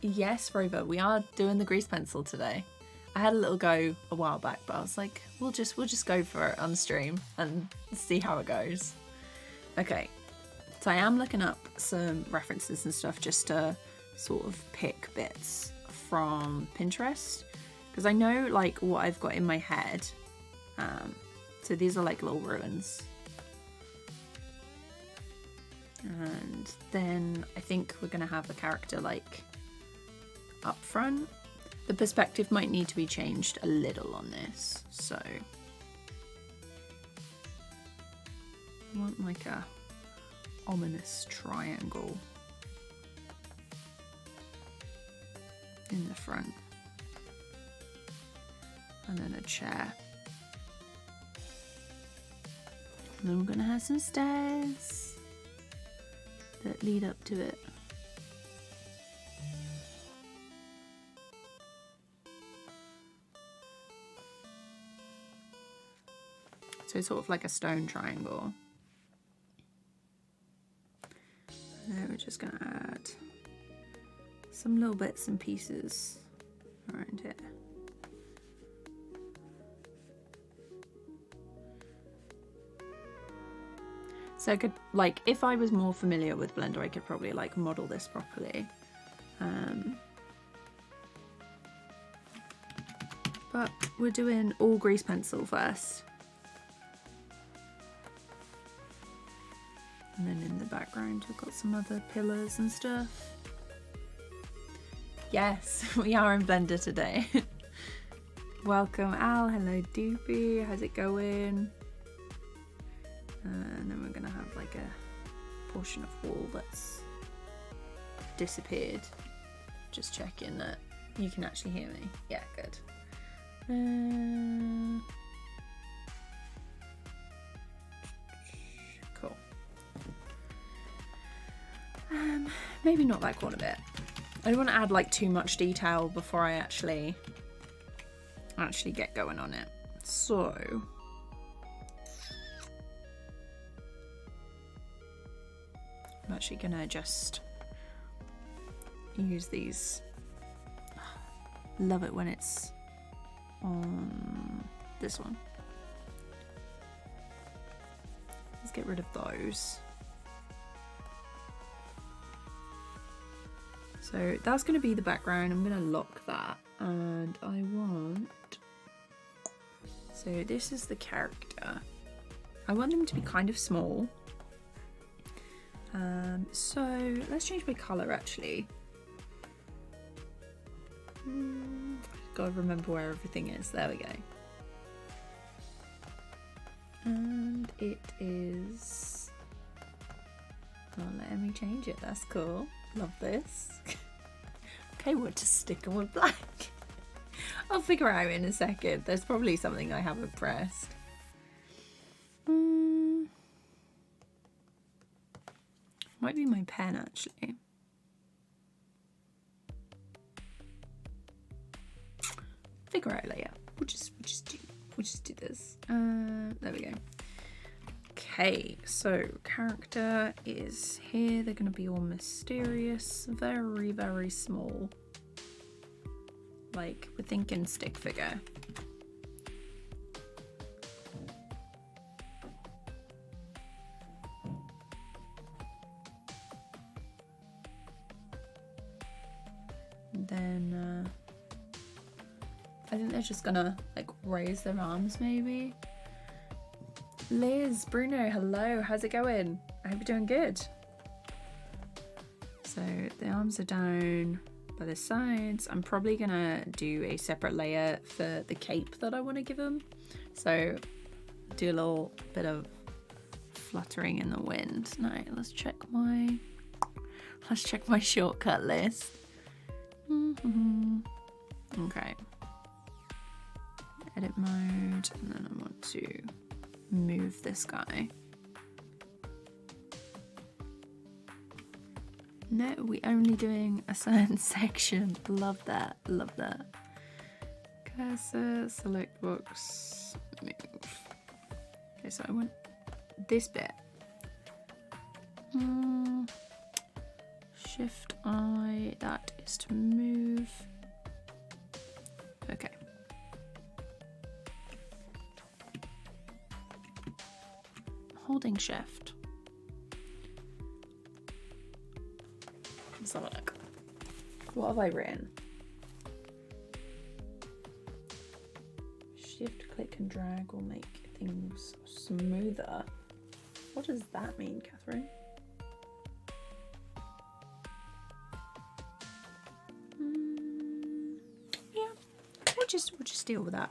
Yes, Rover, we are doing the grease pencil today. I had a little go a while back, but I was like, we'll just go for it on stream and see how it goes. Okay, so I am looking up some references and stuff just to sort of pick bits from Pinterest, because I know like what I've got in my head. So these are like little ruins. And then I think we're gonna have a character like up front. The perspective might need to be changed a little on this, so I want like a ominous triangle in the front, and then a chair, and then we're gonna have some stairs that lead up to it. So it's sort of like a stone triangle. And then we're just gonna add some little bits and pieces around it. So I could, like, if I was more familiar with Blender, I could probably like model this properly. But we're doing all grease pencil first. And then in the background, we've got some other pillars and stuff. Yes, we are in Blender today. Welcome, Al. Hello, Doopy. How's it going? And then we're gonna have like a portion of wall that's disappeared. Just checking that you can actually hear me. Yeah, good. Cool. Maybe not that corner bit. I don't want to add like too much detail before I actually get going on it. So I'm actually gonna just use these. Love it when it's on this one. Let's get rid of those. So that's going to be the background. I'm going to lock that, and I want, so this is the character. I want them to be kind of small. So let's change my color actually. Gotta remember where everything is. There we go. And it is, oh, let me change it. That's cool. Love this. Okay, we're just sticking with black. I'll figure it out in a second. There's probably something I haven't pressed. Might be my pen actually. Figure out later. We'll just do this. There we go. Okay, so character is here. They're going to be all mysterious, very, very small. Like, we're thinking stick figure. And then I think they're just gonna like raise their arms maybe. Liz, Bruno, hello, how's it going? I hope you're doing good. So the arms are down by the sides. I'm probably gonna do a separate layer for the cape that I want to give them. So do a little bit of fluttering in the wind. Now let's check my shortcut list. Okay. Edit mode, and then I want to move this guy. No, we're only doing a certain section. Love that, love that. Cursor, select box, move. Okay, so I want this bit. Shift I, that is to move. Okay. Holding shift. Let's have a look. What have I written? Shift, click and drag will make things smoother. What does that mean, Catherine? Yeah, we'll just deal with that.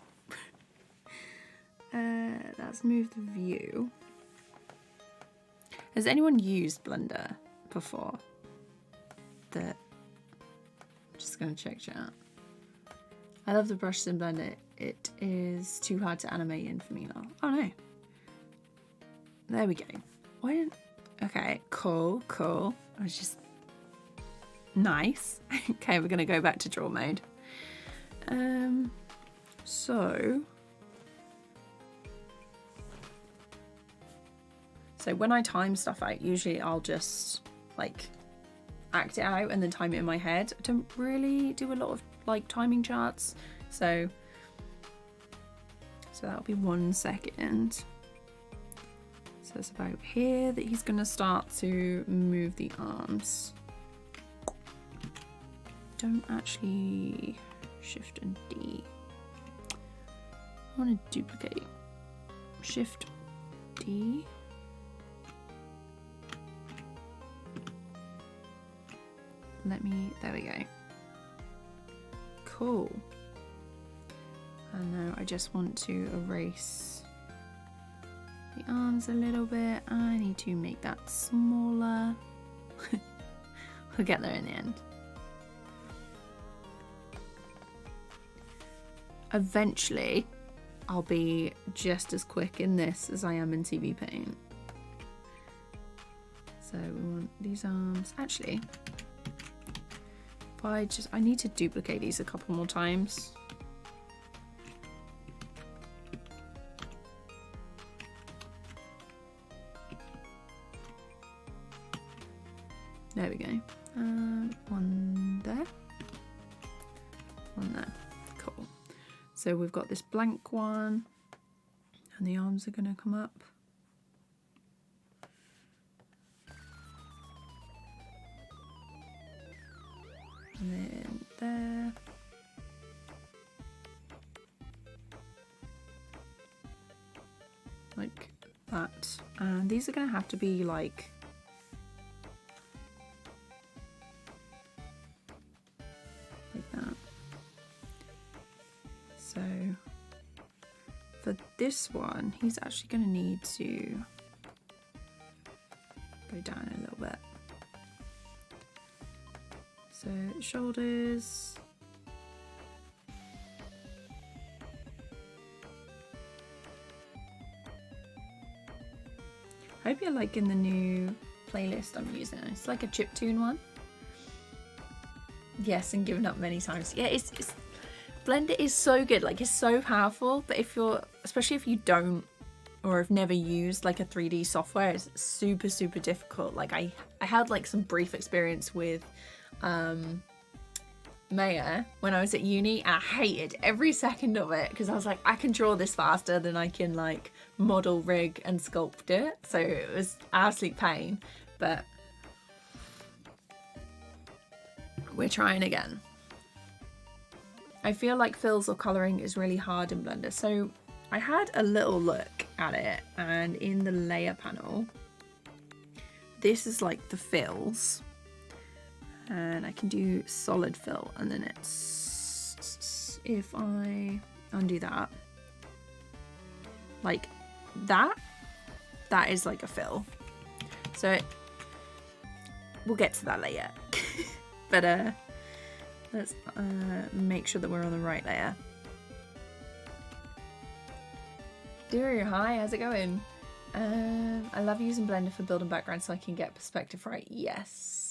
Let's move the view. Has anyone used Blender before? I'm just gonna check chat. I love the brushes in Blender. It is too hard to animate in for me now. Oh no. There we go. Why didn't... Okay, cool. I was just... Nice. Okay, we're gonna go back to draw mode. So when I time stuff out, usually I'll just like act it out and then time it in my head. I don't really do a lot of like timing charts. So that'll be 1 second. So it's about here that he's gonna start to move the arms. Don't actually Shift and D. I want to duplicate. Shift D. There we go. Cool. And now I just want to erase the arms a little bit. I need to make that smaller. We'll get there in the end. Eventually, I'll be just as quick in this as I am in TV Paint. So we want these arms. Actually, if I need to duplicate these a couple more times. There we go. One there. One there. Cool. So we've got this blank one, and the arms are going to come up. And then there. Like that. And these are going to have to be like that. So for this one, he's actually going to need to go down a little bit. So shoulders. I hope you're liking the new playlist I'm using. It's like a chiptune one. Yes, and given up many times. Yeah, it's Blender is so good. Like, it's so powerful. But especially if you don't or have never used like a 3D software, it's super, super difficult. Like I had like some brief experience with Maya when I was at uni, and I hated every second of it because I was like, I can draw this faster than I can like model, rig and sculpt it. So it was absolute pain, but we're trying again. I feel like fills or colouring is really hard in Blender. So I had a little look at it, and in the layer panel, this is like the fills. And I can do solid fill, and then it's, if I undo that, like that is like a fill. So we'll get to that later. But let's make sure that we're on the right layer. Dear, hi, how's it going? I love using Blender for building backgrounds so I can get perspective right. Yes.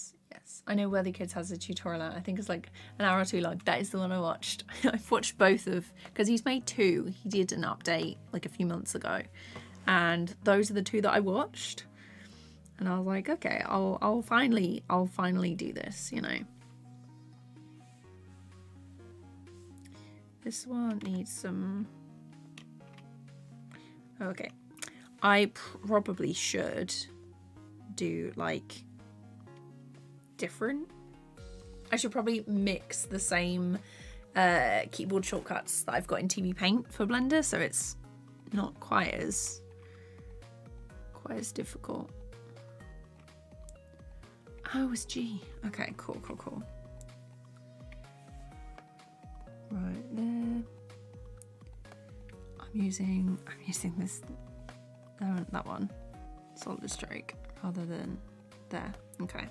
I know Worthy Kids has a tutorial out. I think it's like an hour or two long. That is the one I watched. I've watched both of, because he's made two. He did an update like a few months ago. And those are the two that I watched. And I was like, okay, I'll finally do this, you know. This one needs some. Okay, I probably should do like different. I should probably mix the same keyboard shortcuts that I've got in TV Paint for Blender, so it's not quite as difficult. Oh, it's G. Okay, cool. Right there. I'm using this that one, solid stroke, rather than there. Okay.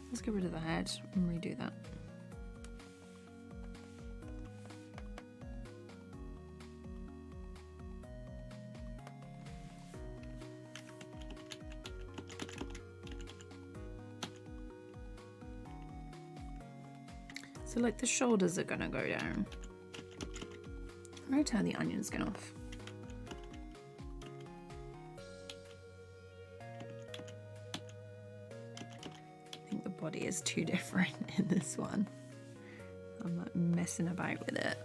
Let's get rid of the head and redo that. So like the shoulders are gonna go down. I'm gonna turn the onion skin off. I think the body is too different in this one. I'm like messing about with it.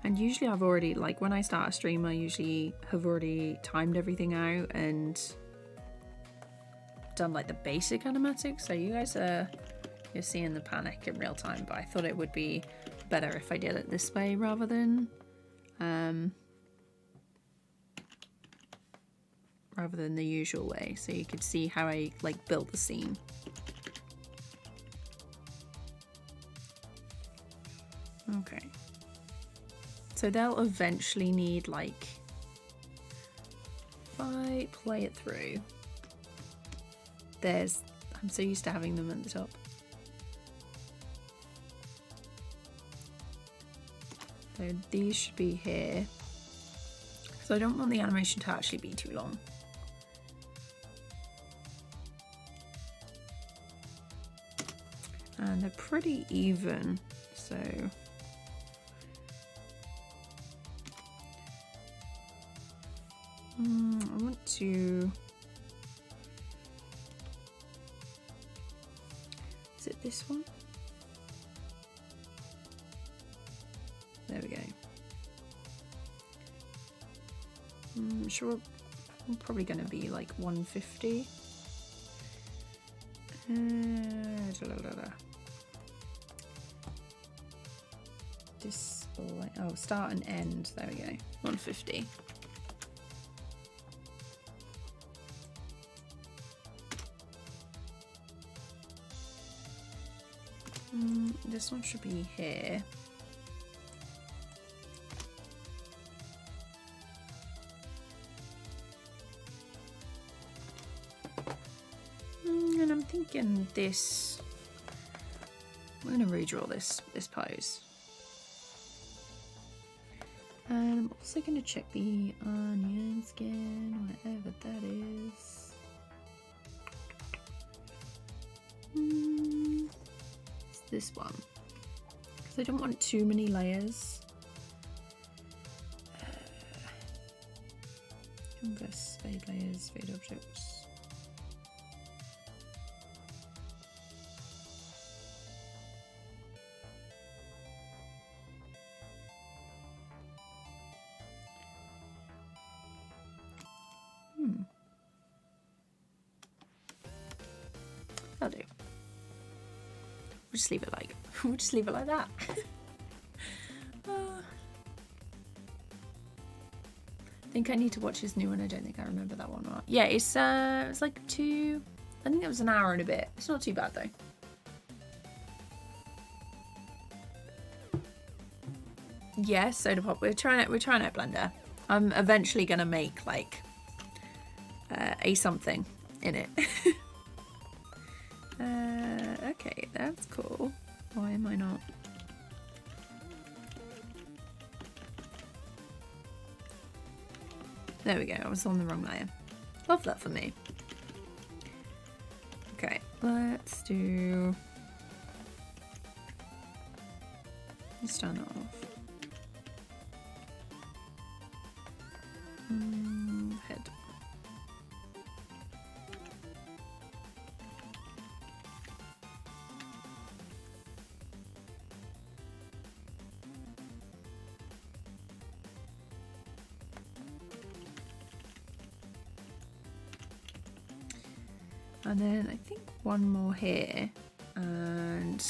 And usually I've already, like when I start a stream, I usually have already timed everything out and done like the basic animatics. So you guys you're seeing the panic in real time, but I thought it would be better if I did it this way rather than the usual way. So you could see how I like built the scene. Okay. So they'll eventually need, like, if I play it through, I'm so used to having them at the top. So these should be here. So I don't want the animation to actually be too long. And they're pretty even, so. I want to. Is it this one? There we go. I'm sure I'm probably going to be like 150. Display. Oh, start and end. There we go. 150. This one should be here. And I'm thinking this. I'm going to redraw this pose. And I'm also going to check the onion skin, whatever that is. This one, because I don't want too many layers. Canvas, fade layers, fade objects. I'll do. We'll just leave it like that. I think I need to watch his new one. I don't think I remember that one. Right? Yeah, it's like I think it was an hour and a bit. It's not too bad though. Yeah, soda pop. We're trying out Blender. I'm eventually gonna make like a something in it. Okay, that's cool. Why am I not? There we go. I was on the wrong layer. Love that for me. Okay, let's do... Let's turn that off. Head. And then I think one more here, and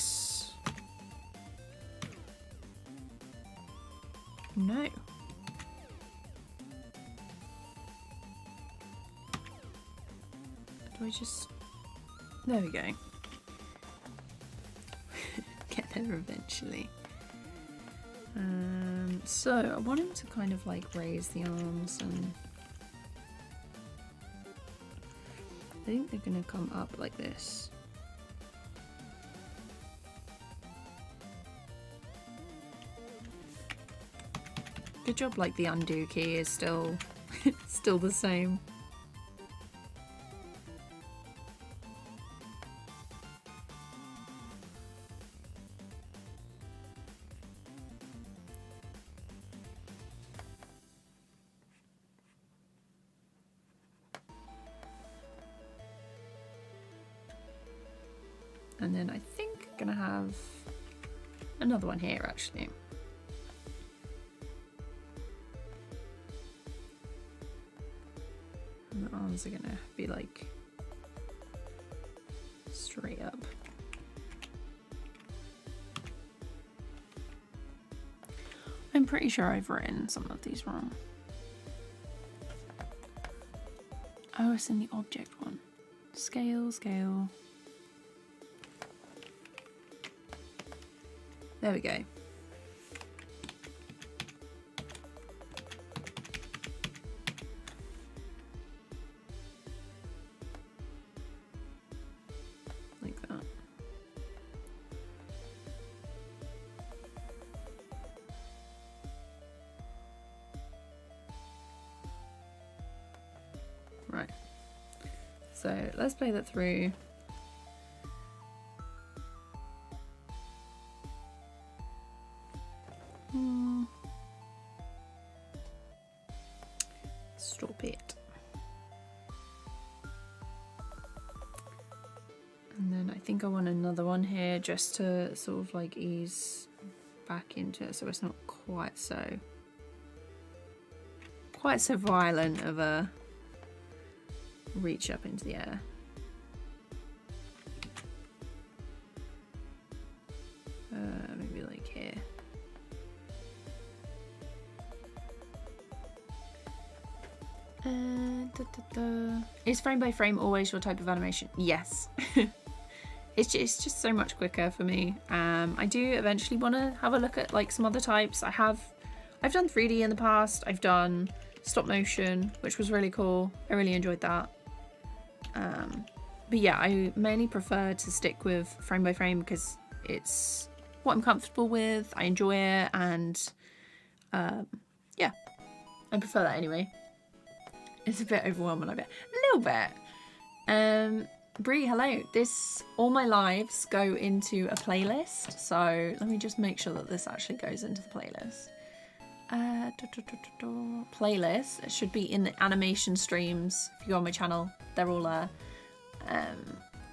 no. Do I just... There we go. Get there eventually. So I want him to kind of like raise the arms, and I think they're gonna come up like this. Good job, like the undo key is still still the same. And then I think I'm gonna have another one here actually. And the arms are gonna be like straight up. I'm pretty sure I've written some of these wrong. Oh, it's in the object one. Scale, scale. There we go. Like that. Right. So let's play that through. Stop it. And then I think I want another one here just to sort of like ease back into it so it's not quite so violent of a reach up into the air. Maybe like here. Is frame by frame always your type of animation? Yes. It's just so much quicker for me. I do eventually want to have a look at like some other types. I've done 3D in the past. I've done stop motion, which was really cool. I really enjoyed that. But yeah, I mainly prefer to stick with frame by frame because it's what I'm comfortable with. I enjoy it, and yeah, I prefer that anyway. It's a bit overwhelming, I bet. A little bit. Brie, hello. All my lives go into a playlist, so let me just make sure that this actually goes into the playlist. Playlist. It should be in the animation streams. If you go on my channel, they're all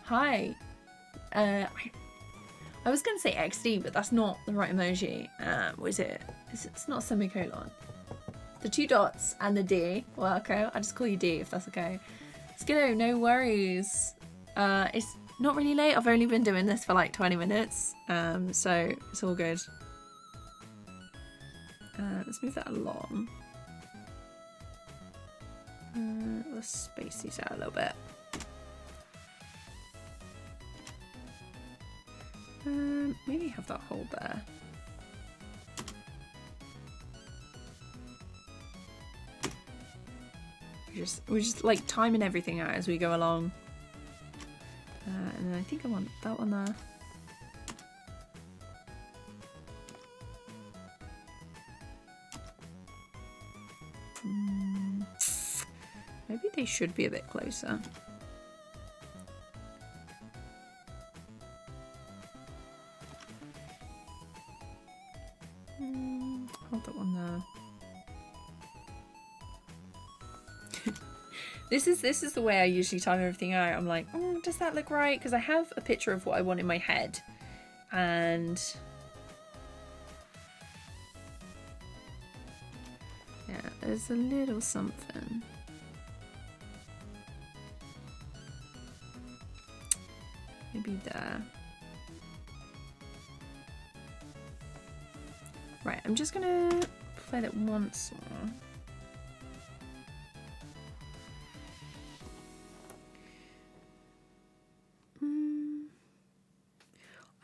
hi. I was gonna say XD, but that's not the right emoji. What is it? It's not a semicolon. The 2 dots and the D. Well, okay, I'll just call you D if that's okay. Skiddo, no worries. It's not really late. I've only been doing this for like 20 minutes, so it's all good. Let's move that along. Let's space these out a little bit. Maybe have that hold there. We're just like timing everything out as we go along. And then I think I want that one there. Maybe they should be a bit closer. Hold that one there. This is the way I usually time everything out. I'm like, oh, does that look right? Because I have a picture of what I want in my head. And yeah, there's a little something. Maybe there. Right, I'm just gonna play that once more.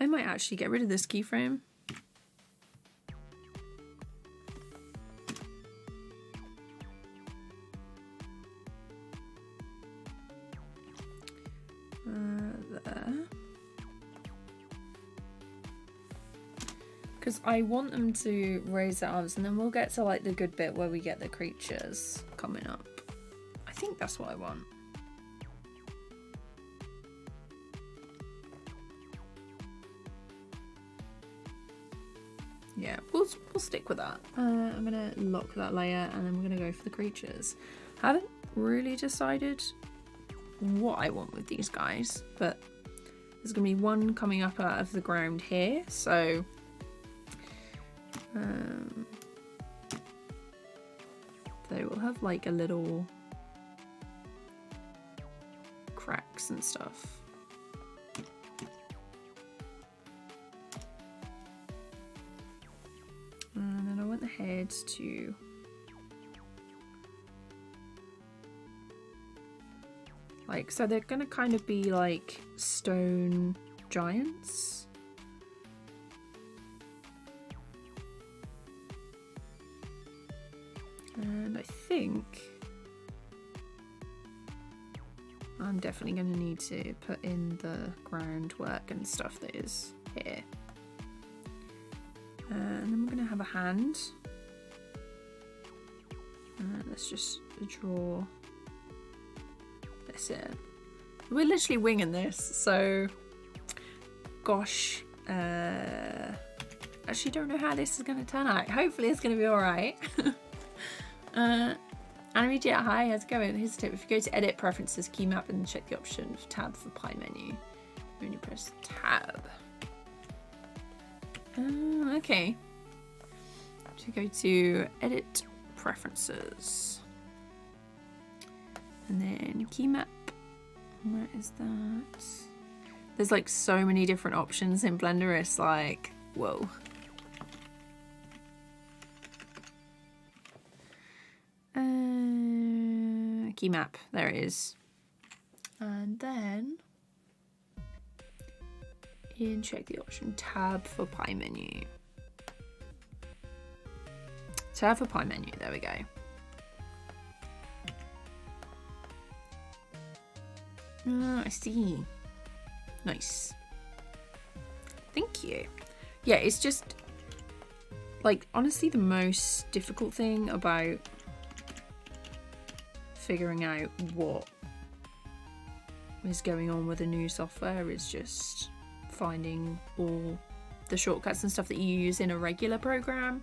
I might actually get rid of this keyframe. There. Because I want them to raise their arms, and then we'll get to like the good bit where we get the creatures coming up. I think that's what I want. Yeah, we'll stick with that. I'm gonna lock that layer, and then we're gonna go for the creatures. Haven't really decided what I want with these guys, but there's gonna be one coming up out of the ground here, so they will have like a little cracks and stuff. And then I want the heads to like, so they're gonna kind of be like stone giants. And I think I'm definitely going to need to put in the groundwork and stuff that is here. And then we're going to have a hand. Let's just draw this in. We're literally winging this, so gosh, actually don't know how this is going to turn out. Hopefully it's going to be alright. Animating hi, how's it going? Here's a tip. If you go to edit preferences, key map, and check the option for tab for pie menu. When you press tab. Okay. So go to edit preferences. And then key map. Where is that? There's like so many different options in Blender, it's like, whoa. Key map, there it is. And then check the option tab for pie menu. Tab for pie menu, there we go. I see. Nice. Thank you. Yeah, it's just like honestly the most difficult thing about figuring out what is going on with the new software is just finding all the shortcuts and stuff that you use in a regular program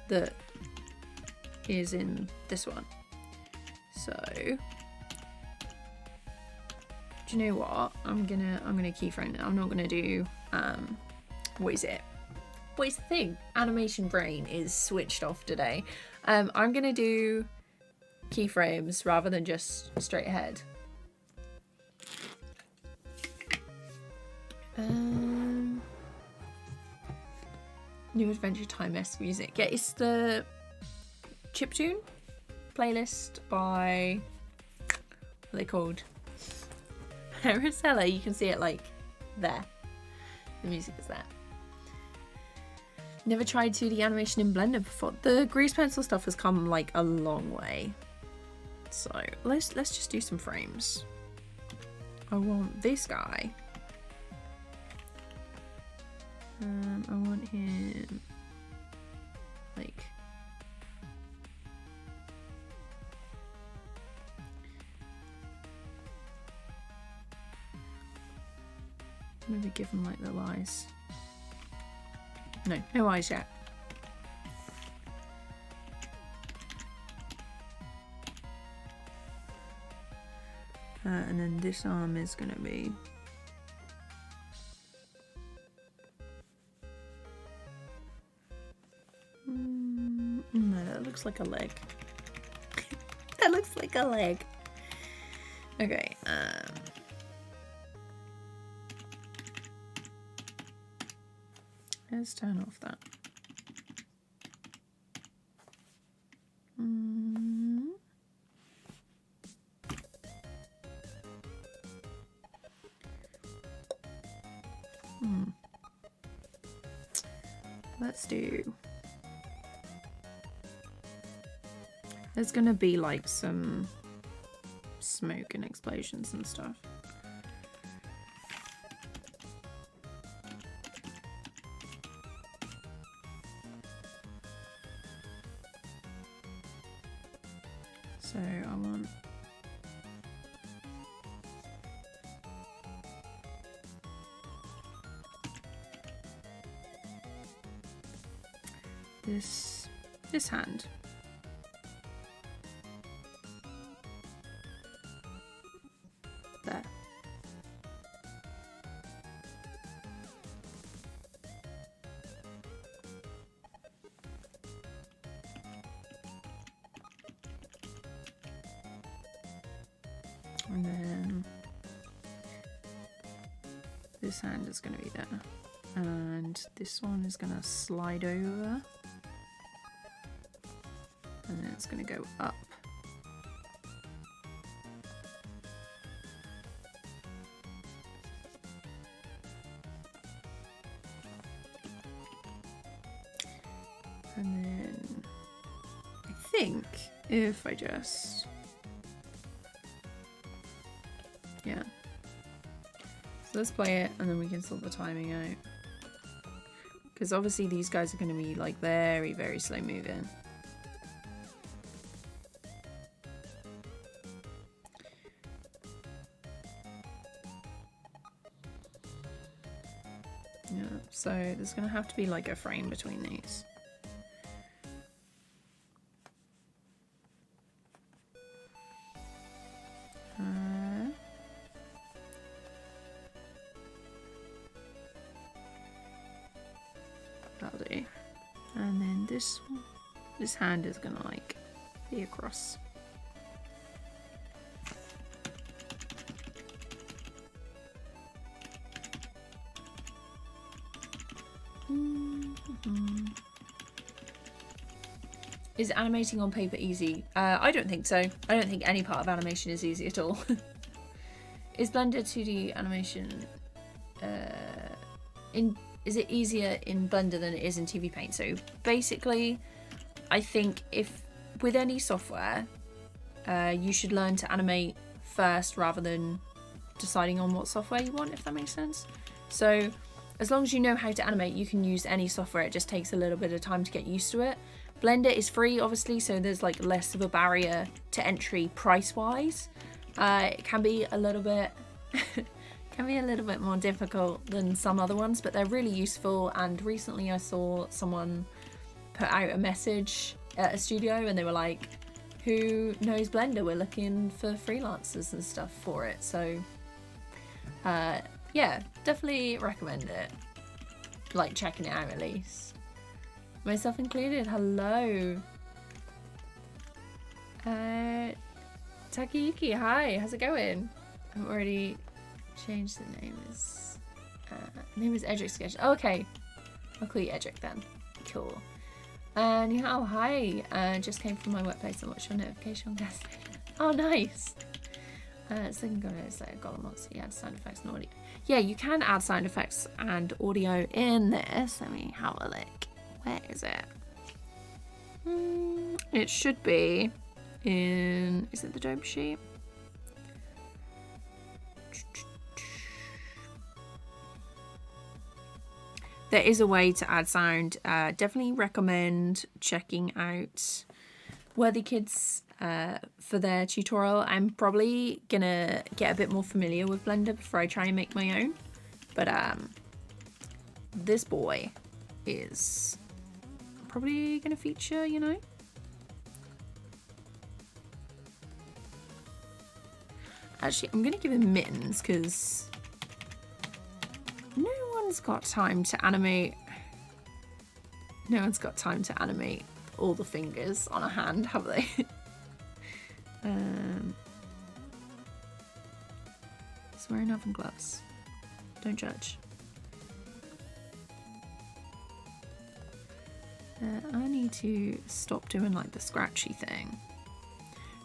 that is in this one. So do you know what? I'm gonna keyframe it. I'm not gonna do what is it? What is the thing? Animation brain is switched off today. I'm gonna do keyframes rather than just straight ahead. New Adventure Time-esque music. Yeah, it's the chiptune playlist by, what are they called? Araceli. You can see it like there. The music is there. Never tried 2D animation in Blender before. The grease pencil stuff has come like a long way. So let's just do some frames. I want this guy. I want him like maybe give him like little eyes. No eyes yet. And then this arm is going to be... no, that looks like a leg. That looks like a leg. Okay, let's turn off that. Let's do... There's gonna be like some smoke and explosions and stuff. So I want... this hand. There. And then this hand is going to be there. And this one is going to slide over. And then it's going to go up. And then I think if I just... yeah. So let's play it and then we can sort the timing out. Because obviously these guys are going to be like very, very slow moving. Yeah, so there's going to have to be like a frame between these. That'll do. And then this hand is going to like be across. Is animating on paper easy? I don't think so. I don't think any part of animation is easy at all. Is Blender 2D animation is it easier in Blender than it is in TV Paint? So basically, I think if with any software, you should learn to animate first rather than deciding on what software you want, if that makes sense. So as long as you know how to animate, you can use any software. It just takes a little bit of time to get used to it. Blender is free, obviously, so there's like less of a barrier to entry price-wise. It can be a little bit more difficult than some other ones, but they're really useful. And recently I saw someone put out a message at a studio and they were like, who knows Blender? We're looking for freelancers and stuff for it. So yeah, definitely recommend it. Like checking it out at least. Myself included. Hello. Takayuki, hi, how's it going? I've already changed the name. Name is Edric Sketch. Oh, okay. I'll call you Edric then. Cool. And yeah, oh hi. Just came from my workplace and watched your notification on gas station. Oh nice. So you can go to like Golem Monster, you add sound effects and audio. Yeah, you can add sound effects and audio in this. Let me have a look. Where is it? It should be in... is it the dope sheet? There is a way to add sound. Definitely recommend checking out Worthy Kids for their tutorial. I'm probably gonna get a bit more familiar with Blender before I try and make my own. But this boy is probably gonna feature, you know. Actually, I'm going to give him mittens because no one's got time to animate. No one's got time to animate all the fingers on a hand, have they? He's wearing oven gloves. Don't judge. I need to stop doing like the scratchy thing.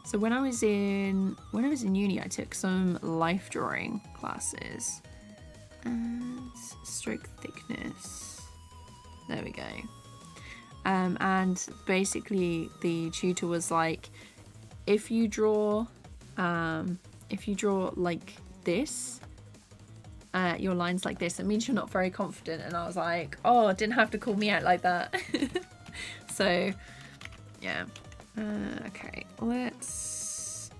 So when I was in uni, I took some life drawing classes. And stroke thickness. There we go. And basically the tutor was like, if you draw like this, your lines like this, it means you're not very confident. And I was like, oh, didn't have to call me out like that. So yeah. Okay, let's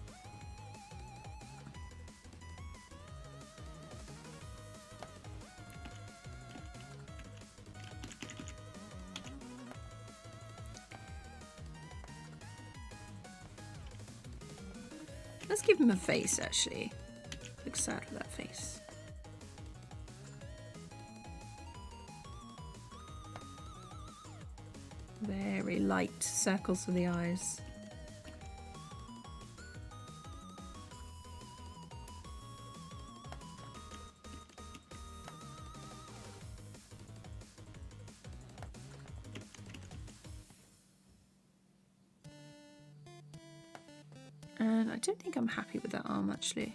give him a face, actually. Looks sad with that face. Very light circles for the eyes. And I don't think I'm happy with that arm, actually.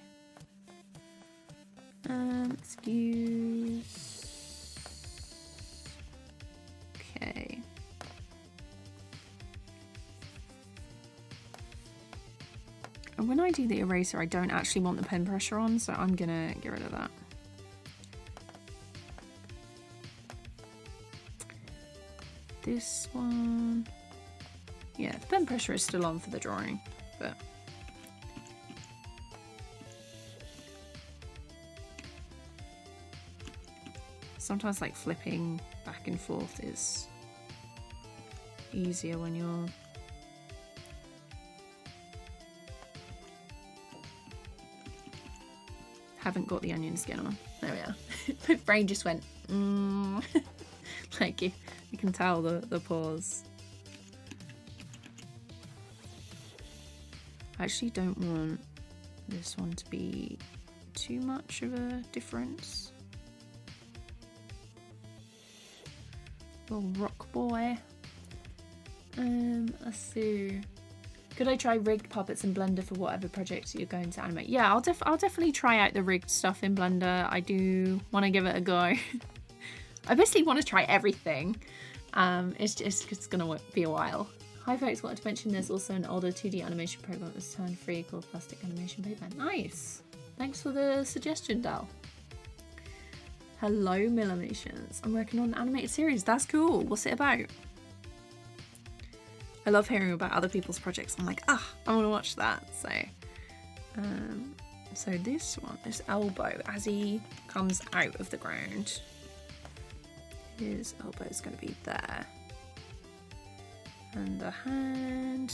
Excuse. Okay. And when I do the eraser, I don't actually want the pen pressure on, so I'm gonna get rid of that. This one. Yeah, the pen pressure is still on for the drawing, but sometimes like flipping back and forth is easier when you're haven't got the onion skin on. There we are. My brain just went like you can tell the pause. I actually don't want this one to be too much of a difference. Little rock boy. Let's see. Could I try rigged puppets in Blender for whatever project you're going to animate? Yeah, I'll definitely try out the rigged stuff in Blender. I do want to give it a go. I basically want to try everything. It's gonna be a while. Hi folks, wanted to mention there's also an older 2D animation program that's turned free called Plastic Animation Paper. Nice! Thanks for the suggestion, Dal. Hello, Millimations. I'm working on an animated series. That's cool. What's it about? I love hearing about other people's projects. I'm like, I want to watch that. So this one, this elbow, as he comes out of the ground, his elbow is going to be there. And the hand.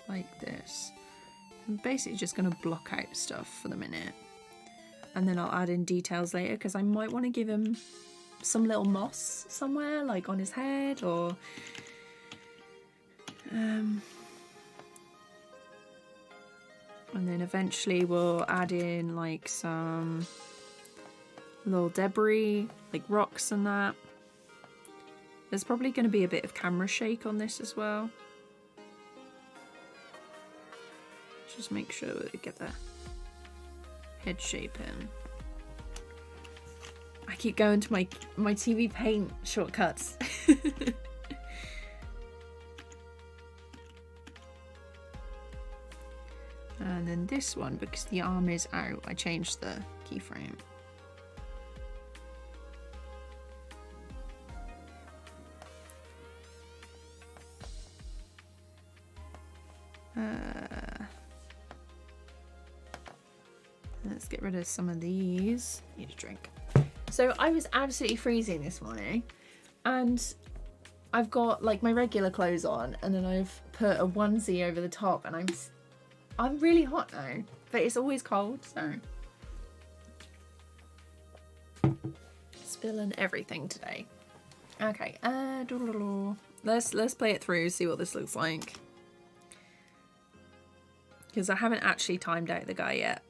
Like this. I'm basically just going to block out stuff for the minute. And then I'll add in details later because I might want to give him some little moss somewhere, like on his head or... And then eventually we'll add in like some little debris, like rocks and that. There's probably going to be a bit of camera shake on this as well. Just make sure we get the head shape in. I keep going to my TV Paint shortcuts. And then this one, because the arm is out, I changed the keyframe. Let's get rid of some of these. Need a drink. So I was absolutely freezing this morning, and I've got like my regular clothes on, and then I've put a onesie over the top, and I'm really hot now, but it's always cold, so spilling everything today. Okay, let's play it through, see what this looks like, because I haven't actually timed out the guy yet.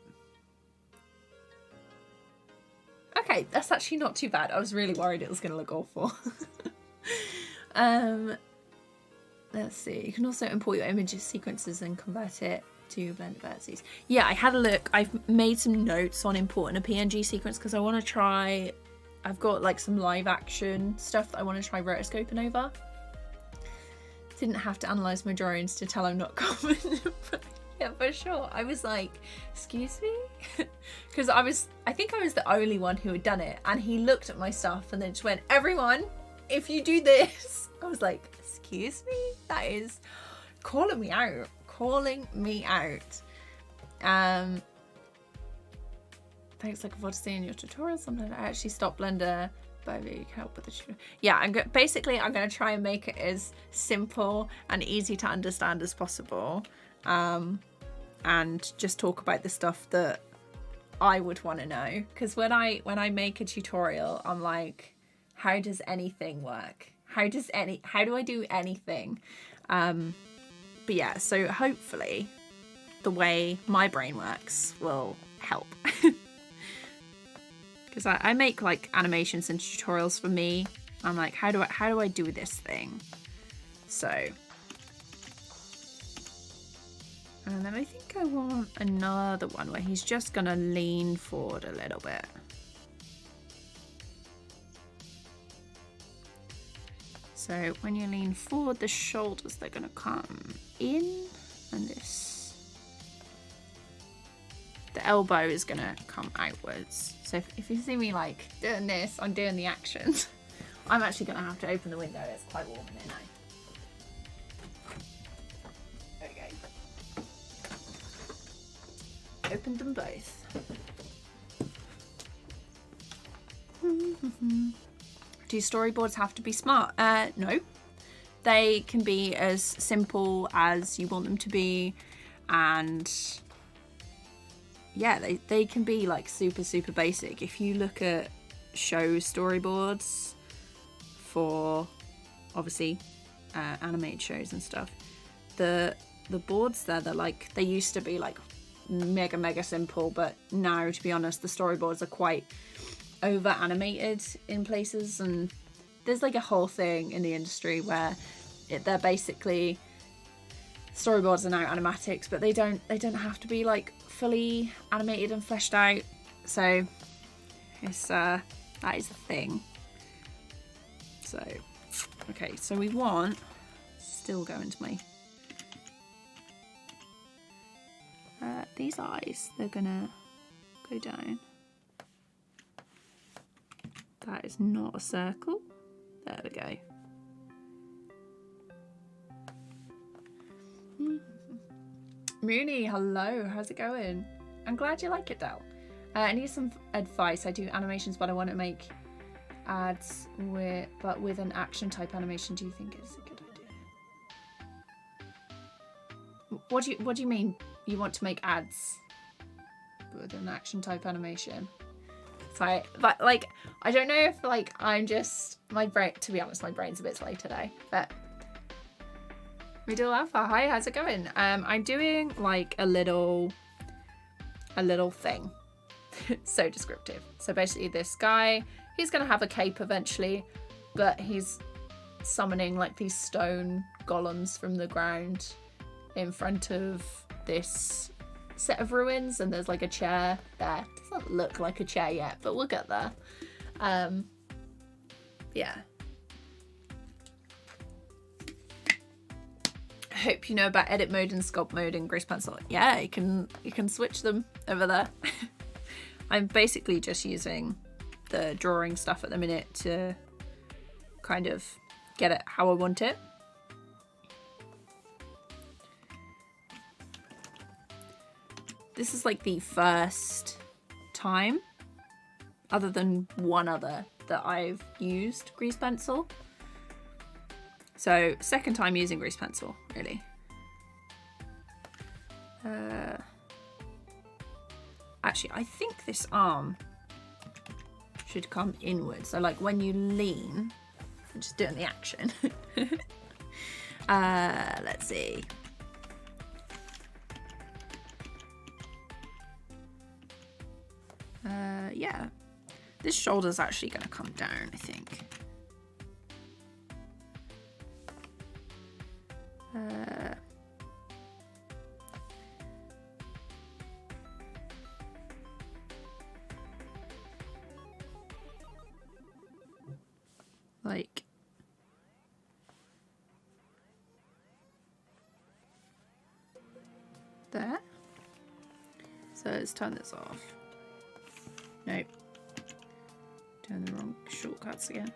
Okay, that's actually not too bad. I was really worried it was going to look awful. Let's see. You can also import your images sequences and convert it to Blender vertices. Yeah, I had a look. I've made some notes on importing a PNG sequence because I want to try. I've got like some live action stuff that I want to try rotoscoping over. Didn't have to analyze my drawings to tell I'm not common. Yeah, for sure. I was like, excuse me? Because I think I was the only one who had done it. And he looked at my stuff and then just went, everyone, if you do this. I was like, excuse me? That is calling me out. Calling me out. Thanks, like Odyssey in your tutorial. Sometimes I actually stopped Blender, but you can help with the tutorial. Yeah, I'm going to try and make it as simple and easy to understand as possible. And just talk about the stuff that I would want to know, because when I make a tutorial, I'm like, how does anything work? How do I do anything? But yeah, so hopefully the way my brain works will help. Because I make like animations and tutorials for me. I'm like, how do I do this thing? So, and then I think I want another one where he's just gonna lean forward a little bit. So when you lean forward, the shoulders, they're gonna come in, and the elbow is gonna come outwards. So if you see me like doing this, I'm doing the actions. I'm actually gonna have to open the window. It's quite warm in here now. Opened them both. Do storyboards have to be smart? No. They can be as simple as you want them to be, and yeah, they can be like super basic. If you look at show storyboards for obviously animated shows and stuff, the boards there, they used to be like mega simple, but now, to be honest, the storyboards are quite over animated in places, and there's like a whole thing in the industry where they're basically storyboards are now animatics, but they don't have to be like fully animated and fleshed out. So it's that is a thing. So okay, so we want still go into my these eyes, they're gonna go down. That is not a circle. There we go. Mooney, hello, how's it going? I'm glad you like it, Del. I need some advice. I do animations, but I want to make ads with an action type animation. Do you think it's a good idea? What do you mean? You want to make ads with an action type animation? So, but like, I don't know if like I'm just my brain. To be honest, my brain's a bit slow today. But Middle Alpha, hi, how's it going? I'm doing like a little thing. So descriptive. So basically, this guy, he's gonna have a cape eventually, but he's summoning like these stone golems from the ground in front of this set of ruins, and there's like a chair there. Doesn't look like a chair yet, but we'll get there. Yeah. I hope you know about edit mode and sculpt mode in Grease Pencil. Yeah, you can switch them over there. I'm basically just using the drawing stuff at the minute to kind of get it how I want it. This is like the first time, other than one other, that I've used Grease Pencil. So second time using grease pencil, really. Actually, I think this arm should come inwards. So like when you lean, I'm just doing the action. Let's see. Yeah, this shoulder's actually going to come down, I think. Like there. So let's turn this off. Nope. Doing the wrong shortcuts again.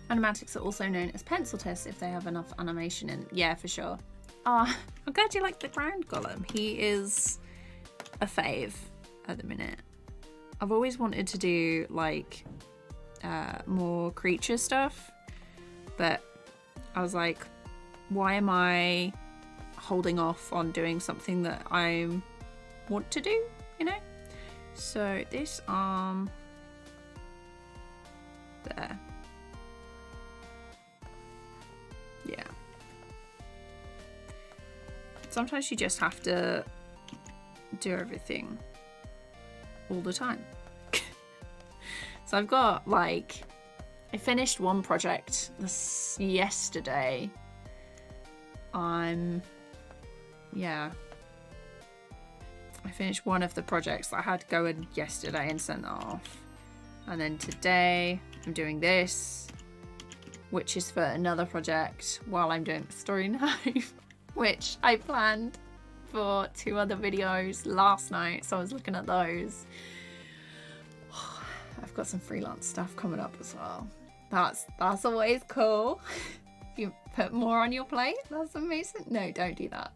Animatics are also known as pencil tests if they have enough animation in. Yeah, for sure. Ah, I'm glad you like the ground golem. He is a fave at the minute. I've always wanted to do like more creature stuff, but I was like, why am I holding off on doing something that I want to do, you know? So this arm there. Yeah. Sometimes you just have to do everything all the time. So I've got like, I finished one project yesterday. Yeah. I finished one of the projects that I had going yesterday and sent that off. And then today I'm doing this, which is for another project while I'm doing the story knife, which I planned for 2 other videos last night. So I was looking at those. I've got some freelance stuff coming up as well. That's always cool. You put more on your plate. That's amazing. No, don't do that.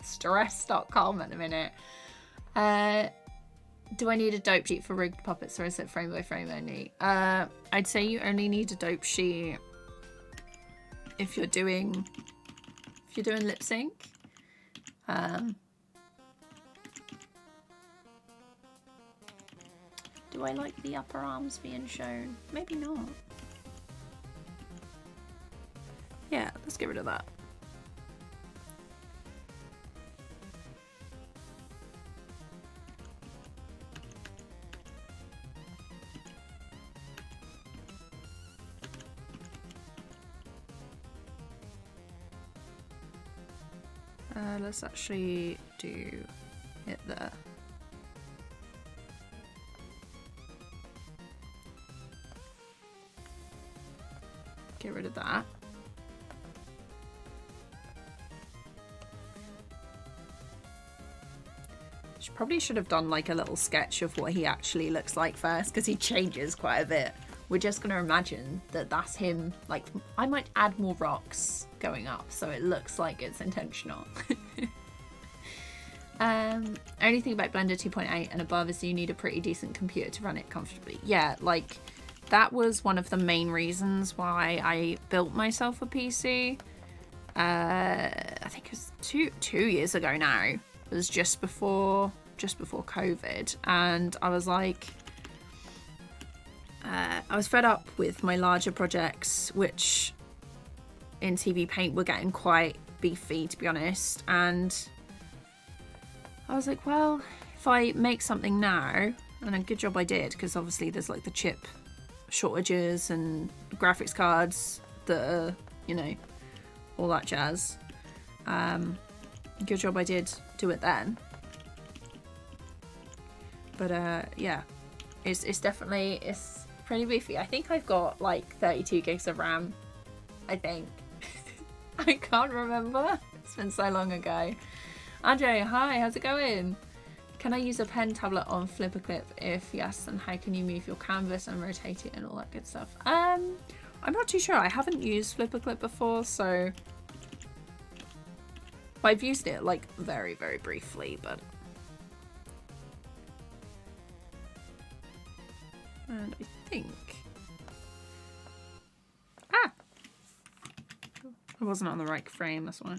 Stress.com at the minute. Do I need a dope sheet for rigged puppets, or is it frame by frame only? I'd say you only need a dope sheet if you're doing lip sync. Do I like the upper arms being shown? Maybe not. Yeah, let's get rid of that. Let's actually do it there. Get rid of that. Probably should have done like a little sketch of what he actually looks like first, because he changes quite a bit. We're just going to imagine that that's him. Like, I might add more rocks going up so it looks like it's intentional. Only thing about Blender 2.8 and above is you need a pretty decent computer to run it comfortably. Yeah, like that was one of the main reasons why I built myself a PC. I think it was two years ago now. It was just before COVID, and I was like, I was fed up with my larger projects, which in TV Paint were getting quite beefy, to be honest. And I was like, well, if I make something now, and a good job I did, because obviously there's like the chip shortages and graphics cards that are, you know, all that jazz. Good job I did do it then. But yeah, it's definitely, it's pretty beefy. I think I've got like 32 gigs of RAM, I think. I can't remember. It's been so long ago. Andre, hi, how's it going? Can I use a pen tablet on Flipper Clip? If yes, then how can you move your canvas and rotate it and all that good stuff? I'm not too sure. I haven't used Flipper Clip before, so I've used it like very, very briefly, but. And I think. Ah! I wasn't on the right frame, that's why.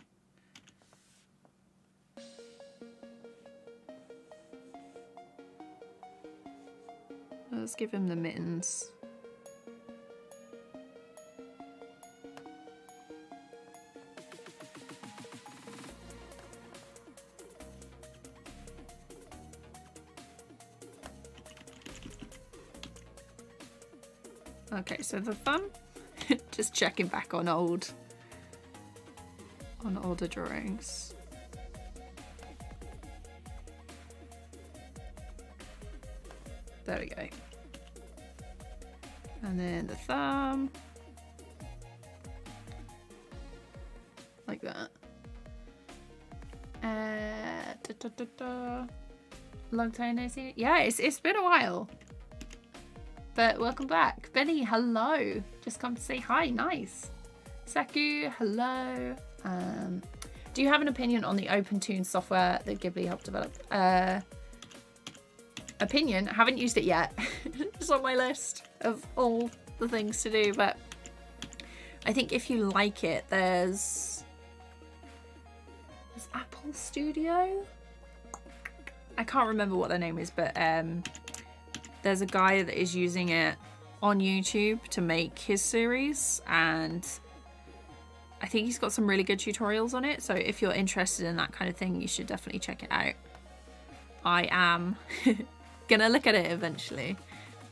Let's give him the mittens. Okay, so the thumb, just checking back on older drawings. There we go. And then the thumb. Like that. Long time no see. Yeah, it's been a while. But welcome back. Benny, hello. Just come to say hi. Nice. Saku, hello. Do you have an opinion on the OpenToon software that Ghibli helped develop? Opinion? Haven't used it yet. It's on my list of all the things to do, but I think if you like it, there's Apple Studio? I can't remember what their name is, but there's a guy that is using it on YouTube to make his series, and I think he's got some really good tutorials on it, so if you're interested in that kind of thing, you should definitely check it out. I am gonna look at it eventually,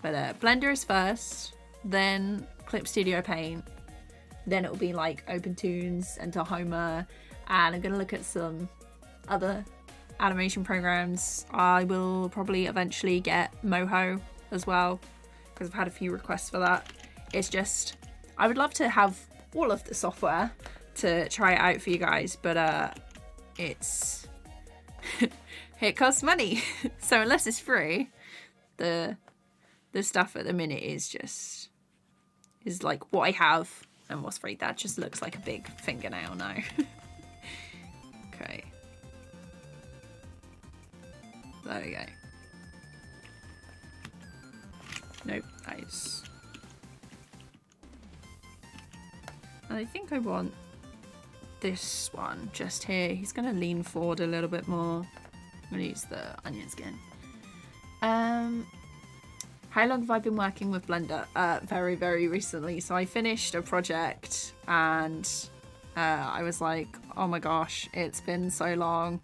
but Blender is first, then Clip Studio Paint, then it will be like OpenToons and Tahoma, and I'm gonna look at some other animation programs. I will probably eventually get Moho as well, because I've had a few requests for that. It's just, I would love to have all of the software to try it out for you guys, but it's it costs money. So unless it's free, the stuff at the minute is like what I have and what's free. That just looks like a big fingernail now. Okay. There we go. Nope, nice. And I think I want this one just here. He's gonna lean forward a little bit more. I'm gonna use the onion skin. How long have I been working with Blender? Very, very recently. So I finished a project and I was like, oh my gosh, it's been so long.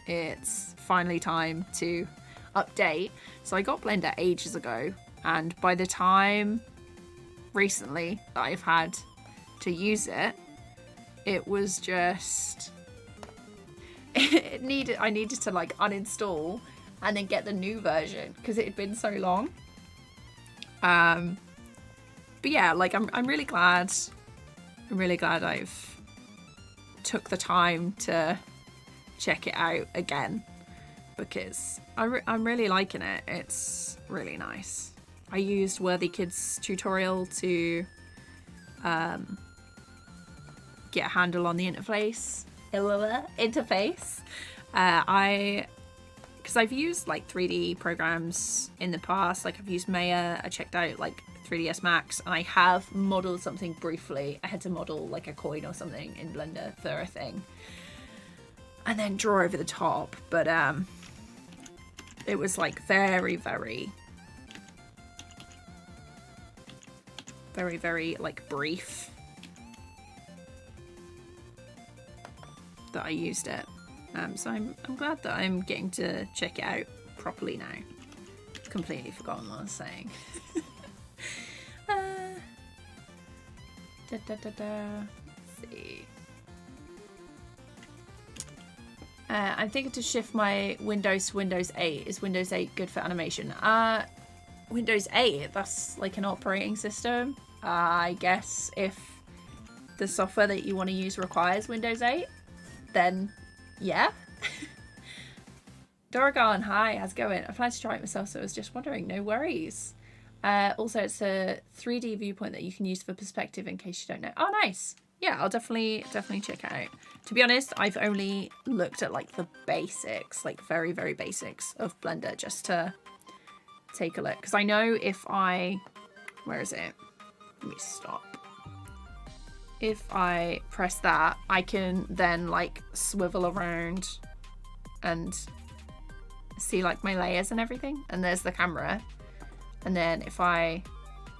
It's finally time to update. So I got Blender ages ago, and by the time recently that I've had to use it, it was just I needed to like uninstall and then get the new version because it had been so long. But yeah, like I'm really glad I've took the time to check it out again, because I'm really liking it. It's really nice. I used Worthy Kids tutorial to get a handle on the interface. Because I've used like 3D programs in the past, like I've used Maya, I checked out like 3ds Max, and I have modeled something briefly. I had to model like a coin or something in Blender for a thing and then draw over the top, but it was like very, very, very, very like brief that I used it. So I'm glad that I'm getting to check it out properly now. Completely forgotten what I was saying. Let's see. I'm thinking to shift my Windows to Windows 8. Is Windows 8 good for animation? Windows 8, that's like an operating system. I guess if the software that you want to use requires Windows 8, then yeah. Doragon, hi, how's it going? I plan to try it myself, so I was just wondering. No worries. Also, it's a 3D viewpoint that you can use for perspective in case you don't know. Oh, nice. yeah, I'll definitely check it out. To be honest, I've only looked at like the basics, like very, very basics of Blender just to take a look. Because I know if I, where is it? Let me stop. If I press that, I can then like swivel around and see like my layers and everything. And there's the camera. And then if I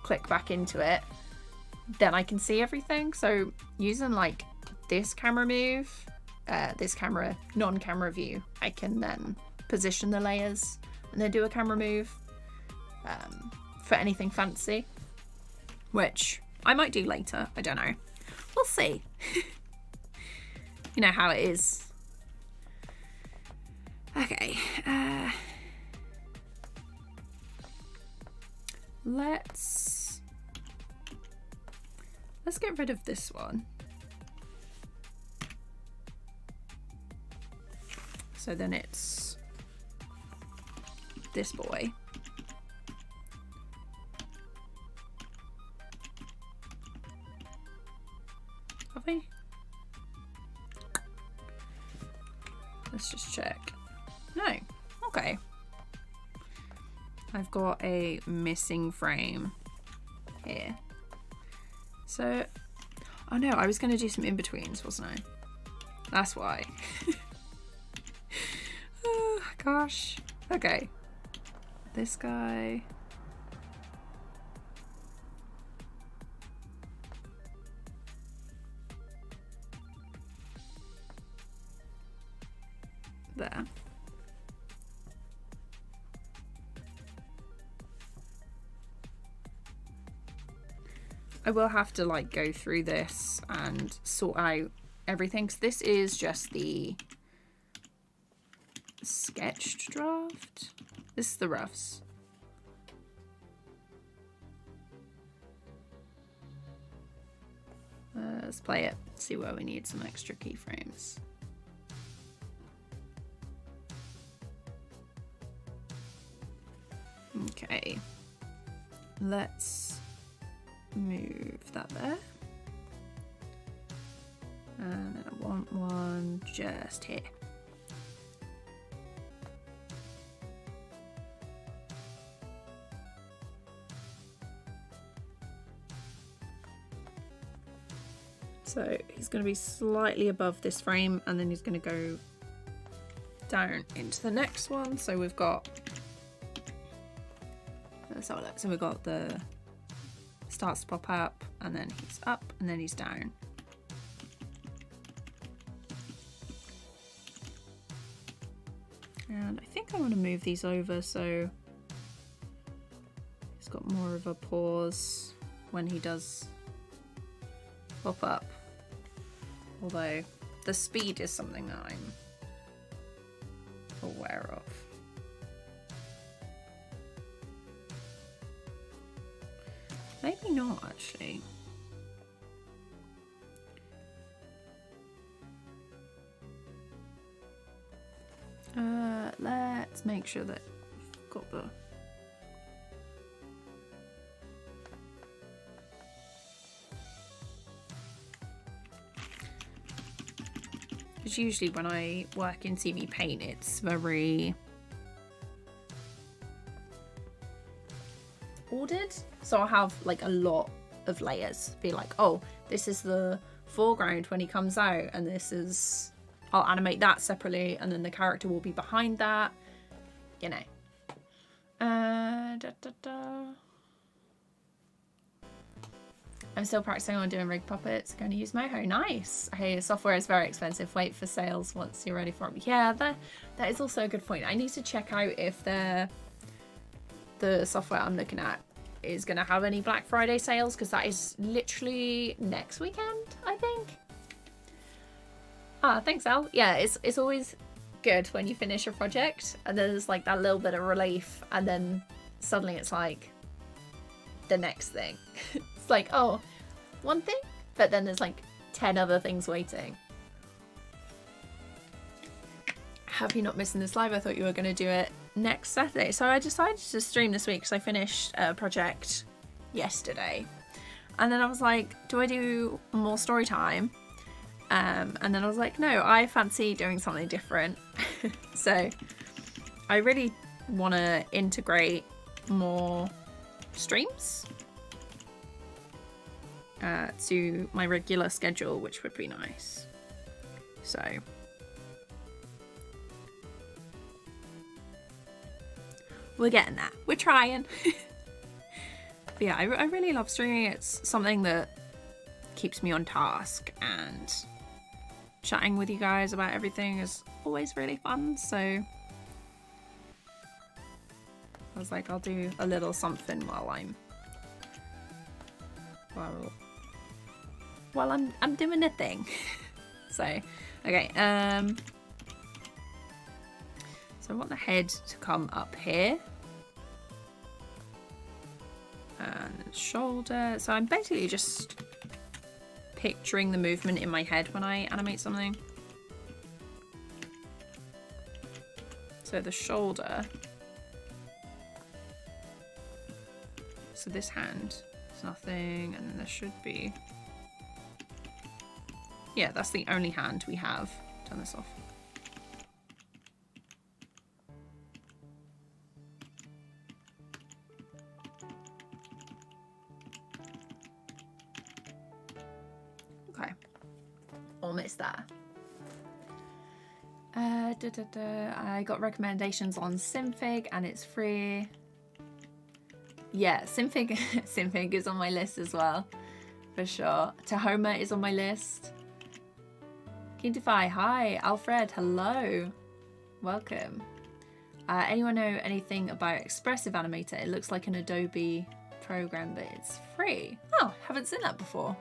click back into it, then I can see everything. So using like this camera move, this camera, non-camera view, I can then position the layers and then do a camera move for anything fancy, which I might do later. I don't know. We'll see. You know how it is. Okay. Let's get rid of this one. So then it's this boy. Have we? Let's just check. No. Okay. I've got a missing frame here. So, oh no, I was going to do some in-betweens, wasn't I? That's why. Oh, gosh. Okay. This guy. There. I will have to like go through this and sort out everything, because this is just the sketched draft. This is the roughs. Let's play it, see where we need some extra keyframes. Okay, let's move that there. And then I want one just here. So he's going to be slightly above this frame, and then he's going to go down into the next one. So we've got, let's have a look. So we've got the starts to pop up, and then he's up, and then he's down. And I think I want to move these over so he's got more of a pause when he does pop up. Although the speed is something that I'm aware of. Maybe not, actually. Let's make sure that we've got the... Because usually when I work in CV Paint, it's very ordered. So I'll have like a lot of layers. Be like, oh, this is the foreground when he comes out, and this is... I'll animate that separately, and then the character will be behind that, you know. I'm still practicing on doing rig puppets. Going to use Moho. Nice. Hey, software is very expensive. Wait for sales once you're ready for it. Yeah, that is also a good point. I need to check out if the software I'm looking at is going to have any Black Friday sales, because that is literally next weekend, I think. Ah, thanks, Al. Yeah, it's always good when you finish a project and there's like that little bit of relief, and then suddenly it's like the next thing. It's like, oh, one thing, but then there's like 10 other things waiting. Happy not missing this live. I thought you were going to do it next Saturday. So I decided to stream this week because I finished a project yesterday. And then I was like, do I do more story time? And then I was like, no, I fancy doing something different. So I really want to integrate more streams to my regular schedule, which would be nice. So we're getting there. We're trying. But yeah, I really love streaming. It's something that keeps me on task, and chatting with you guys about everything is always really fun. So I was like, I'll do a little something while I'm doing a thing. So okay, so I want the head to come up here. And shoulder. So I'm basically just picturing the movement in my head when I animate something. So the shoulder. So this hand is nothing, and then there should be. Yeah, that's the only hand we have. Turn this off. Okay, almost there. I got recommendations on Simfig and it's free. Yeah, Simfig, Simfig is on my list as well, for sure. Tahoma is on my list. Kintify, hi. Alfred, hello. Welcome. Anyone know anything about Expressive Animator? It looks like an Adobe program, but it's free. Oh, haven't seen that before.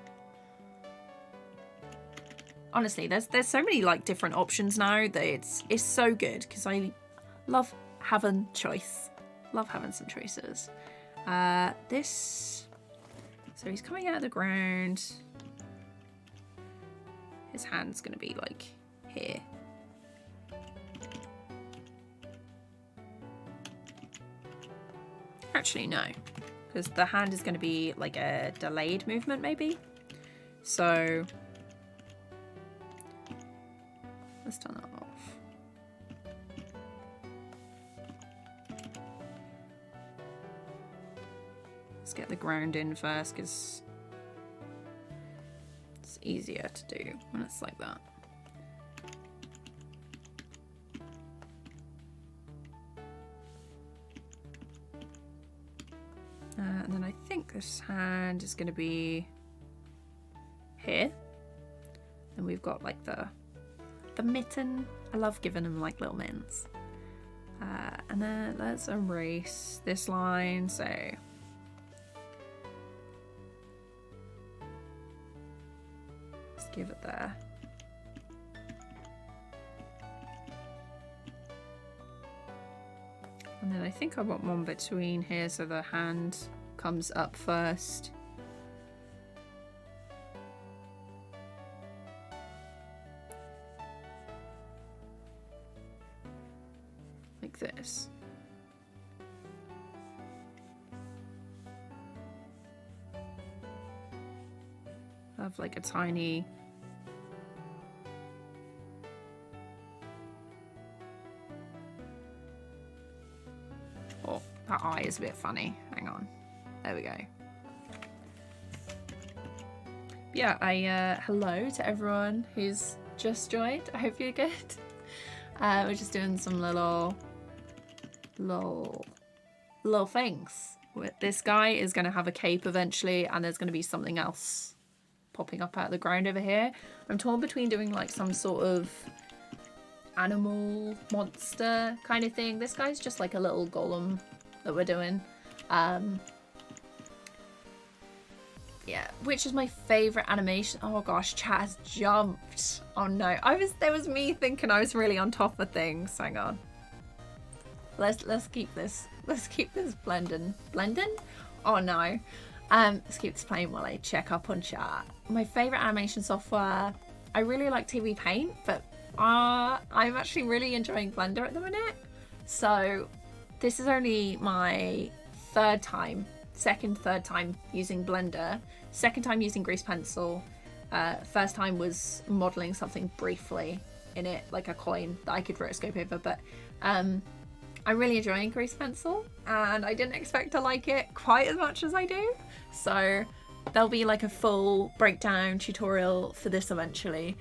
Honestly, there's so many like different options now that it's so good, because I love having choice. Love having some choices. This, so he's coming out of the ground. His hand's gonna be like here. Actually, no, because the hand is gonna be like a delayed movement maybe. So let's turn that off. Let's get the ground in first, because it's easier to do when it's like that. And then I think this hand is going to be here. And we've got like the mitten. I love giving them like little mittens. And then let's erase this line. So let's give it there. And then I think I want one between here so the hand comes up first. Like this. I have like a tiny that eye is a bit funny. Hang on. There we go. Yeah, hello to everyone who's just joined. I hope you're good. We're just doing some little things. This guy is going to have a cape eventually, and there's going to be something else popping up out of the ground over here. I'm torn between doing like some sort of animal monster kind of thing. This guy's just like a little golem that we're doing. Yeah, which is my favorite animation. Oh gosh, chat has jumped. Oh no, there was me thinking I was really on top of things. Hang on. Let's keep this blending. Oh no. Let's keep this playing while I check up on chat. My favorite animation software, I really like TV Paint, but I'm actually really enjoying Blender at the minute. So this is only my third time second, third time using Blender, second time using grease pencil. First time was modeling something briefly in it, like a coin that I could rotoscope over, but I'm really enjoying grease pencil and I didn't expect to like it quite as much as I do. So there'll be like a full breakdown tutorial for this eventually.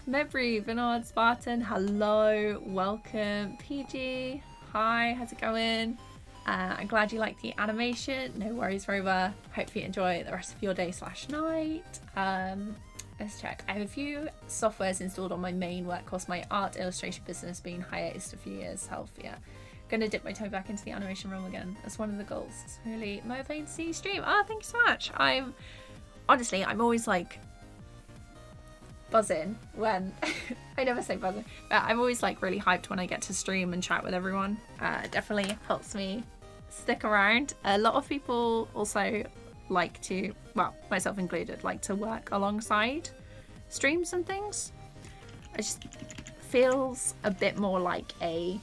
Mebry, Bernard, Spartan, hello, welcome. PG, hi, how's it going? I'm glad you like the animation. No worries, Rover. Hope you enjoy the rest of your day / night. Let's check. I have a few softwares installed on my main workhorse. My art illustration business being hiatus a few years. Healthier. Gonna dip my toe back into the animation realm again. That's one of the goals. It's really motivating to see you stream. Oh, thank you so much. I'm always like buzzing when I never say buzzing, but I'm always like really hyped when I get to stream and chat with everyone. It definitely helps me stick around. A lot of people also like to, well, myself included, like to work alongside streams and things. It just feels a bit more like a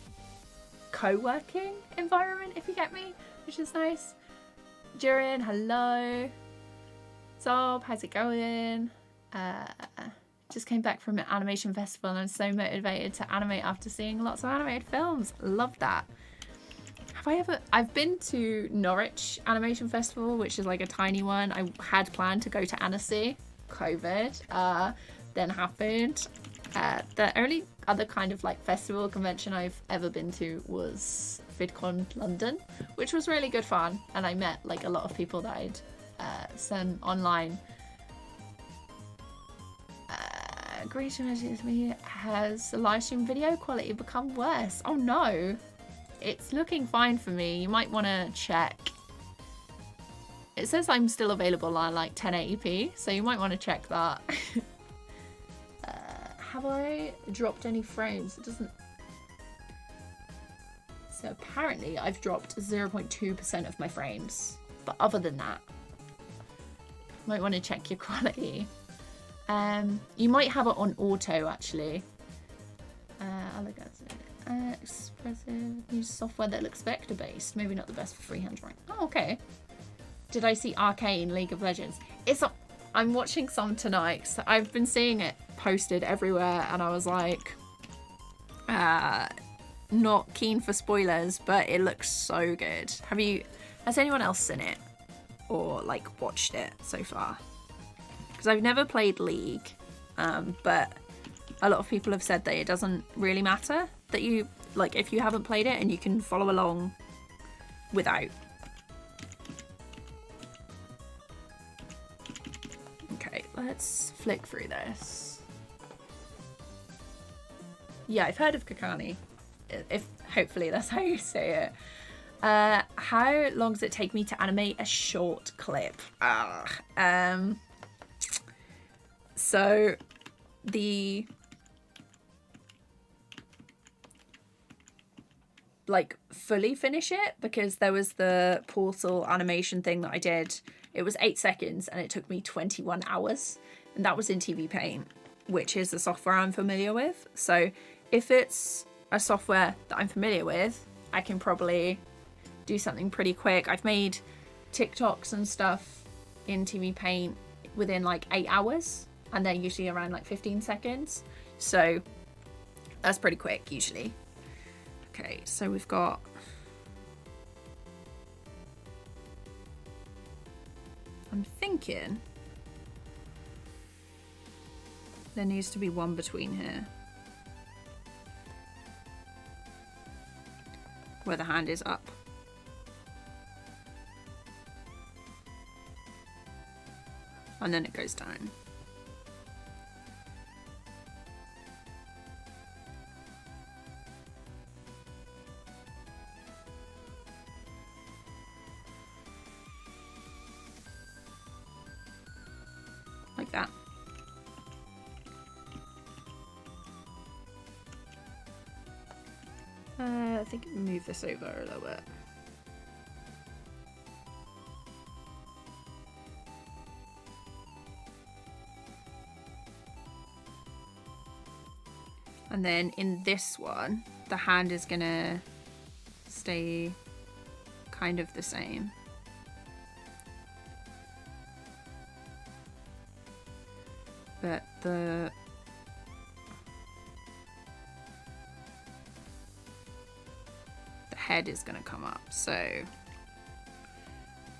co-working environment, if you get me, which is nice. Durin, hello. Zob, how's it going? Just came back from an animation festival and I'm so motivated to animate after seeing lots of animated films. Love that. I've been to Norwich Animation Festival, which is like a tiny one. I had planned to go to Annecy. COVID then happened. The only other kind of like festival convention I've ever been to was VidCon London, which was really good fun. And I met like a lot of people that I'd sent online. Great message to me. Has the live stream video quality become worse? Oh no, it's looking fine for me. You might want to check. It says I'm still available on like 1080p, so you might want to check that. Have I dropped any frames? It doesn't. So apparently I've dropped 0.2% of my frames, but other than that, you might want to check your quality. You might have it on auto actually. I'll look at it. Expressive, use software that looks vector based. Maybe not the best for freehand drawing. Oh, okay. Did I see Arcane League of Legends? I'm watching some tonight. So I've been seeing it posted everywhere, and I was like, not keen for spoilers, but it looks so good. Has anyone else seen it or like watched it so far? Because I've never played League, but a lot of people have said that it doesn't really matter that you, like, if you haven't played it and you can follow along without. Okay, let's flick through this. Yeah, I've heard of Kakani. Hopefully that's how you say it. How long does it take me to animate a short clip? So the fully finish it, because there was the portal animation thing that I did. It was 8 seconds and it took me 21 hours, and that was in TV Paint, which is the software I'm familiar with. So if it's a software that I'm familiar with, I can probably do something pretty quick. I've made TikToks and stuff in TV Paint within like 8 hours, and they're usually around like 15 seconds. So that's pretty quick usually. Okay, so we've got I'm thinking there needs to be one between here where the hand is up. And then it goes down. Like that. I think move this over a little bit. And then in this one, the hand is gonna stay kind of the same. But the head is going to come up, so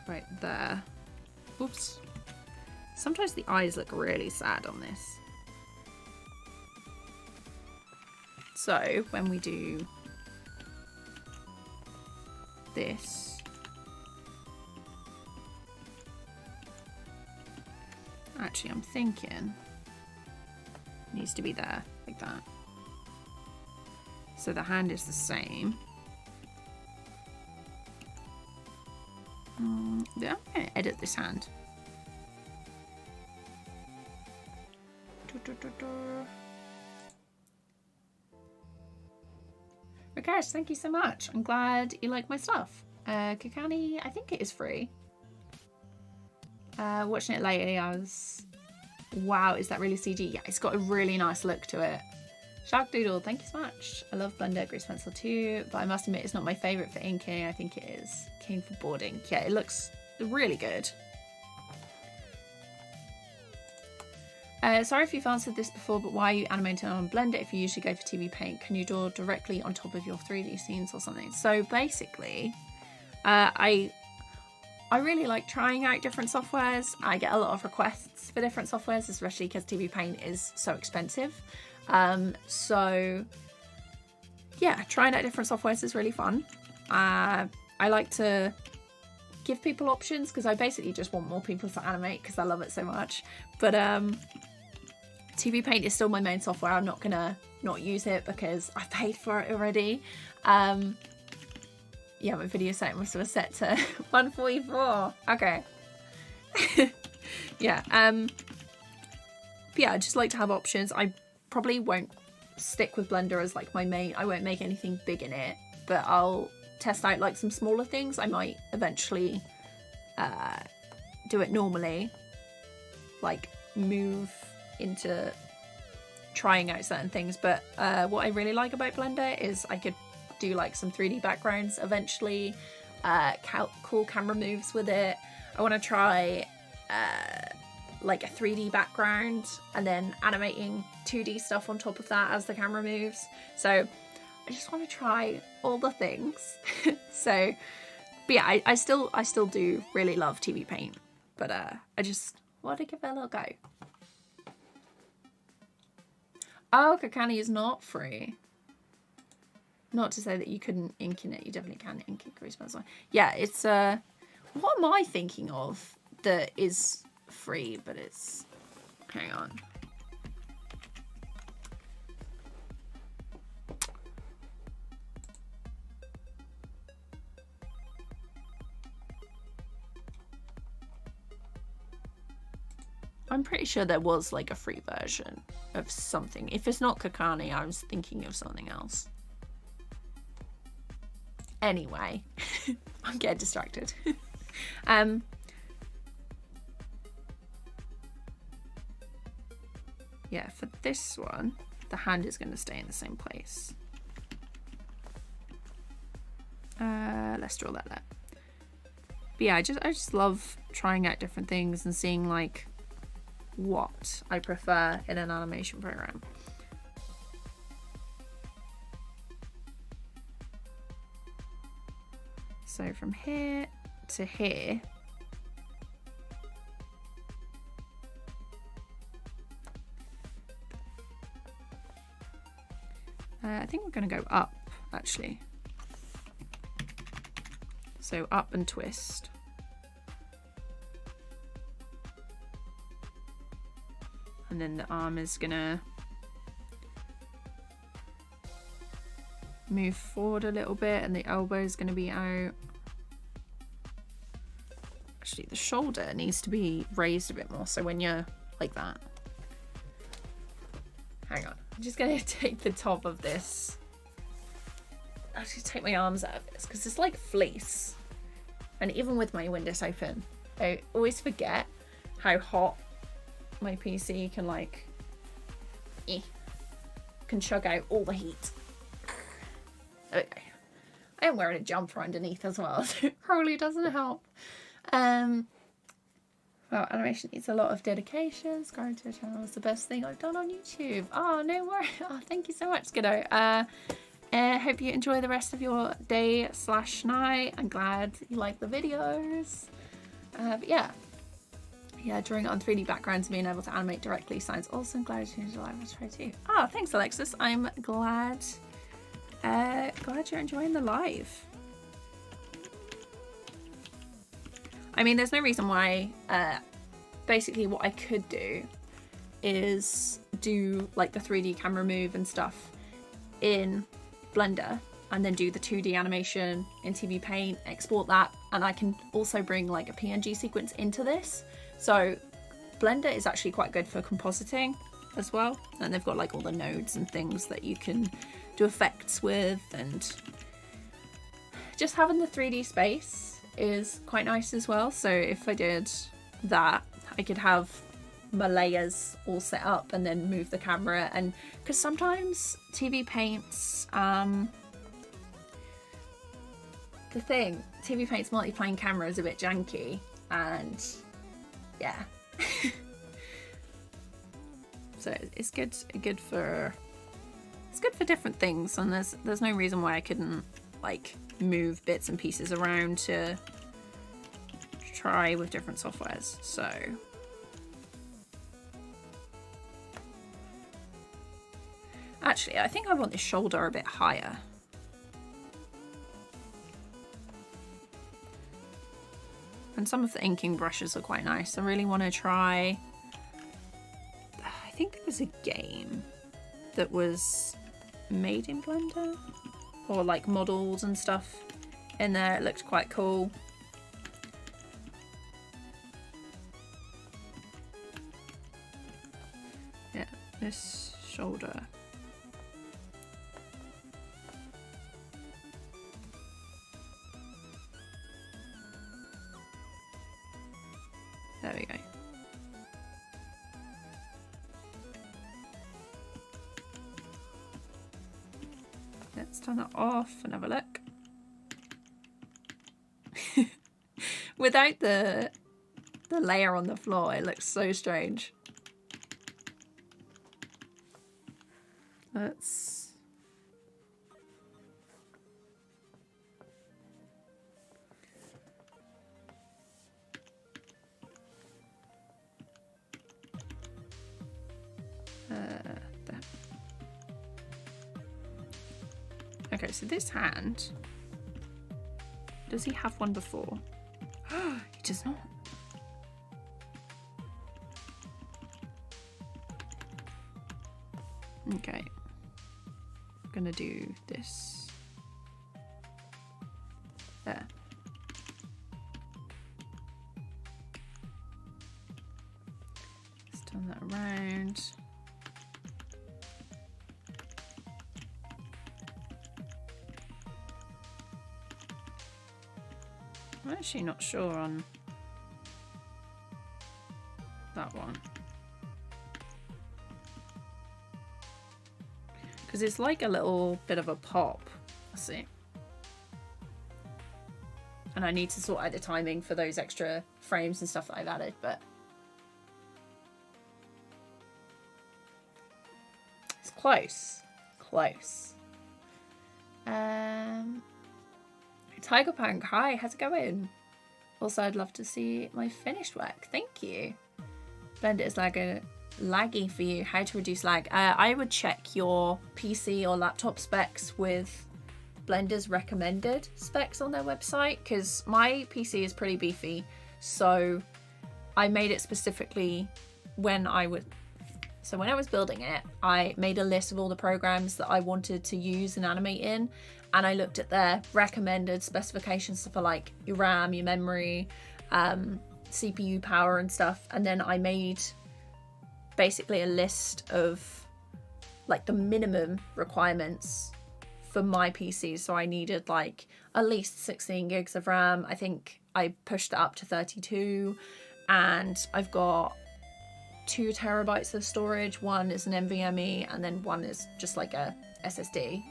right there. Oops. Sometimes the eyes look really sad on this. So when we do this, actually I'm thinking it needs to be there, like that. So the hand is the same. Yeah, I'm going to edit this hand. Okay, thank you so much. I'm glad you like my stuff. Kakani, I think it is free. Watching it lately, I was... Wow, is that really CG? Yeah, it's got a really nice look to it. Shark Doodle, thank you so much. I love Blender Grease Pencil too, but I must admit it's not my favourite for inking. I think it is keen for boarding. Yeah, it looks really good. Sorry if you've answered this before, but why are you animating on Blender if you usually go for TV Paint? Can you draw directly on top of your 3D scenes or something? So basically, I really like trying out different softwares. I get a lot of requests for different softwares, especially because TV Paint is so expensive. So yeah, trying out different softwares is really fun. I like to give people options because I basically just want more people to animate because I love it so much. But TV Paint is still my main software. I'm not gonna not use it because I've paid for it already. Yeah, my video setting was set to 144. Okay. Yeah. But yeah, I just like to have options. I probably won't stick with Blender as like my main. I won't make anything big in it, but I'll test out like some smaller things. I might eventually do it normally, like move into trying out certain things. But what I really like about Blender is I could do like some 3D backgrounds eventually, cool camera moves with it. I want to try like a 3D background and then animating 2D stuff on top of that as the camera moves. So I just want to try all the things. So, but yeah, I still do really love TV Paint, but I just want to give it a little go. Oh, Kakani is not free. Not to say that you couldn't ink in it. You definitely can ink in Grease Pencil. Yeah, it's what am I thinking of that is free, but it's, hang on. I'm pretty sure there was like a free version of something. If it's not Kakani, I was thinking of something else. Anyway, I'm getting distracted. Yeah, for this one, the hand is going to stay in the same place. Let's draw that there. But yeah, I just love trying out different things and seeing like what I prefer in an animation program. So from here to here, I think we're going to go up actually. So up and twist. And then the arm is gonna move forward a little bit and the elbow is gonna be out. Actually, the shoulder needs to be raised a bit more. So when you're like that. Hang on, I'm just gonna take the top of this. Actually take my arms out of this because it's like fleece. And even with my windows open, I always forget how hot my PC can like can chug out all the heat. Okay, I am wearing a jumper underneath as well, so it probably doesn't help. Well, animation needs a lot of dedication. Subscribe to a channel is the best thing I've done on YouTube. Oh, no worries. Oh, thank you so much, Skiddo. Hope you enjoy the rest of your day/night. I'm glad you like the videos. But yeah, drawing on 3D backgrounds and being able to animate directly sounds awesome. Glad you changed your life. I'll try too. Oh, thanks, Alexis. I'm glad. Glad you're enjoying the live. I mean, there's no reason why. Basically, what I could do is do like the 3D camera move and stuff in Blender, and then do the 2D animation in TV Paint, export that, and I can also bring like a PNG sequence into this. So Blender is actually quite good for compositing as well, and they've got like all the nodes and things that you can do effects with, and just having the 3D space is quite nice as well. So if I did that, I could have my layers all set up and then move the camera, and because sometimes TV Paint's TV Paint's multiplane camera is a bit janky, and yeah. So it's good for different things, and there's no reason why I couldn't like move bits and pieces around to try with different softwares. So actually, I think I want this shoulder a bit higher. And some of the inking brushes are quite nice. I really want to try... I think there was a game that was made in Blender, or like models and stuff in there. It looked quite cool. Yeah, this shoulder. There we go. Let's turn that off and have a look. Without the layer on the floor, it looks so strange. Let's... there. Okay, so this hand, does he have one before? He does not. Okay, I'm gonna do this. There. Let's turn that around. I'm actually not sure on that one, because it's like a little bit of a pop. Let's see. And I need to sort out the timing for those extra frames and stuff that I've added, but it's close. Close. Tiger Punk, hi, how's it going? Also, I'd love to see my finished work. Thank you. Blender is laggy for you. How to reduce lag? I would check your PC or laptop specs with Blender's recommended specs on their website, because my PC is pretty beefy, so I made it specifically when I was building it. I made a list of all the programs that I wanted to use and animate in, and I looked at their recommended specifications for like your RAM, your memory, CPU power and stuff, and then I made basically a list of like the minimum requirements for my PC. So I needed like at least 16 gigs of RAM. I think I pushed it up to 32, and I've got 2 terabytes of storage. One is an NVMe, and then one is just like a SSD.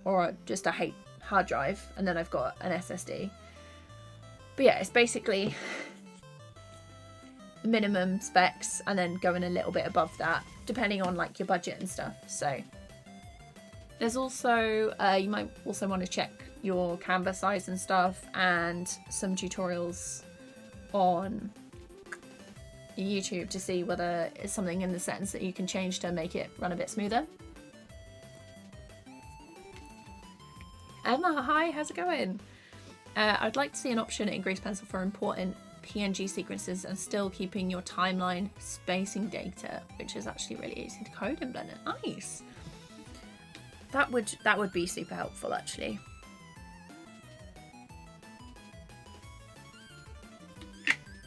or just a hard drive, and then I've got an SSD. But yeah, it's basically minimum specs and then going a little bit above that depending on like your budget and stuff. So there's also you might also want to check your canvas size and stuff, and some tutorials on YouTube to see whether it's something in the settings that you can change to make it run a bit smoother. Emma, hi, how's it going? I'd like to see an option in Grease Pencil for important PNG sequences and still keeping your timeline spacing data, which is actually really easy to code in Blender. Nice. That would be super helpful actually.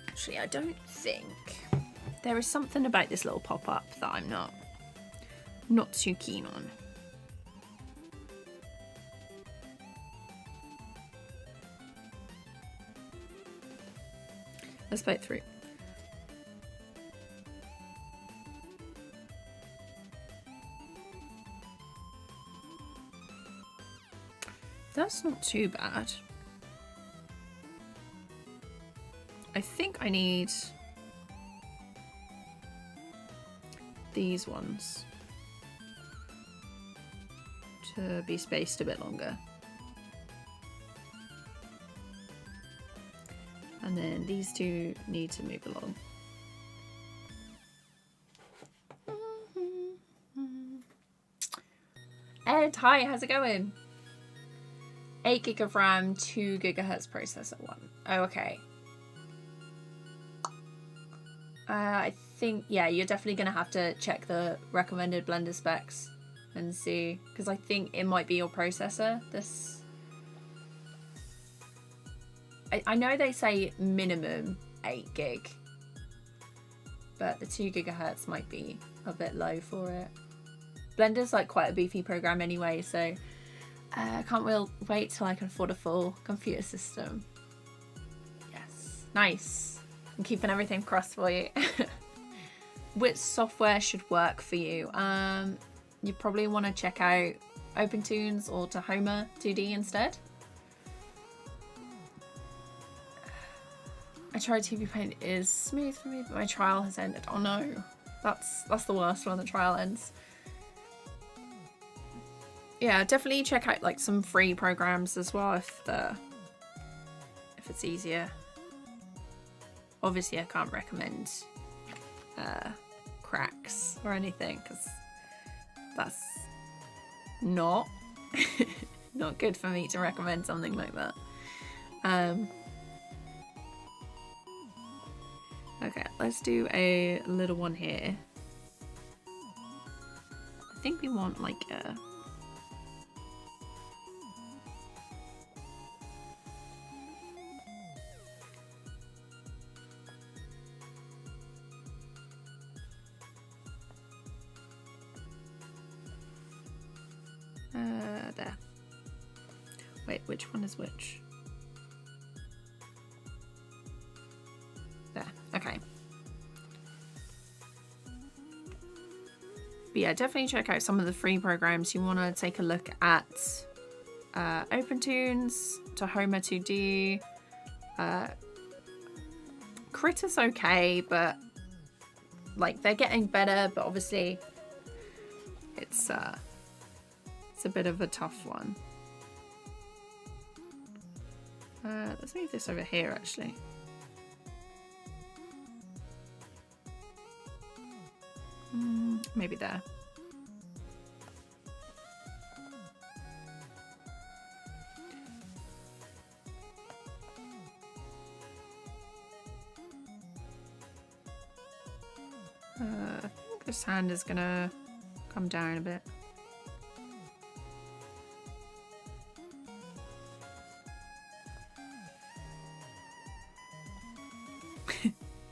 Actually, I don't think there is something about this little pop-up that I'm not too keen on. Let's play it through. That's not too bad. I think I need these ones to be spaced a bit longer. And then these two need to move along. Ed, hi, how's it going? 8 gig of RAM, 2 gigahertz processor, 1. Oh, okay. I think, yeah, you're definitely going to have to check the recommended Blender specs and see, because I think it might be your processor. I know they say minimum 8 gig, but the 2 gigahertz might be a bit low for it. Blender's like quite a beefy program anyway, so I can't wait till I can afford a full computer system. Yes, nice. I'm keeping everything crossed for you. Which software should work for you? You probably want to check out OpenToonz or Tahoma 2D instead. I tried TV Paint, it is smooth for me, but my trial has ended. Oh no, that's the worst when the trial ends. Yeah, definitely check out like some free programs as well if it's easier. Obviously, I can't recommend cracks or anything because that's not good for me to recommend something like that. Okay, let's do a little one here. I think we want like a... there. Wait, which one is which? There, okay. But yeah, definitely check out some of the free programs. You want to take a look at OpenToonz, Tahoma 2D, Critter's okay, but like they're getting better, but obviously it's a bit of a tough one. Let's move this over here actually. Maybe there. I think this hand is gonna come down a bit.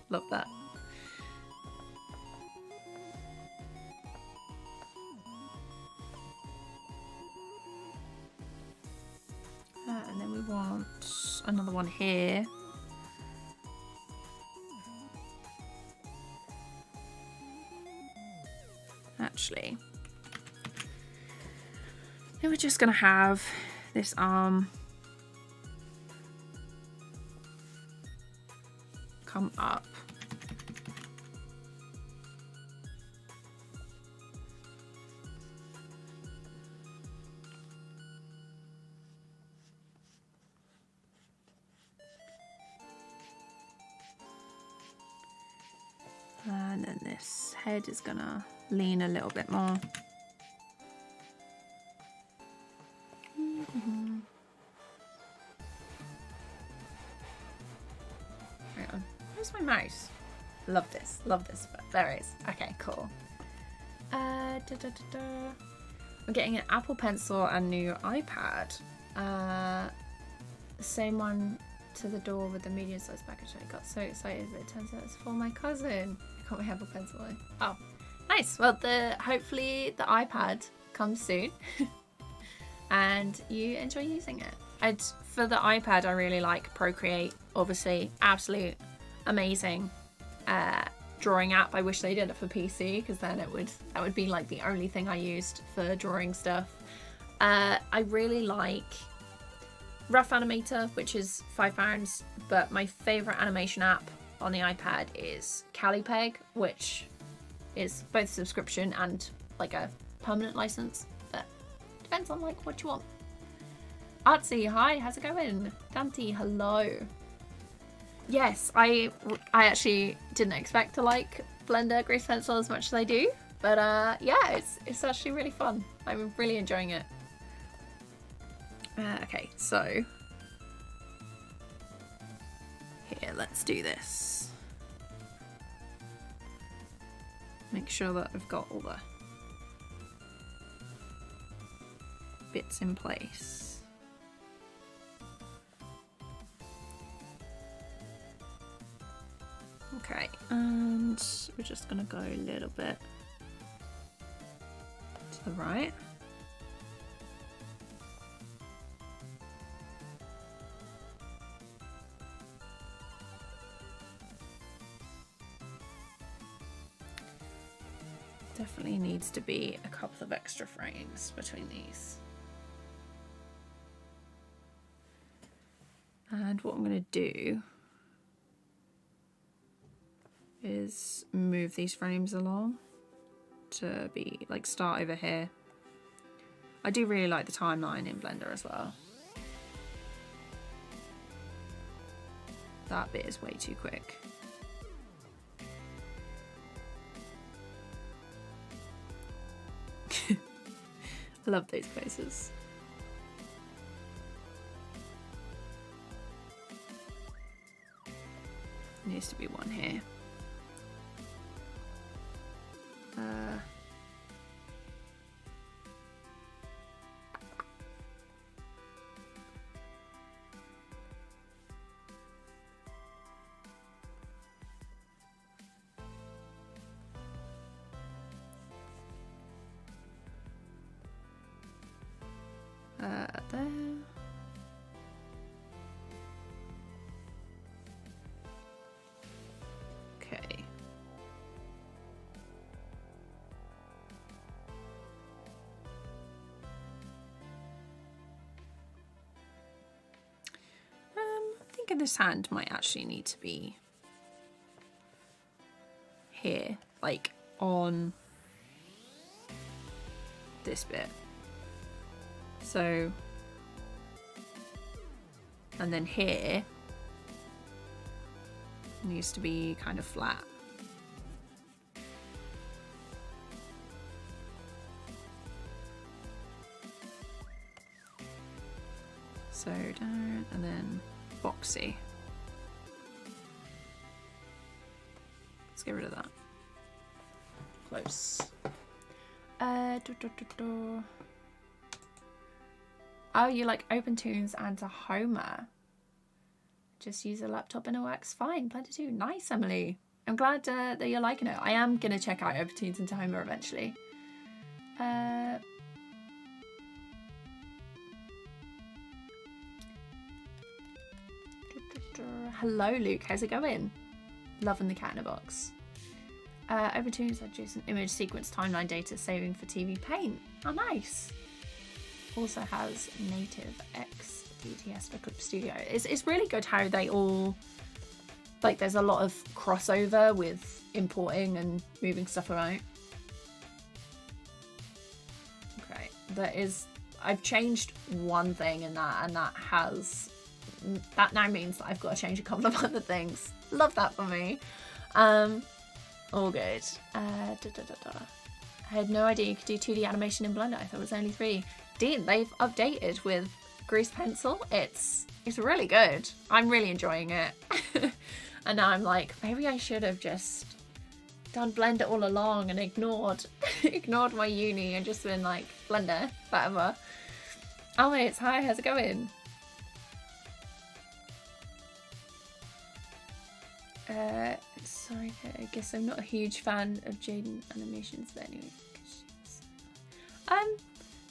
Love that. And then we want another one here. Actually, we're just gonna have this arm come up. And then this head is gonna lean a little bit more. Hang on, where's my mouse? Love this, but there it is. Okay, cool. I'm getting an Apple Pencil and new iPad. The same one to the door with the medium-sized package. I got so excited that it turns out it's for my cousin. I got my Apple Pencil. Oh, nice. Well, hopefully the iPad comes soon, and you enjoy using it. For the iPad, I really like Procreate. Obviously, absolute amazing drawing app. I wish they did it for PC, because then that would be like the only thing I used for drawing stuff. I really like Rough Animator, which is £5, but my favourite animation app on the iPad is Calipeg, which is both subscription and like a permanent license, but depends on like what you want. Artsy, hi, how's it going? Dante, hello. Yes, I actually didn't expect to like Blender Grease Pencil as much as I do, but yeah, it's actually really fun. I'm really enjoying it. Okay, so here, let's do this. Make sure that I've got all the bits in place. Okay, and we're just gonna go a little bit to the right. Definitely needs to be a couple of extra frames between these. And what I'm going to do is move these frames along to be like start over here. I do really like the timeline in Blender as well. That bit is way too quick. I love those places. Needs to be one here. There. Okay. I think this hand might actually need to be here, like on this bit. So, and then here needs to be kind of flat. So down and then boxy. Let's get rid of that. Close. Oh, you like OpenTunes and Tahoma. Just use a laptop and it works fine. Blender 2. Nice, Emily. I'm glad that you're liking it. I am going to check out OpenTunes and Tahoma eventually. Hello, Luke. How's it going? Loving the cat in a box. OpenTunes adjacent image sequence timeline data saving for TV Paint. Oh, nice. also has native XDTS for Clip Studio. It's really good how they all, like, there's a lot of crossover with importing and moving stuff around. Okay, I've changed one thing in that, and that now means that I've got to change a couple of other things. Love that for me. All good. I had no idea you could do 2D animation in Blender. I thought it was only 3. Dean, they've updated with Grease Pencil. It's really good. I'm really enjoying it. And now I'm like, maybe I should have just done Blender all along and ignored my uni and just been like, Blender, whatever. Alex, hi, how's it going? Sorry, I guess I'm not a huge fan of Jaden animations, but anyway.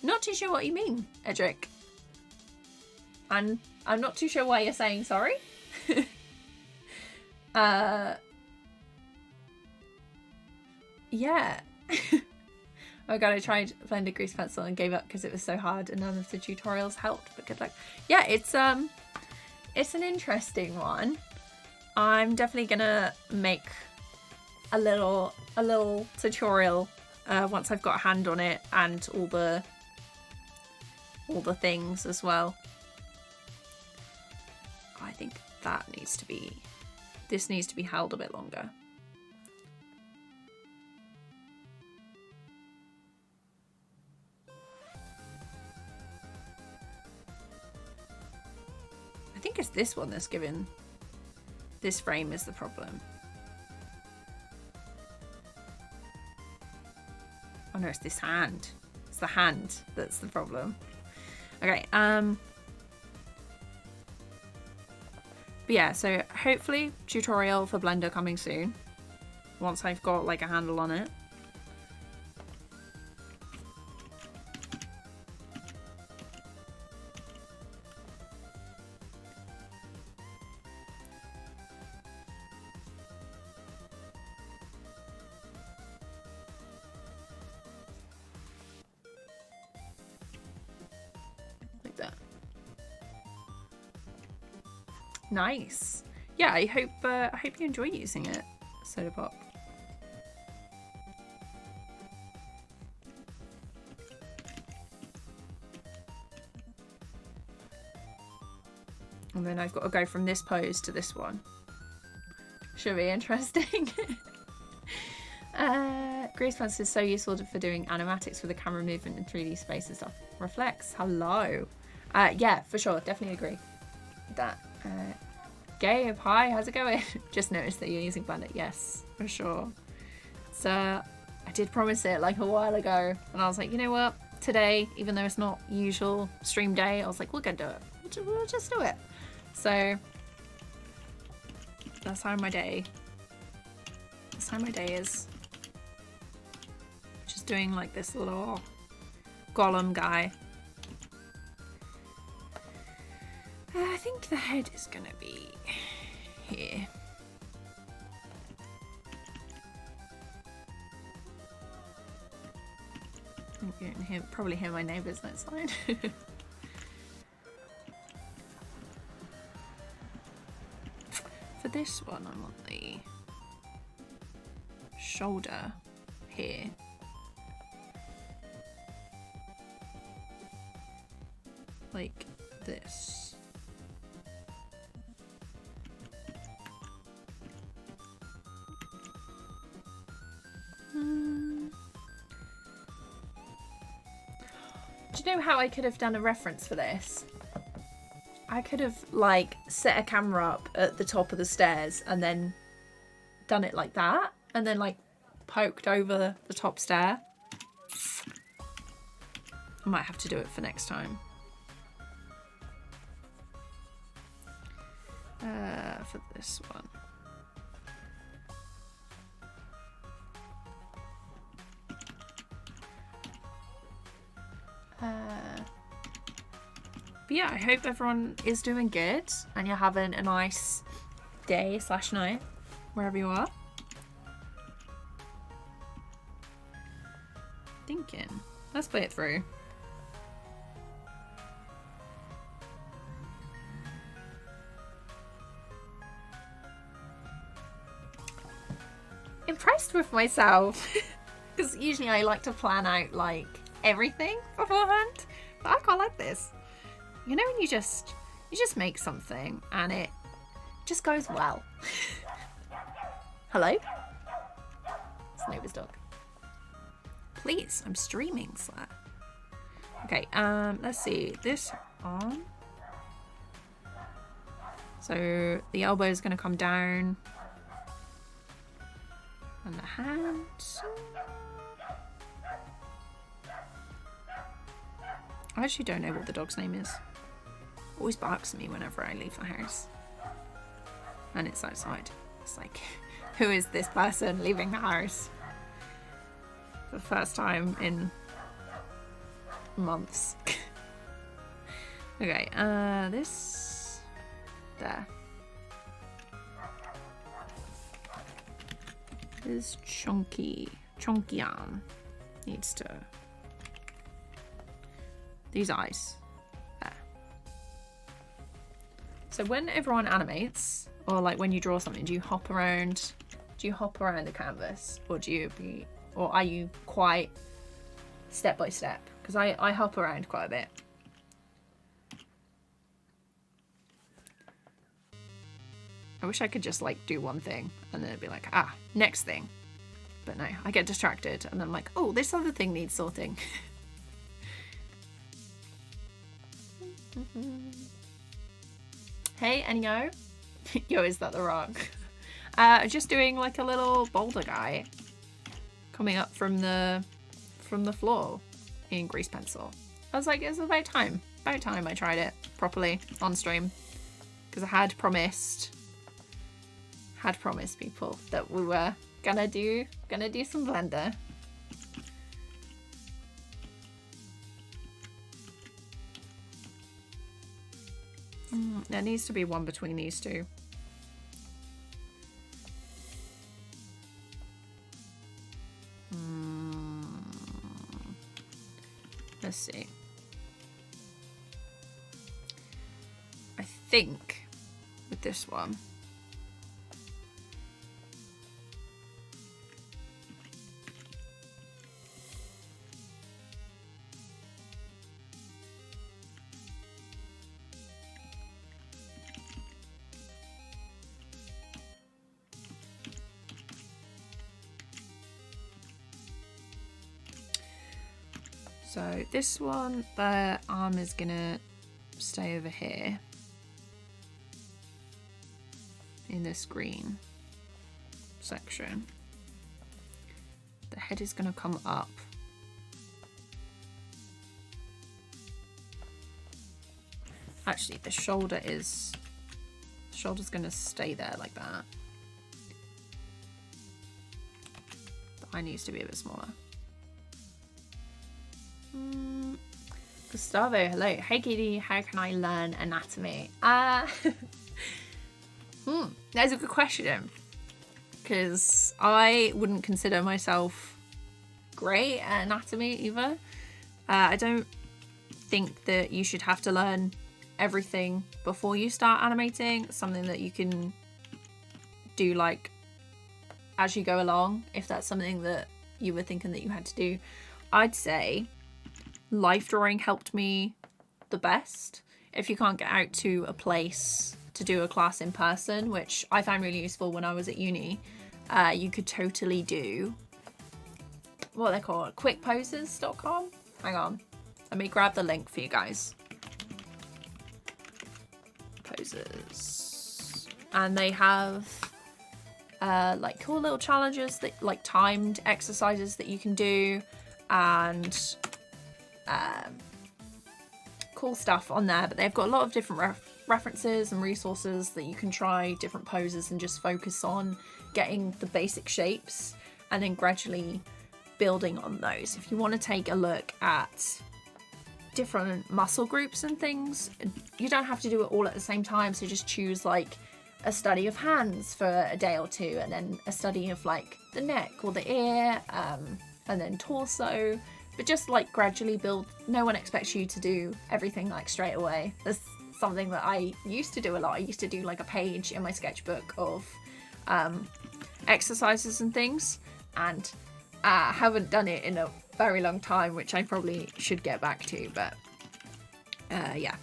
Not too sure what you mean, Edric. I'm not too sure why you're saying sorry. Yeah. Oh god, I tried Blender Grease Pencil and gave up because it was so hard and none of the tutorials helped, but good luck. Yeah, it's an interesting one. I'm definitely gonna make a little tutorial once I've got a hand on it and all the things as well. I think this needs to be held a bit longer. I think it's this one that's given. This frame is the problem. Oh no, it's this hand. It's the hand that's the problem. Okay, but yeah, so hopefully tutorial for Blender coming soon. Once I've got like a handle on it. Nice. Yeah, I hope you enjoy using it, Soda Pop. And then I've got to go from this pose to this one. Should be interesting. Grease Pencil is so useful for doing animatics for the camera movement and 3D space and stuff. Reflex, hello. Yeah, for sure, definitely agree with that. Gabe, hi, how's it going? Just noticed that you're using Blender. Yes, for sure. So I did promise it like a while ago, and I was like, you know what? Today, even though it's not usual stream day, I was like, we're gonna do it. We'll just do it. So that's how my day. That's how my day is. Just doing like this little golem guy. I think the head is gonna be here. You can probably hear my neighbours outside. For this one, I want the shoulder here. Like this. Do you know how I could have done a reference for this? I could have like set a camera up at the top of the stairs and then done it like that and then like poked over the top stair. I might have to do it for next time. For this one. But yeah, I hope everyone is doing good and you're having a nice day / night wherever you are. Thinking. Let's play it through. impressed with myself. Because usually I like to plan out like everything beforehand. But I quite like this. You know when you just make something and it just goes well. Hello? It's neighbour's dog. Please, I'm streaming, sir. Okay, let's see. This on. So the elbow is going to come down. And the hand. I actually don't know what the dog's name is. Always barks at me whenever I leave the house. And it's outside. It's like, who is this person leaving the house? For the first time in months. Okay, this there. This Chonkian needs to these eyes. There. So when everyone animates, or like when you draw something, do you hop around the canvas, or are you quite step by step? Because I hop around quite a bit. I wish I could just like do one thing and then it'd be like, next thing. But no, I get distracted and then I'm like, oh, this other thing needs sorting. Hey, Enyo. Yo, is that the rock? Just doing like a little boulder guy coming up from the floor in grease pencil. I was like, it's about time. About time I tried it properly on stream. Because I had promised people that we were gonna do some Blender. There needs to be one between these two. Let's see. I think with this one, so this one, the arm is gonna stay over here in this green section. The head is gonna come up. Actually, the shoulder's gonna stay there like that. The eye needs to be a bit smaller. Gustavo, hello. Hey Katie, how can I learn anatomy? That's a good question. Because I wouldn't consider myself great at anatomy either. I don't think that you should have to learn everything before you start animating. It's something that you can do like as you go along, if that's something that you were thinking that you had to do. I'd say life drawing helped me the best. If you can't get out to a place to do a class in person, which I found really useful when I was at uni, you could totally do what they call quickposes.com. Hang on, let me grab the link for you guys. Poses, and they have like cool little challenges, that like timed exercises that you can do, and cool stuff on there. But they've got a lot of different references and resources that you can try different poses and just focus on getting the basic shapes and then gradually building on those. If you want to take a look at different muscle groups and things, you don't have to do it all at the same time, so just choose like a study of hands for a day or two, and then a study of like the neck or the ear, and then torso. But just like gradually build. No one expects you to do everything like straight away. There's something that I used to do a lot. I used to do like a page in my sketchbook of exercises and things, and haven't done it in a very long time, which I probably should get back to, but yeah,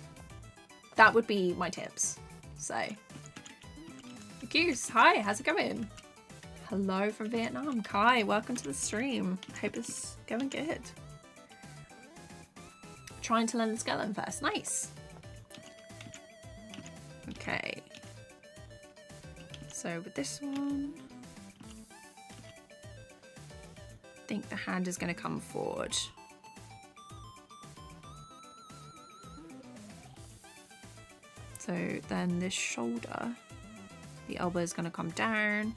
that would be my tips. So, Goose, hi, how's it going? Hello from Vietnam. Kai, welcome to the stream. Hope it's going good. Trying to learn the skeleton first. Nice. Okay. So with this one, I think the hand is going to come forward. So then this shoulder, the elbow is going to come down.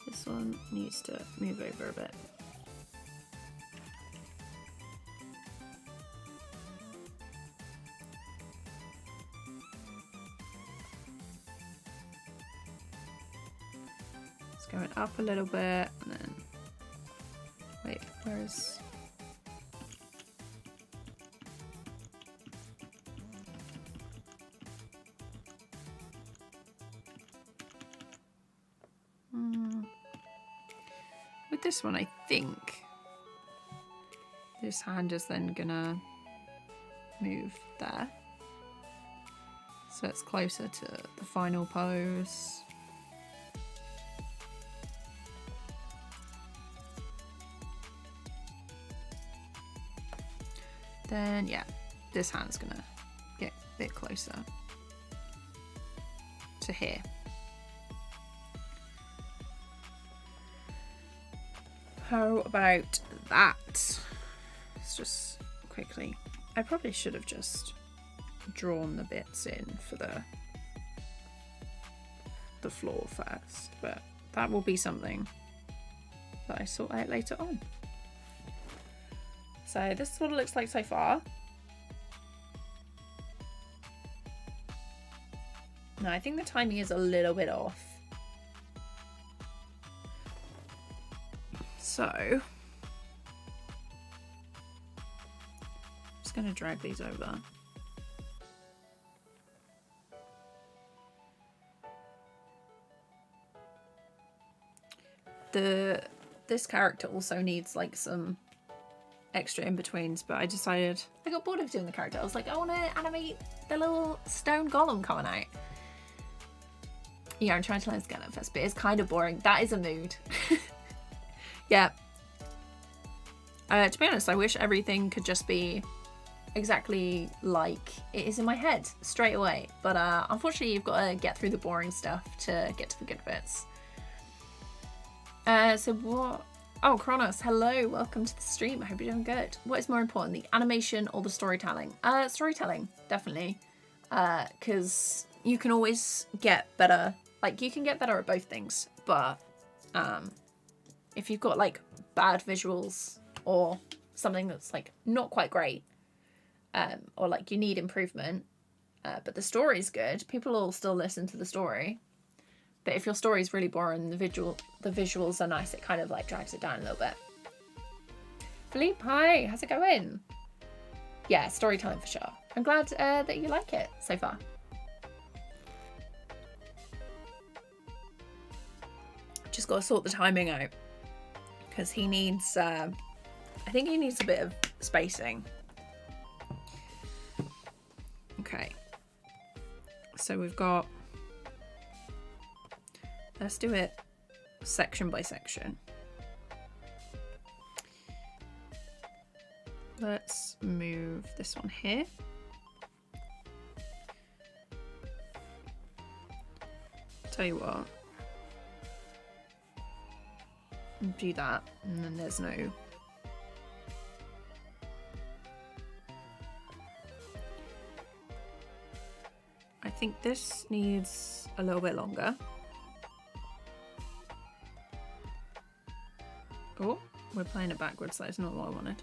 This one needs to move over a bit. It's going up a little bit, and then wait, where's with this one, I think this hand is then gonna move there, so it's closer to the final pose. Then yeah, this hand's gonna get a bit closer to here. How about that? Let's just quickly, I probably should have just drawn the bits in for the floor first, but that will be something that I sort out later on. So this is what it looks like so far. Now I think the timing is a little bit off. So I'm just going to drag these over. This character also needs like some extra in-betweens, but I decided, I got bored of doing the character. I was like, I want to animate the little stone golem coming out. Yeah, I'm trying to learn skeleton first, but it's kind of boring. That is a mood. Yeah. To be honest, I wish everything could just be exactly like it is in my head straight away. But unfortunately, you've got to get through the boring stuff to get to the good bits. So what? Oh, Kronos, hello. Welcome to the stream. I hope you're doing good. What is more important, the animation or the storytelling? Storytelling, definitely. Because you can always get better. Like, you can get better at both things. But if you've got like bad visuals or something that's like not quite great, or like you need improvement, but the story's good, people will still listen to the story. But if your story's really boring, the visuals are nice, it kind of like drags it down a little bit. Philippe, hi, how's it going? Yeah, storytelling for sure. I'm glad that you like it so far. Just got to sort the timing out. Because he needs, I think he needs a bit of spacing. Okay. So we've got, let's do it section by section. Let's move this one here. Tell you what. Do that, and then there's no. I think this needs a little bit longer. Oh, we're playing it backwards. That's not what I wanted.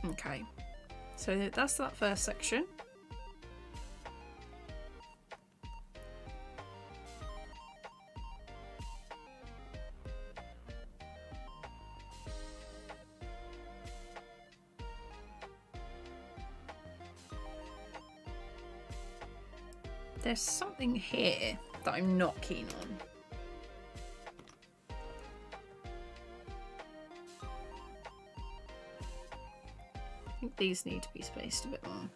Okay, so that's that first section. there's something here that I'm not keen on. I think these need to be spaced a bit more.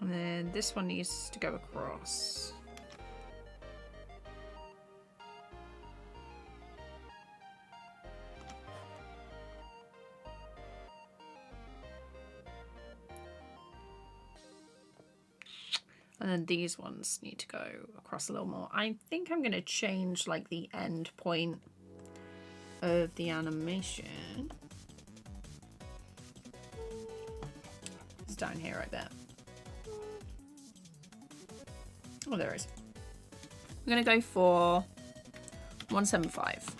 And then this one needs to go across. And then these ones need to go across a little more. I think I'm going to change like the end point of the animation. It's down here right there. Oh, there it is. I'm going to go for 175.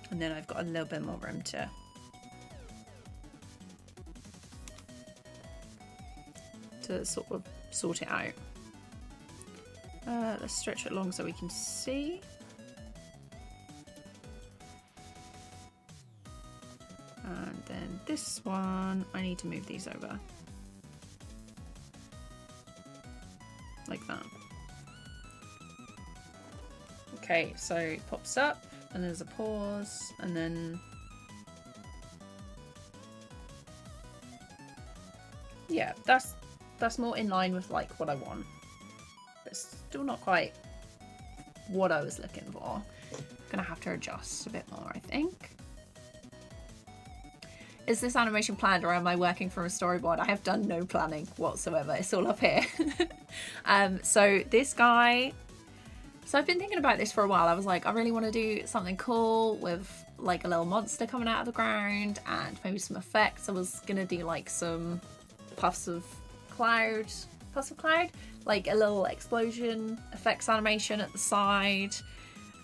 And then I've got a little bit more room to sort of sort it out. Let's stretch it along so we can see. And then this one, I need to move these over. Like that. Okay, so it pops up and there's a pause and then yeah, that's more in line with like what I want. But still not quite what I was looking for. Gonna have to adjust a bit more, I think. Is this animation planned or am I working from a storyboard? I have done no planning whatsoever. It's all up here. So this guy, so I've been thinking about this for a while. I was like, I really want to do something cool with like a little monster coming out of the ground and maybe some effects. I was gonna do like some puffs of cloud, like a little explosion effects animation at the side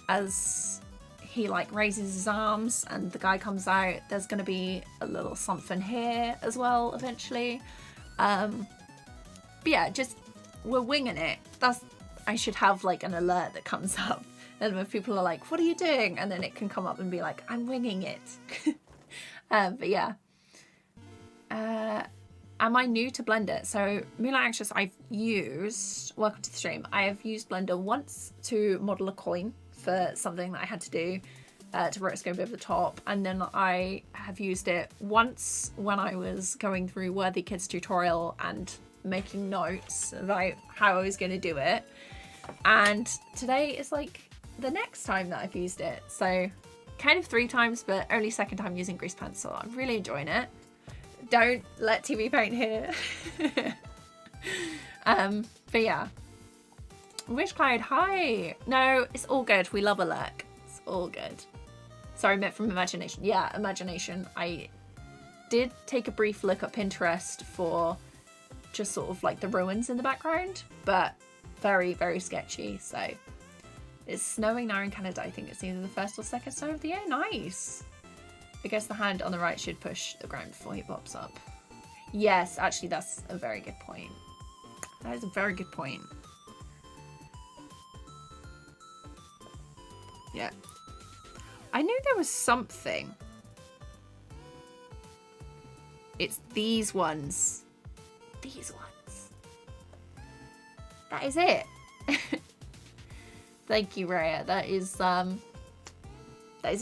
as he like raises his arms and the guy comes out. There's going to be a little something here as well eventually. But yeah, just we're winging it. I should have like an alert that comes up and when people are like, what are you doing? And then it can come up and be like, I'm winging it. But yeah. Am I new to Blender? So Moonlight Anxious, welcome to the stream. I have used Blender once to model a coin for something that I had to do to rotoscope over the top. And then I have used it once when I was going through Worthy Kids tutorial and making notes about how I was going to do it. And today is like the next time that I've used it. So kind of 3 times, but only second time using grease pencil. I'm really enjoying it. Don't let TV Paint here. But yeah. Wish Cloud, hi. No, it's all good. We love a lurk. It's all good. Sorry, I meant from imagination. Yeah, imagination. I did take a brief look at Pinterest for just sort of like the ruins in the background, but very, very sketchy. So it's snowing now in Canada. I think it's either the first or second snow of the year. Nice. I guess the hand on the right should push the ground before he pops up. Yes, actually, that's a very good point. That is a very good point. Yeah. I knew there was something. It's these ones. These ones. That is it. Thank you, Raya. That is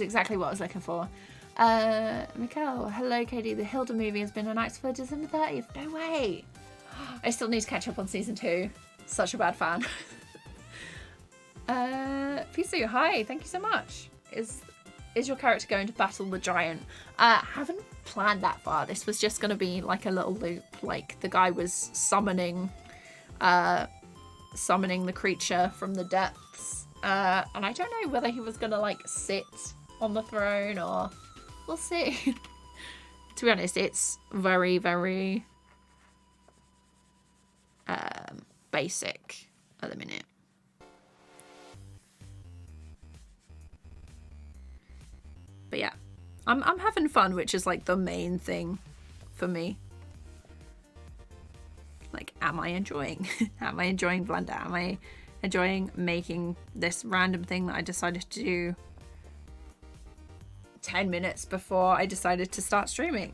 exactly what I was looking for. Mikkel, hello Katie. The Hilda movie has been announced for December 30th. No way. I still need to catch up on season 2. Such a bad fan. Pisu, hi. Thank you so much. Is your character going to battle the giant? Haven't planned that far. This was just going to be like a little loop. Like the guy was summoning the creature from the depths. And I don't know whether he was going to like sit on the throne or we'll see. To be honest, it's very, very basic at the minute. But yeah, I'm having fun, which is like the main thing for me. Like, am I enjoying? Am I enjoying Blender? Am I enjoying making this random thing that I decided to do 10 minutes before I decided to start streaming.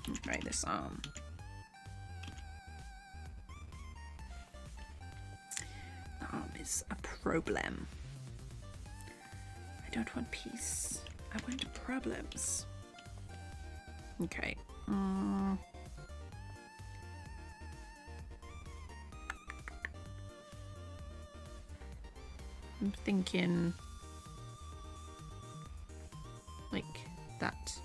Okay, this arm. The arm is a problem. I don't want peace. I want problems. Okay. I'm thinking like that.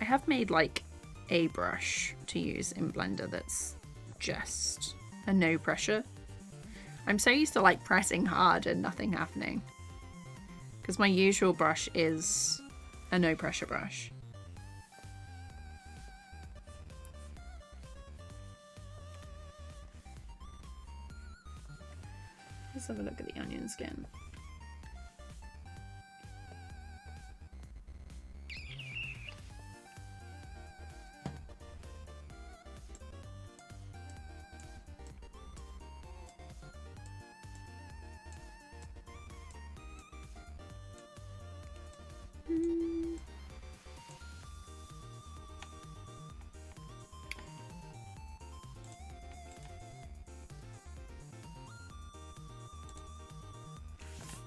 I have made like a brush to use in Blender that's just a no pressure. I'm so used to like pressing hard and nothing happening, because my usual brush is a no pressure brush. Let's have a look at the onion skin.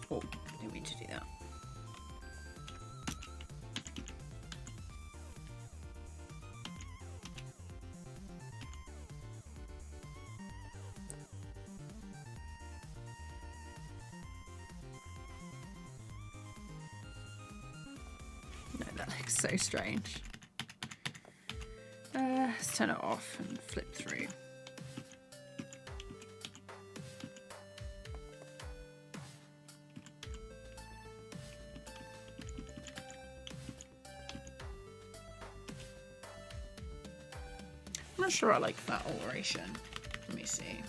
Oh, didn't mean to do that. No, that looks so strange. Let's turn it off and flip through. I'm not sure I like that alteration. Let me see.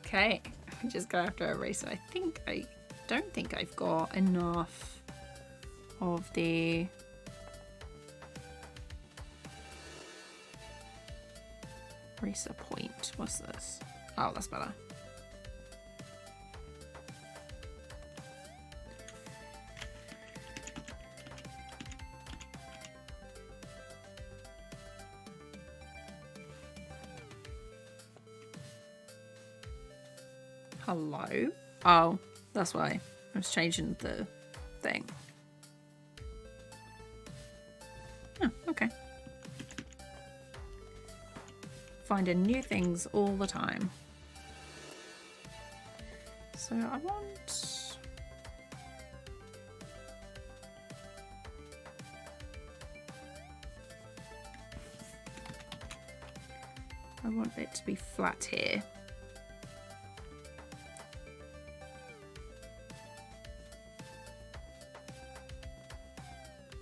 Okay, I just go after eraser. I don't think I've got enough of the eraser point. What's this? Oh, that's better. Hello? Oh, that's why. I was changing the thing. Oh, okay. Finding new things all the time. So I want it to be flat here.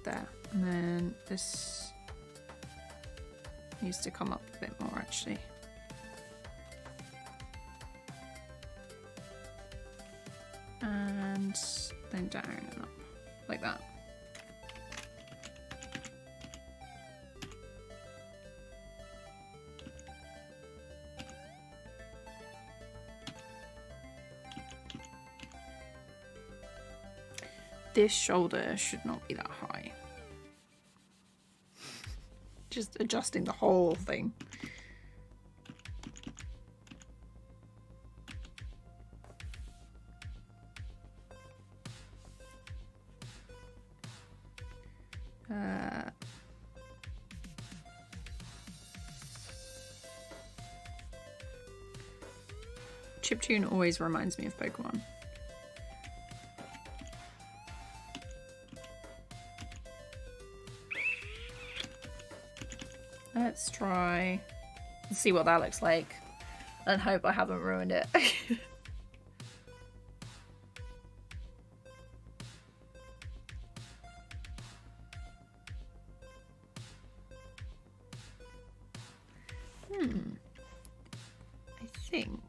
There, and then this needs to come up a bit more actually. And then down and up, like that. This shoulder should not be that high. Just adjusting the whole thing. Chiptune always reminds me of Pokemon. Let's try and see what that looks like and hope I haven't ruined it. I think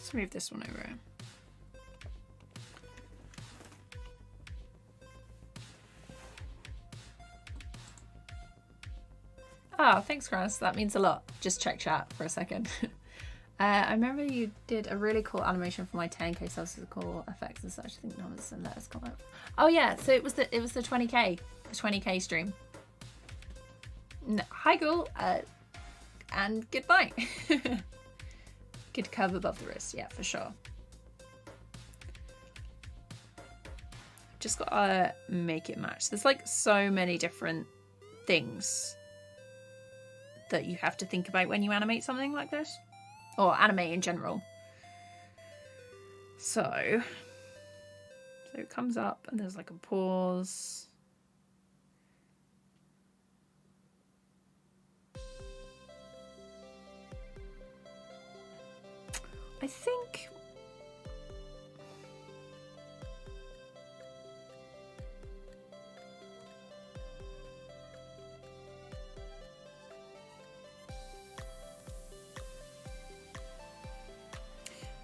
Let's move this one over. Oh, thanks, Chris. That means a lot. Just check chat for a second. I remember you did a really cool animation for my 10k subs with cool effects and such. I think numbers and letters come up. Oh yeah, so it was the 20k, the 20k stream. No, hi, Ghoul, and good night. Good curve above the wrist, yeah, for sure. Just gotta make it match. There's like so many different things that you have to think about when you animate something like this, or animate in general. So it comes up and there's like a pause. I think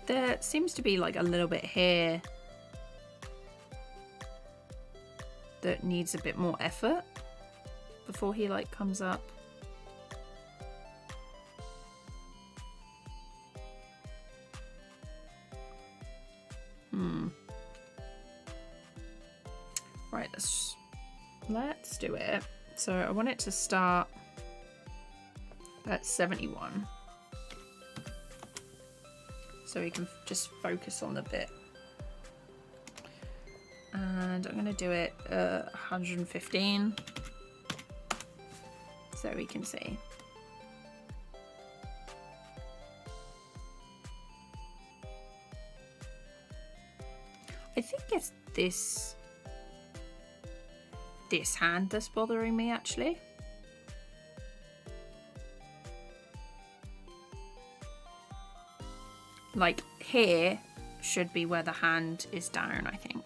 there seems to be like a little bit here that needs a bit more effort before he like comes up. Right, let's do it. So I want it to start at 71. So we can just focus on the bit. And I'm going to do it 115 so we can see. I think it's this hand that's bothering me actually. Like here should be where the hand is down, I think.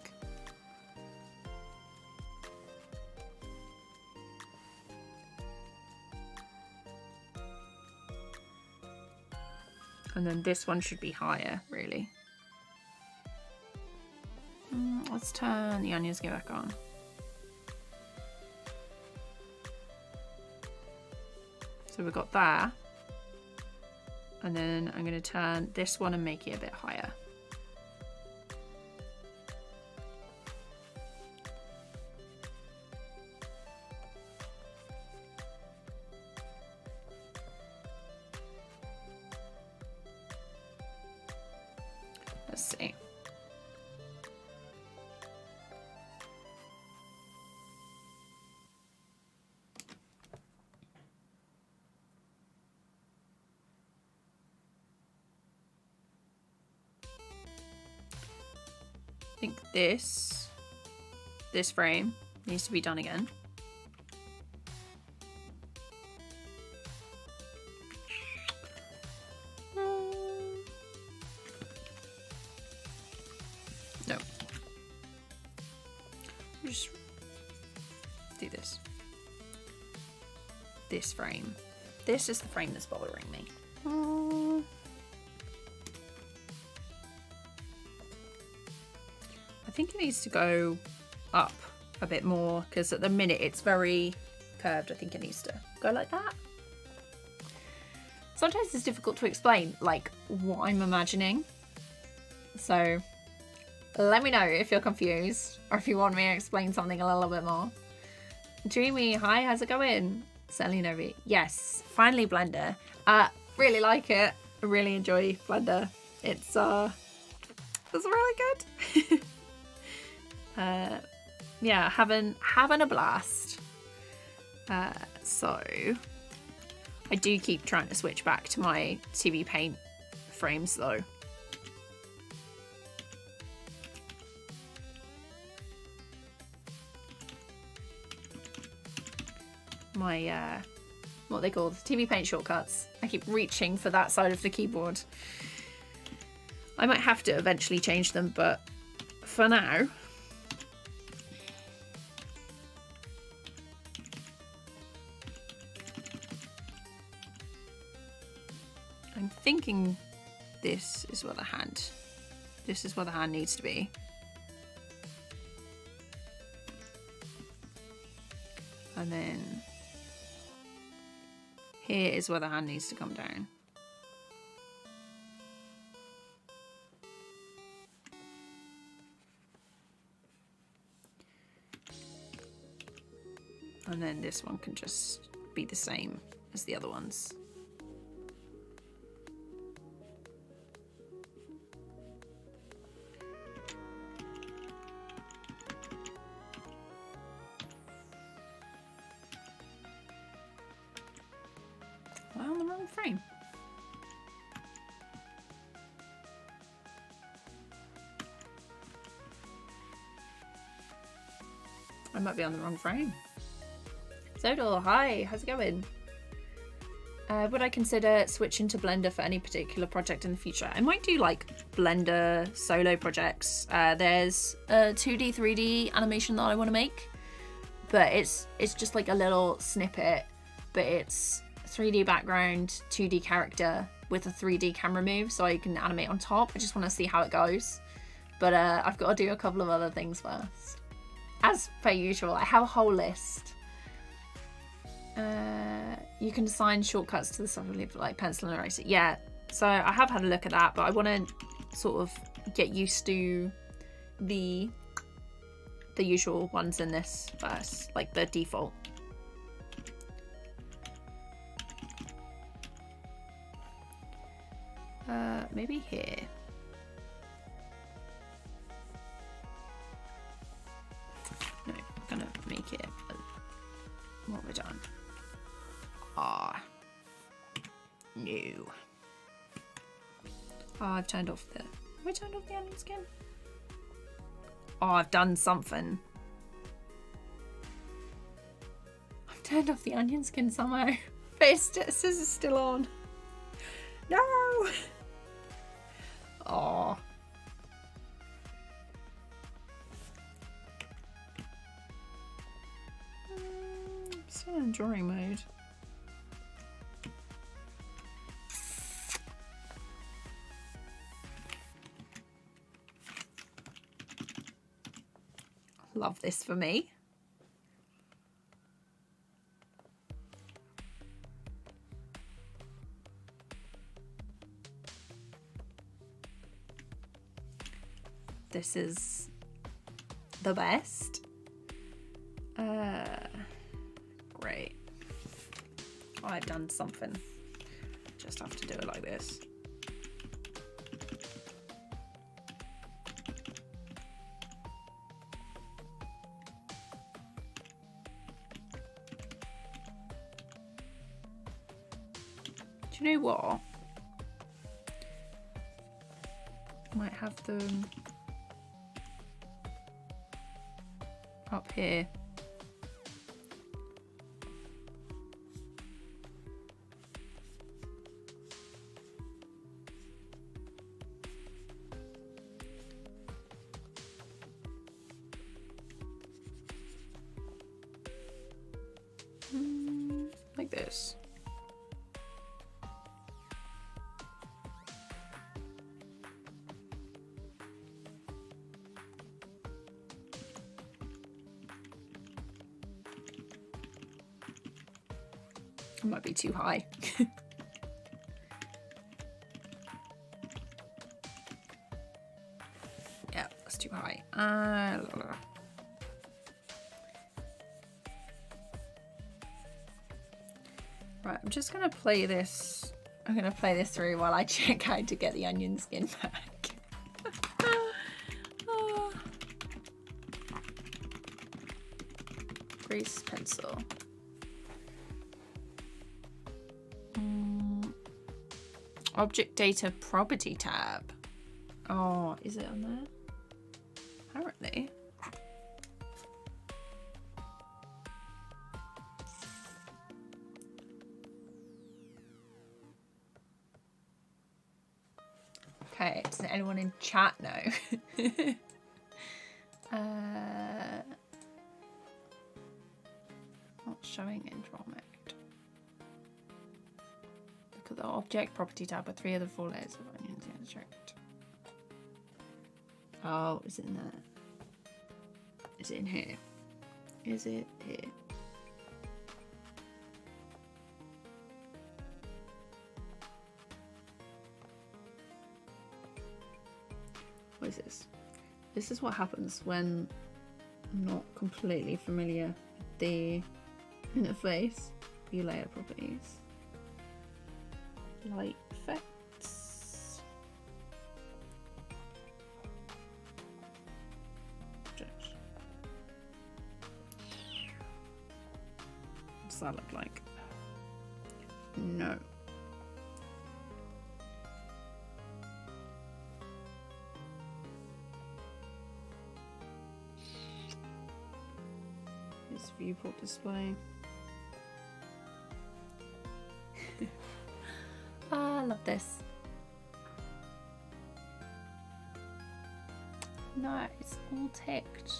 And then this one should be higher, really. Let's turn the onions go back on. So we've got that. And then I'm going to turn this one and make it a bit higher. Let's see. I think this frame needs to be done again. No. Just do this. This frame. This is the frame that's bothering me. I think it needs to go up a bit more because at the minute it's very curved. I think it needs to go like that. Sometimes it's difficult to explain like what I'm imagining. So let me know if you're confused or if you want me to explain something a little bit more. Dreamy, hi, how's it going? Selinovi, yes, finally Blender. Really like it. I really enjoy Blender. It's really good. Yeah, having a blast. So I do keep trying to switch back to my TV Paint frames though. My what they call TV Paint shortcuts. I keep reaching for that side of the keyboard. I might have to eventually change them, but for now, I'm thinking this is where the hand, this is where the hand needs to be. And then here is where the hand needs to come down. And then this one can just be the same as the other ones. Am I on the wrong frame? I might be on the wrong frame. Zodor, hi, how's it going? Would I consider switching to Blender for any particular project in the future? I might do like Blender solo projects. There's a 2D, 3D animation that I want to make, but it's just like a little snippet, but it's 3D background, 2D character with a 3D camera move, so I can animate on top. I just want to see how it goes. But I've got to do a couple of other things first. As per usual, I have a whole list. You can assign shortcuts to the stuff like pencil and eraser. Yeah, so I have had a look at that, but I want to sort of get used to the usual ones in this first, like the default. Maybe here. No, I'm gonna make it. What have we done? Ah, no. Oh, I've turned off the. Have I turned off the onion skin? Oh, I've done something. I've turned off the onion skin somehow, but it says it's still on. No. Oh. Still in drawing mode. Love this for me. This is the best. Great. I've done something. Just have to do it like this. Do you know what? Might have them up here. Like this. It might be too high. Yeah, that's too high. Right, I'm just gonna play this. I'm gonna play this through while I check how to get the onion skin back. Grease pencil. Object data property tab. Oh, is it on there? Apparently. Okay, does anyone in chat know? Not showing in draw mode. Look at the object property tab with 3 of the 4 layers of onions. Yeah. Construct. Oh, is it in there? Is it in here? Is it here? What is this? This is what happens when I'm not completely familiar with the interface. View layer properties. Light effects. Object. What's that look like? No. This viewport display. I love this. No, it's all ticked.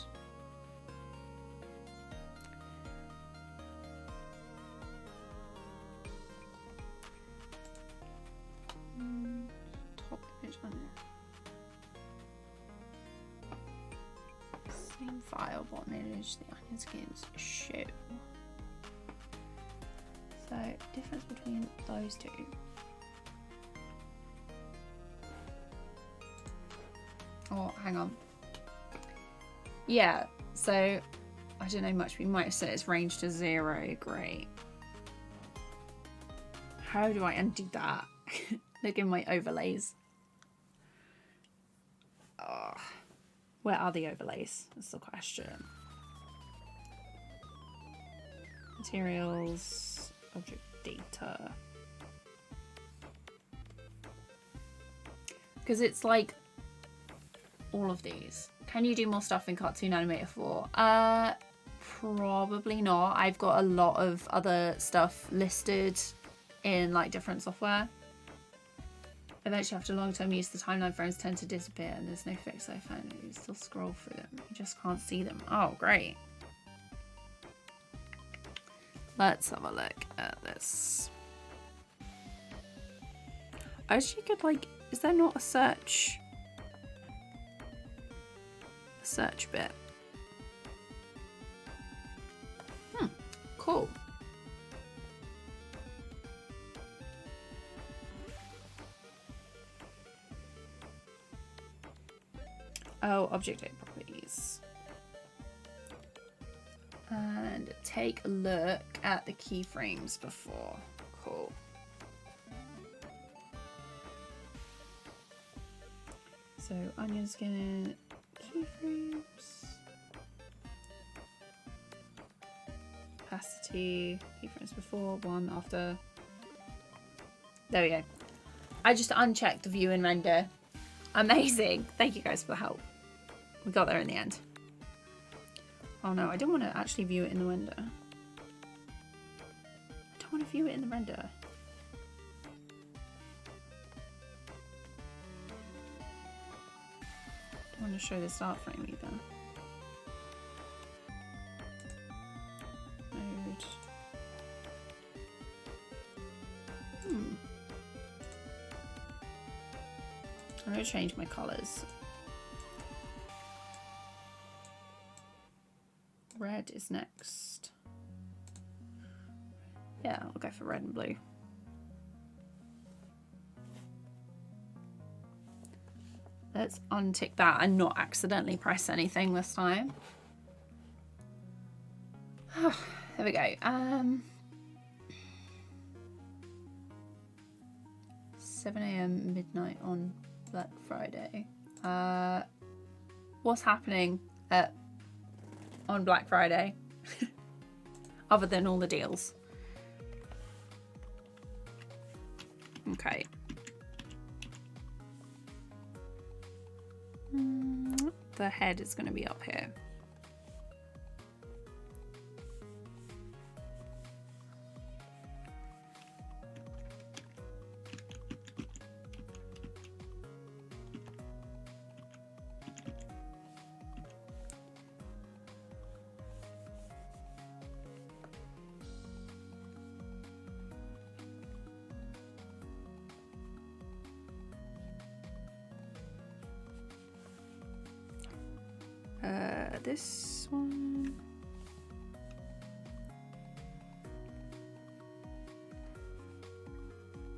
Top image on there. Same file, what image the onion skins show. So, difference between those two. Oh, hang on. Yeah, so I don't know much. We might have set its range to 0. Great. How do I undo that? Look in my overlays. Oh, where are the overlays? That's the question. Materials, object data. Because it's like all of these. Can you do more stuff in Cartoon Animator 4? Probably not. I've got a lot of other stuff listed in like different software. Eventually, after long-term use, the timeline frames tend to disappear and there's no fix I found. You still scroll through them. You just can't see them. Oh, great. Let's have a look at this. I actually could like, is there not a search bit? Cool. Oh, object data properties. And take a look at the keyframes before. Cool. So onion skin keyframes. Opacity, keyframes before, one after. There we go. I just unchecked the view and render. Amazing. Thank you guys for the help. We got there in the end. Oh no, I don't want to actually view it in the render. I don't want to view it in the render. I don't want to show the start frame either. Mode. I'm going to change my colours. Red is next. Yeah, I'll go for red and blue. Let's untick that and not accidentally press anything this time. There we go. 7 AM midnight on Black Friday. What's happening on Black Friday other than all the deals? Okay. The head is going to be up here. This one.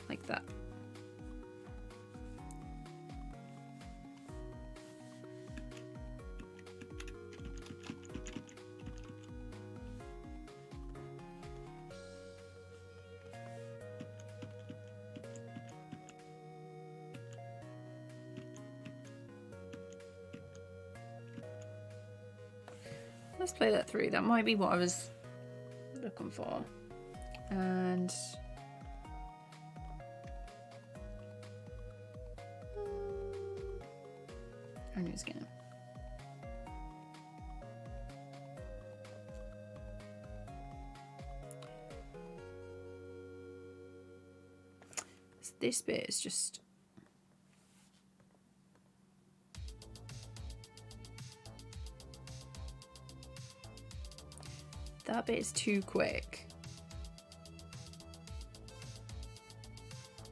Like that. Let's play that through. That might be what I was looking for. And our new skin. This bit is just that bit is too quick.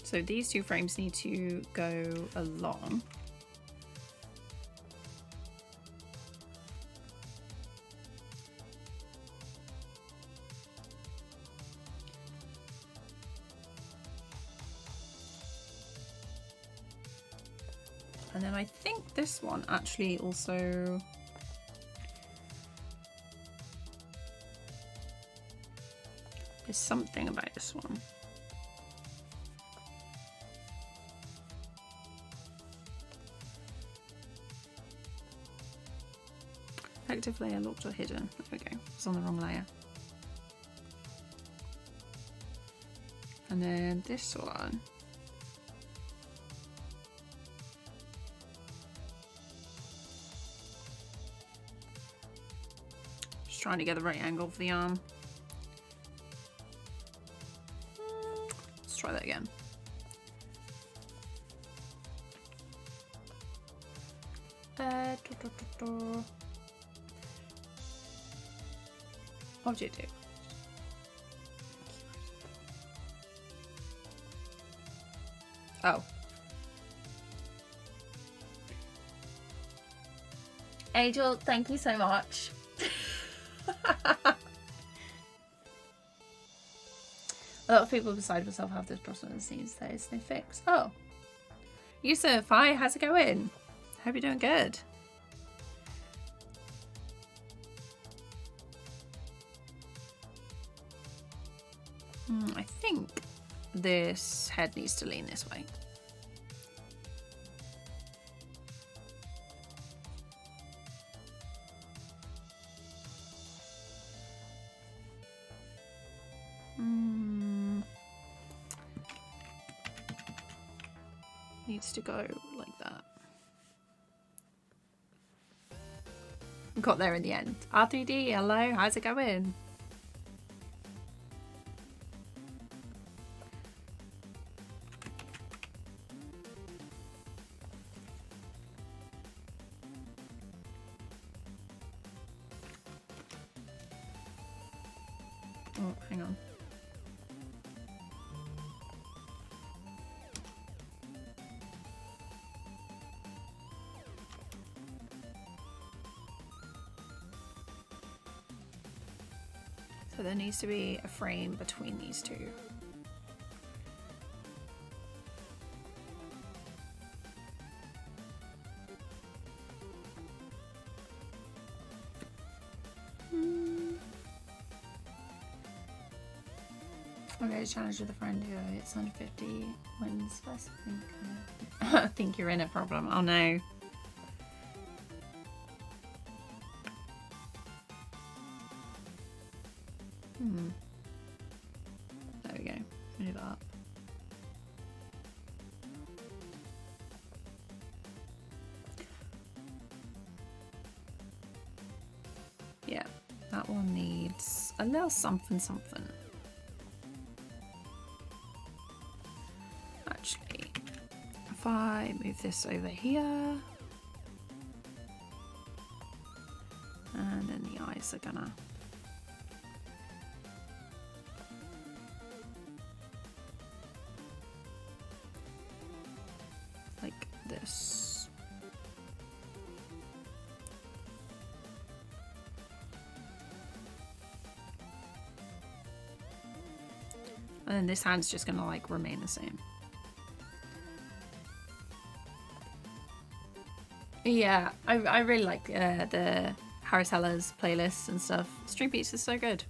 So these two frames need to go along. And then I think this one actually also there's something about this one. Active layer locked or hidden. There we go. It's on the wrong layer. And then this one. Just trying to get the right angle for the arm. Let's try that again. Objective. Oh. Angel, thank you so much. A lot of people beside myself have this problem these days. No fix. Oh. Yusuf, hi, how's it going? Hope you're doing good. I think this head needs to lean this way. Needs to go like that. Got there in the end. R3D, hello, how's it going? Oh, hang on. So there needs to be a frame between these two. Okay, challenge with a friend who hits 150 wins first. I think you're in a problem. Oh no. There we go. Move it up. Yeah, that one needs a little something. Actually, if I move this over here, and then the eyes are gonna like this. And then this hand's just gonna like remain the same. Yeah, I really like the Harris Heller's playlists and stuff. Stream Beats is so good.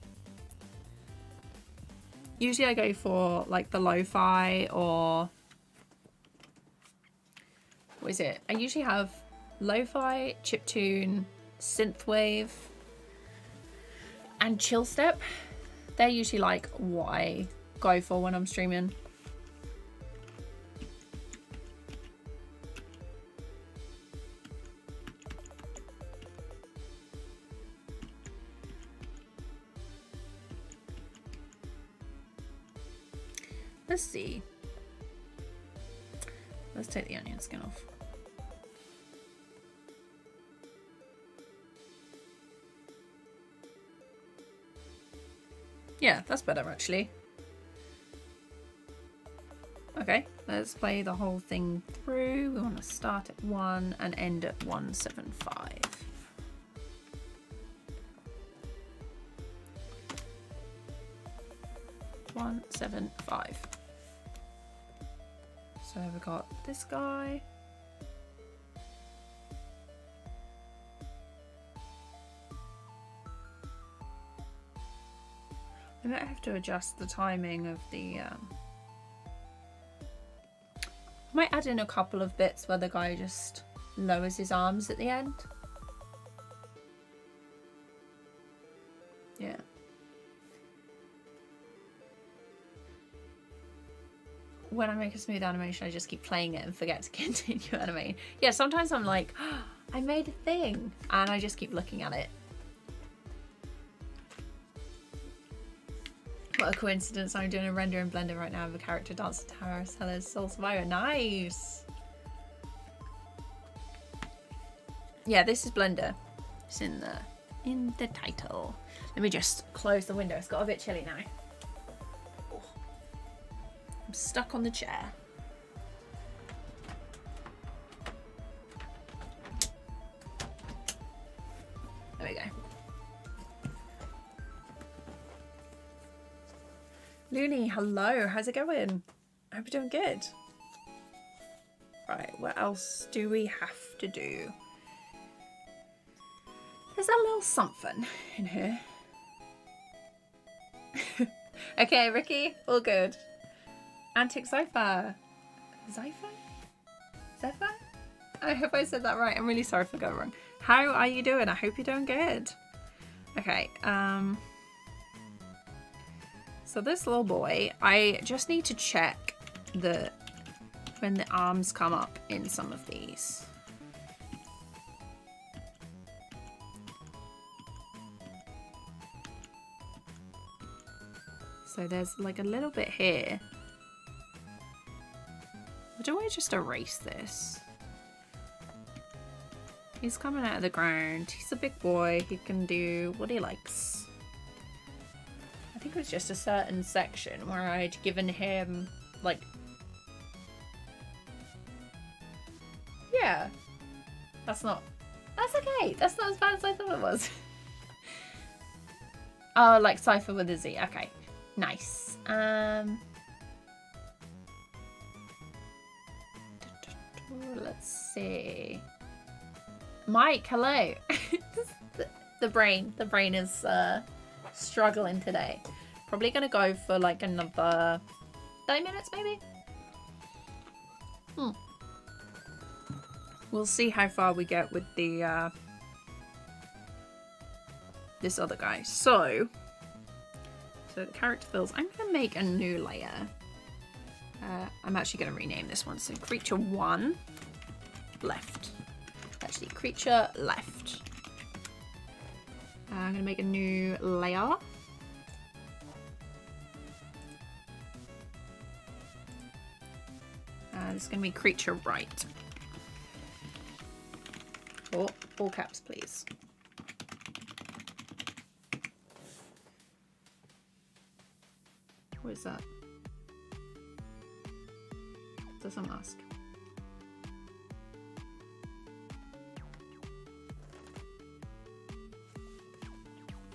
Usually I go for like the lo-fi or what is it? I usually have lo-fi, chiptune, synthwave, and chill step. They're usually like what I go for when I'm streaming. Let's see. Let's take the onion skin off. Yeah, that's better actually. Okay, let's play the whole thing through. We want to start at 1 and end at 175. So we've got this guy. I might have to adjust the timing of the I might add in a couple of bits where the guy just lowers his arms at the end. Yeah. When I make a smooth animation, I just keep playing it and forget to continue animating. Yeah, sometimes I'm like, oh, I made a thing, and I just keep looking at it. What a coincidence, I'm doing a render in Blender right now of a character dancing to Harris Heller's Soul Survivor. Nice! Yeah, this is Blender. It's in the title. Let me just close the window, it's got a bit chilly now. I'm stuck on the chair. There we go. Looney, hello, how's it going? I hope you're doing good. Right, what else do we have to do? There's a little something in here. Okay, Ricky, all good. Antic Sofa. Zephyr? I hope I said that right. I'm really sorry if I got it wrong. How are you doing? I hope you're doing good. Okay, so this little boy, I just need to check when the arms come up in some of these. So there's like a little bit here. Or do I just erase this? He's coming out of the ground. He's a big boy. He can do what he likes. I think it was just a certain section where I'd given him, like... Yeah. That's okay. That's not as bad as I thought it was. Oh, like Cypher with a Z. Okay. Nice. Let's see. Mike, hello. The brain is struggling today. Probably gonna go for like another 30 minutes maybe. We'll see how far we get with the this other guy. So the character fills. I'm gonna make a new layer. I'm actually gonna rename this one. So creature 1 left. Actually, creature left. I'm gonna make a new layer. This is gonna be creature right. Oh, all caps, please. What is that? That's a mask.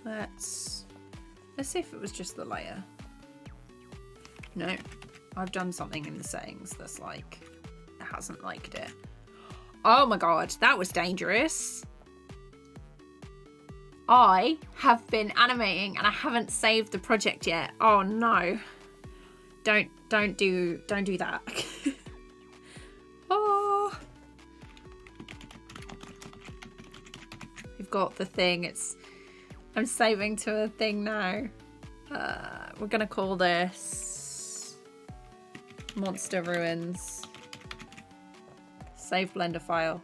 Let's see if it was just the layer. No, I've done something in the settings that's like, it hasn't liked it. Oh my god, that was dangerous. I have been animating and I haven't saved the project yet. Oh no. Don't do that. Oh. We've got the thing. I'm saving to a thing now. We're gonna call this Monster Ruins. Save Blender file.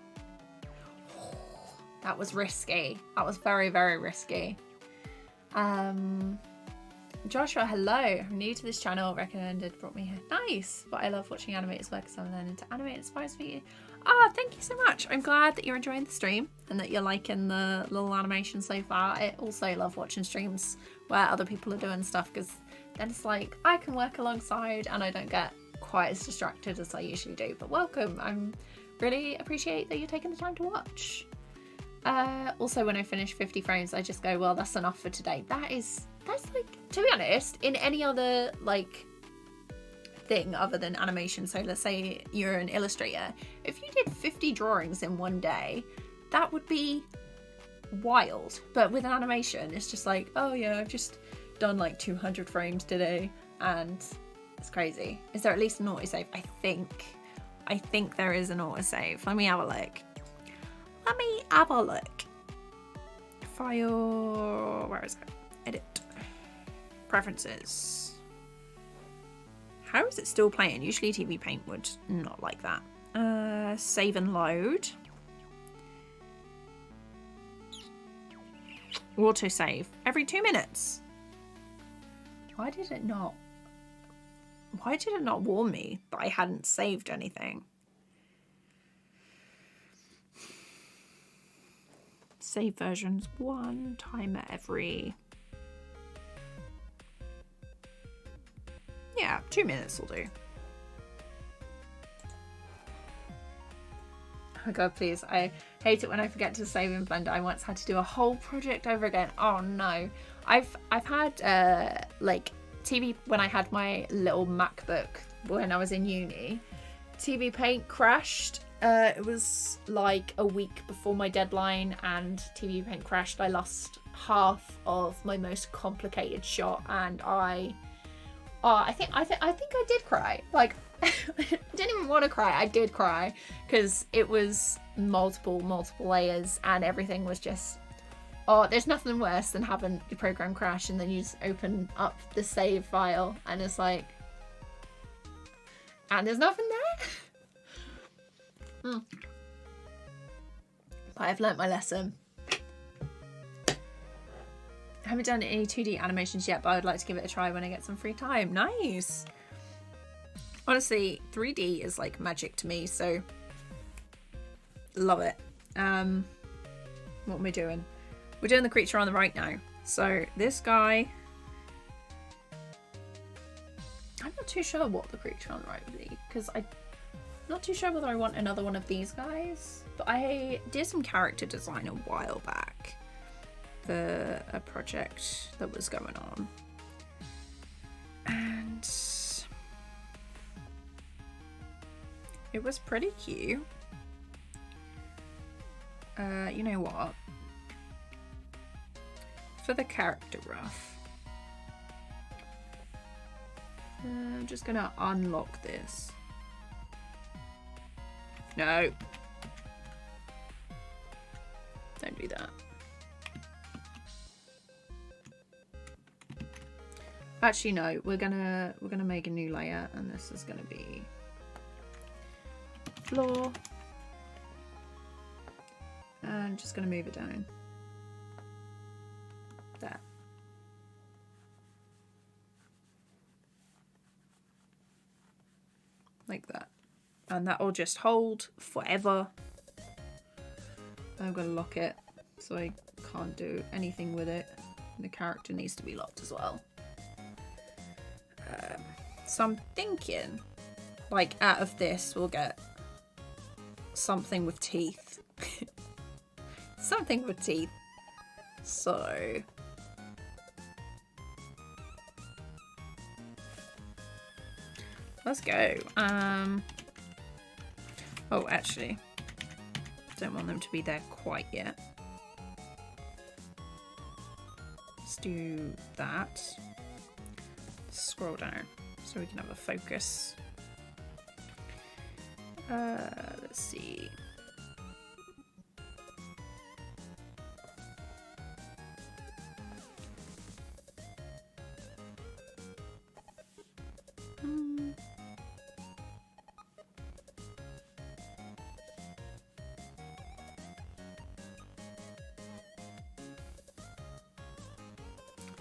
That was risky. That was very, very risky. Joshua, hello. I'm new to this channel. Recommended, brought me here. Nice. But I love watching animators work, so I'm learning to animate. It inspires me. Ah, thank you so much. I'm glad that you're enjoying the stream and that you're liking the little animation so far. I also love watching streams where other people are doing stuff, because then it's like I can work alongside and I don't get quite as distracted as I usually do. But welcome. I'm really appreciate that you're taking the time to watch. Also, when I finish 50 frames, I just go, well, that's enough for today. That's like, to be honest, in any other like thing other than animation, so let's say you're an illustrator, if you did 50 drawings in one day, that would be wild. But with an animation, it's just like, oh yeah, I've just done like 200 frames today, and it's crazy. Is there at least an autosave? I think there is an autosave. Let me have a look. Let me have a look. File, where is it? Edit. Preferences. How is it still playing? Usually TV Paint would not like that. Save and load. Autosave. Every 2 minutes. Why did it not warn me that I hadn't saved anything? Save versions 1, timer every... Yeah, 2 minutes will do. Oh god, please. I hate it when I forget to save in Blender. I once had to do a whole project over again. Oh no. I've had like TV, when I had my little MacBook when I was in uni, TV Paint crashed. It was like a week before my deadline and TV Paint crashed. I lost half of my most complicated shot, and I think I did cry. Like, I didn't even want to cry. I did cry because it was multiple layers and everything was just, oh, there's nothing worse than having your program crash and then you just open up the save file and it's like, and there's nothing there. But I've learnt my lesson. I haven't done any 2D animations yet, but I would like to give it a try when I get some free time. Nice. Honestly, 3D is like magic to me, so love it. What am I doing? We're doing the creature on the right now. So this guy, I'm not too sure what the creature on the right would be, because I'm not too sure whether I want another one of these guys, but I did some character design a while back for a project that was going on, and it was pretty cute. You know what? For the character rough, I'm just gonna unlock this. No. Don't do that. Actually, no. We're gonna make a new layer, and this is gonna be floor. And just gonna move it down. There. Like that. And that'll just hold forever. I'm gonna lock it so I can't do anything with it. The character needs to be locked as well. So I'm thinking, like, out of this we'll get something with teeth. Something with teeth. So let's go. Oh, actually, don't want them to be there quite yet. Let's do that. Scroll down so we can have a focus. Let's see.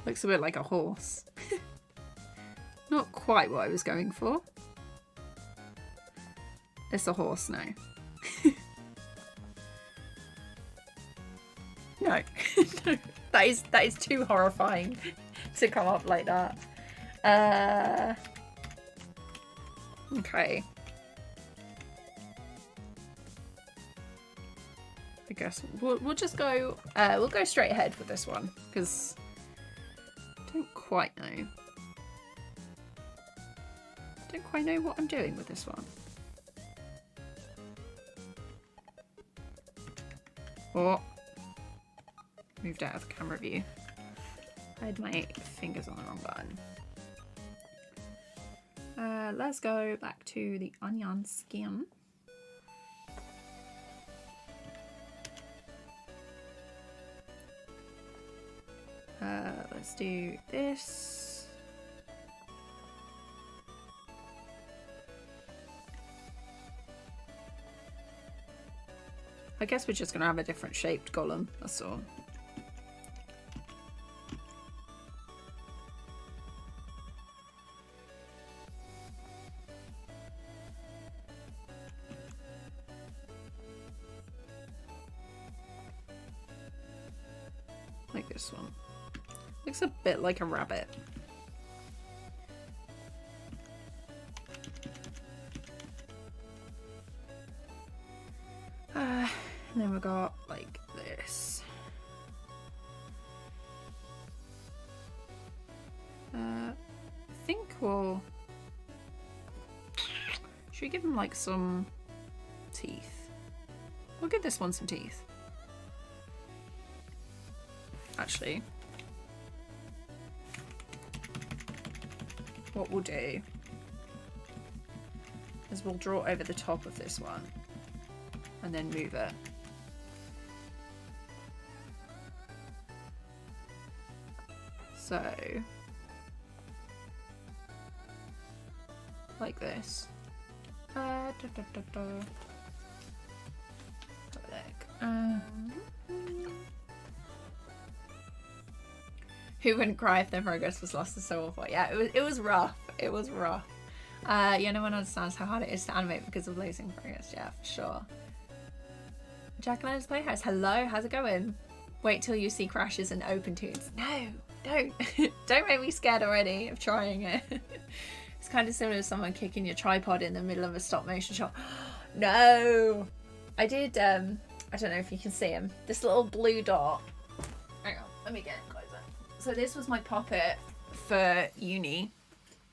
Looks a bit like a horse. Not quite what I was going for. It's a horse now. No. No. That is too horrifying to come up like that. Okay. I guess we'll just go we'll go straight ahead with this one because I don't quite know what I'm doing with this one. Oh, moved out of the camera view. I had my fingers on the wrong button. Let's go back to the onion skin. Let's do this. I guess we're just gonna have a different shaped golem, that's all. Like this one. Looks a bit like a rabbit. And then we got like this. I think we'll... Should we give him like some teeth? We'll give this one some teeth. Actually, what we'll do is we'll draw over the top of this one and then move it. So, like this. Who wouldn't cry if their progress was lost? Is so awful. Yeah, it was rough. It was rough. Yeah, no one understands how hard it is to animate because of losing progress. Yeah, for sure. Jacqueline's Playhouse. Hello, how's it going? Wait till you see crashes and open tunes. No, don't. Don't make me scared already of trying it. It's kind of similar to someone kicking your tripod in the middle of a stop motion shot. No! I did, I don't know if you can see him. This little blue dot. Hang on, let me get it closer. So this was my puppet for uni.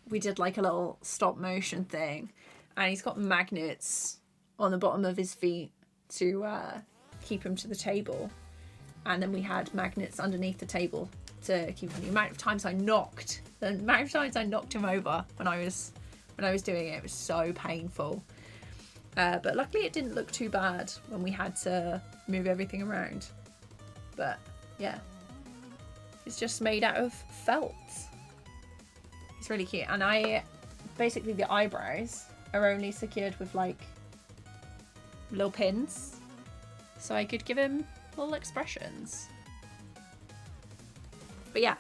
We did like a little stop motion thing. And he's got magnets on the bottom of his feet to keep him to the table. And then we had magnets underneath the table to keep him. The amount of times I knocked him over when I was doing it was so painful. But luckily it didn't look too bad when we had to move everything around. But yeah, it's just made out of felt. It's really cute. And basically the eyebrows are only secured with like little pins, so I could give him little expressions. But yeah,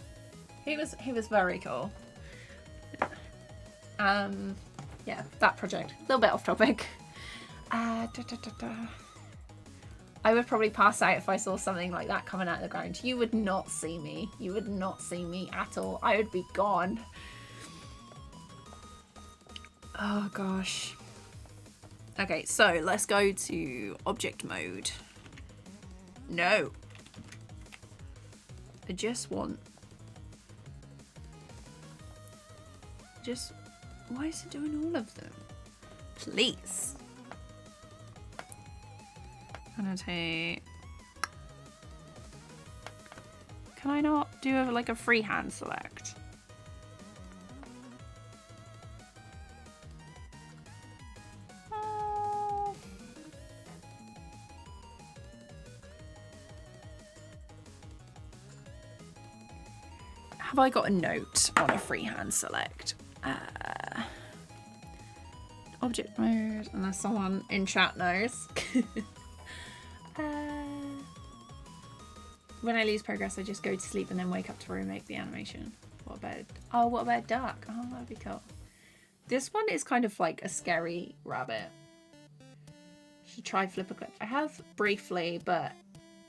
he was very cool. Yeah, that project, a little bit off topic. I would probably pass out if I saw something like that coming out of the ground. You would not see me. You would not see me at all. I would be gone. Oh gosh. Okay, so let's go to object mode. No. I just want Why is it doing all of them? Please. Annotate. Can I not do like a freehand select? Have I got a note on a freehand select? Object mode, unless someone in chat knows. When I lose progress, I just go to sleep and then wake up to remake the animation. What about duck? Oh, that'd be cool. This one is kind of like a scary rabbit. Should try flipper clip. I have briefly, but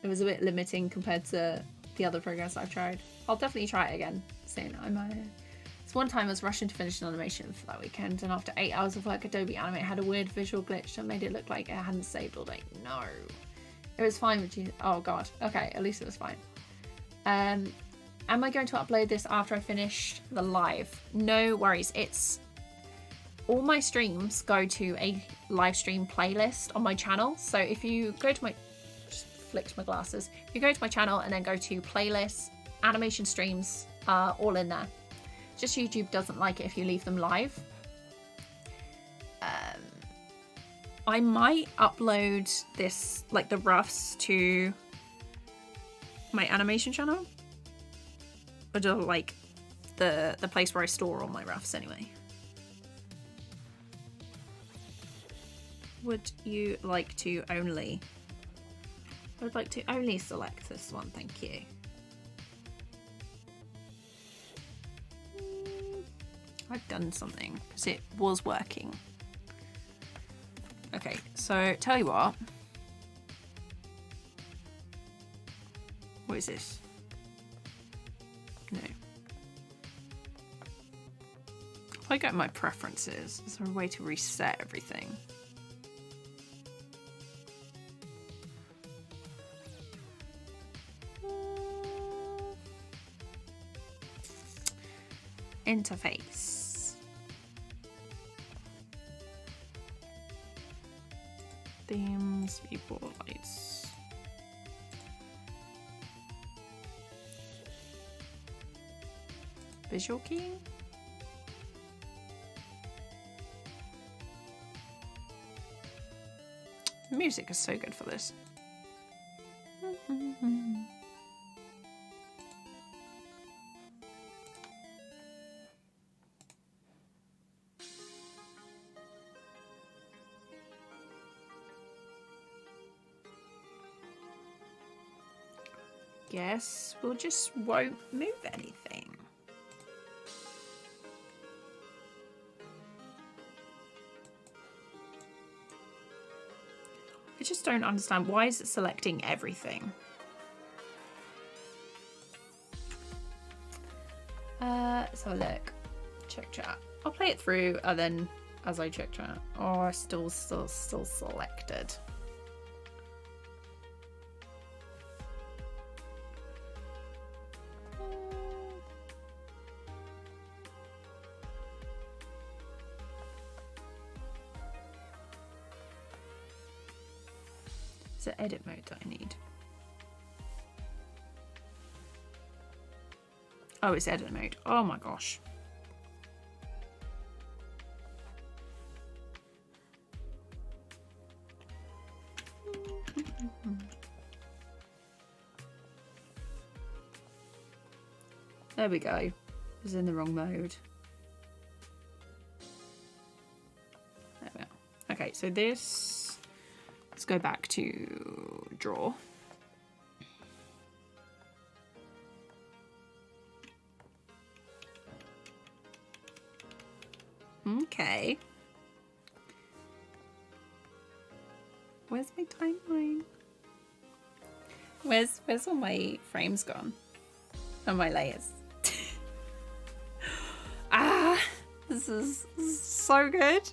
it was a bit limiting compared to the other progress I've tried. I'll definitely try it again soon. It's one time I was rushing to finish an animation for that weekend, and after 8 hours of work, Adobe Animate had a weird visual glitch that made it look like it hadn't saved all day. No. It was fine with you. Oh god. Okay, at least it was fine. Am I going to upload this after I finish the live? No worries. It's all my streams go to a live stream playlist on my channel. So if you go to my, just flicked my glasses. If you go to my channel and then go to playlists, animation streams are all in there. Just YouTube doesn't like it if you leave them live. I might upload this, like the roughs, to my animation channel. Or just like the place where I store all my roughs anyway. Would you like to only? I would like to only select this one, thank you. I've done something because it was working. Okay, so tell you what. What is this? No. If I go to my preferences, is there a way to reset everything? Interface. Themes, viewport lights. Visual keying? Music is so good for this. Guess we'll just won't move anything. I just don't understand. Why is it selecting everything? Let's have a look. Check chat. I'll play it through and then as I check chat. Oh, still selected. It's the edit mode that I need. Oh, it's edit mode. Oh my gosh. There we go. It's in the wrong mode. There we are. Okay, so this, let's go back to draw. Okay. Where's my timeline? Where's all my frames gone? And my layers. Ah, this is so good.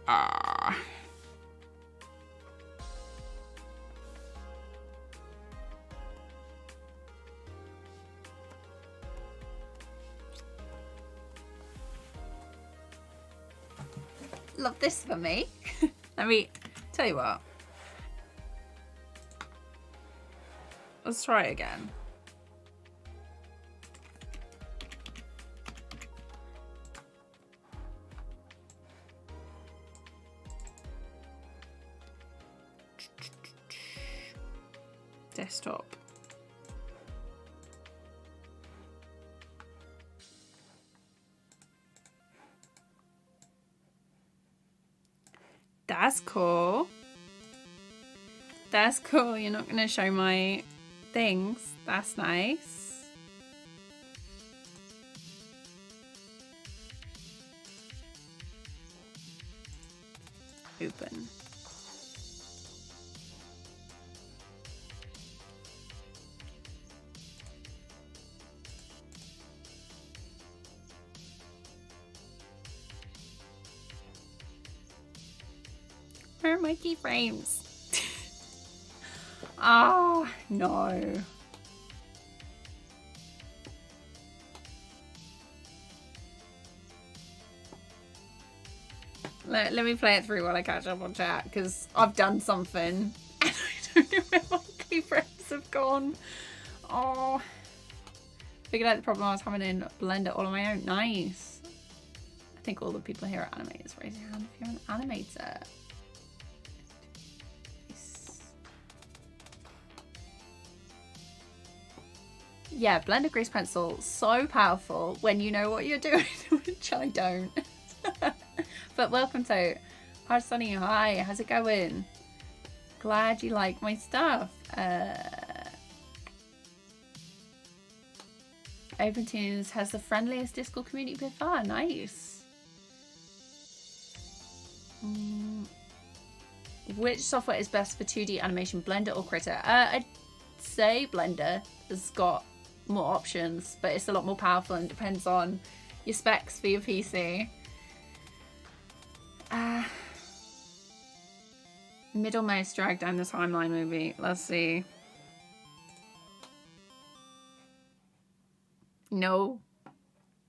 Ah. love this for me. Let me tell you what. Let's try it again. Desktop. That's cool. That's cool. You're not going to show my things. That's nice. Open. Where are my keyframes? Oh, no. Let me play it through while I catch up on chat, because I've done something and I don't know where my keyframes have gone. Oh. Figured out the problem I was having in Blender all on my own. Nice. I think all the people here are animators. Raise your hand if you're an animator. Yeah, Blender Grease Pencil, so powerful when you know what you're doing, which I don't. But welcome to Hi Sunny, hi, how's it going? Glad you like my stuff. OpenTunes has the friendliest Discord community by far, nice. Which software is best for 2D animation, Blender or Critter? I'd say Blender has got more options, but it's a lot more powerful and depends on your specs for your PC. Middle mouse drag down the timeline movie. Let's see. No,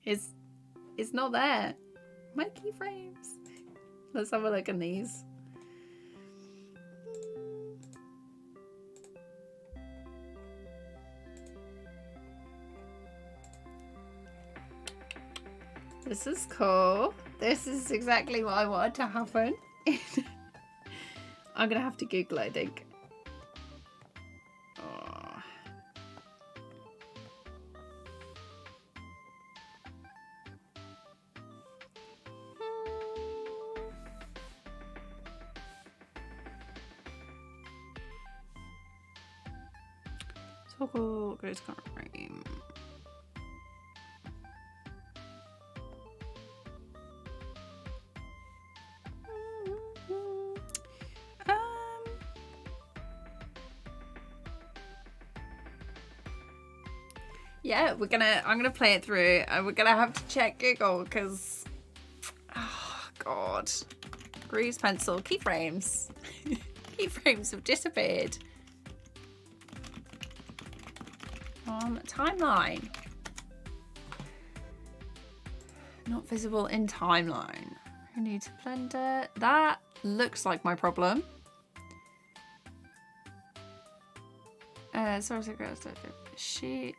it's not there. My keyframes. Let's have a look at these. This is cool. This is exactly what I wanted to happen. I'm gonna have to Google it, I think. Oh. Toggle goes current frame. Yeah, I'm gonna play it through and we're gonna have to check Google because, oh God, Grease Pencil, keyframes. Keyframes have disappeared. Timeline. Not visible in timeline. I need to Blender. That looks like my problem. Sorry, sheet.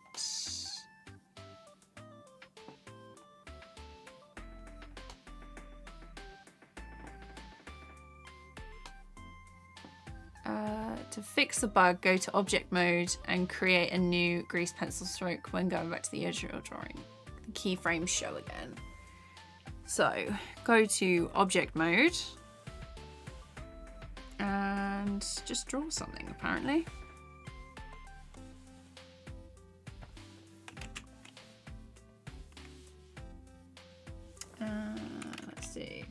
To fix the bug, go to object mode and create a new grease pencil stroke when going back to the original drawing. The keyframes show again. So go to object mode and just draw something apparently. Let's see.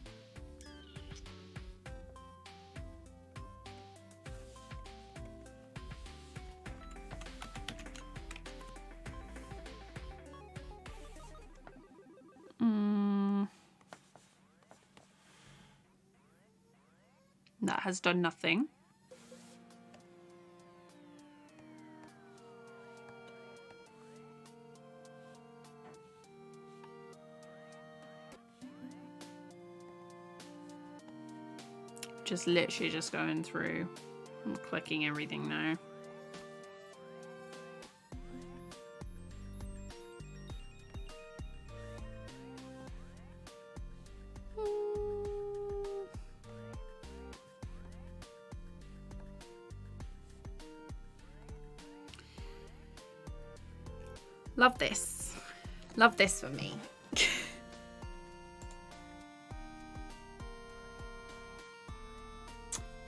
That has done nothing. just literally just going through. I'm clicking everything now. Love this. Love this for me.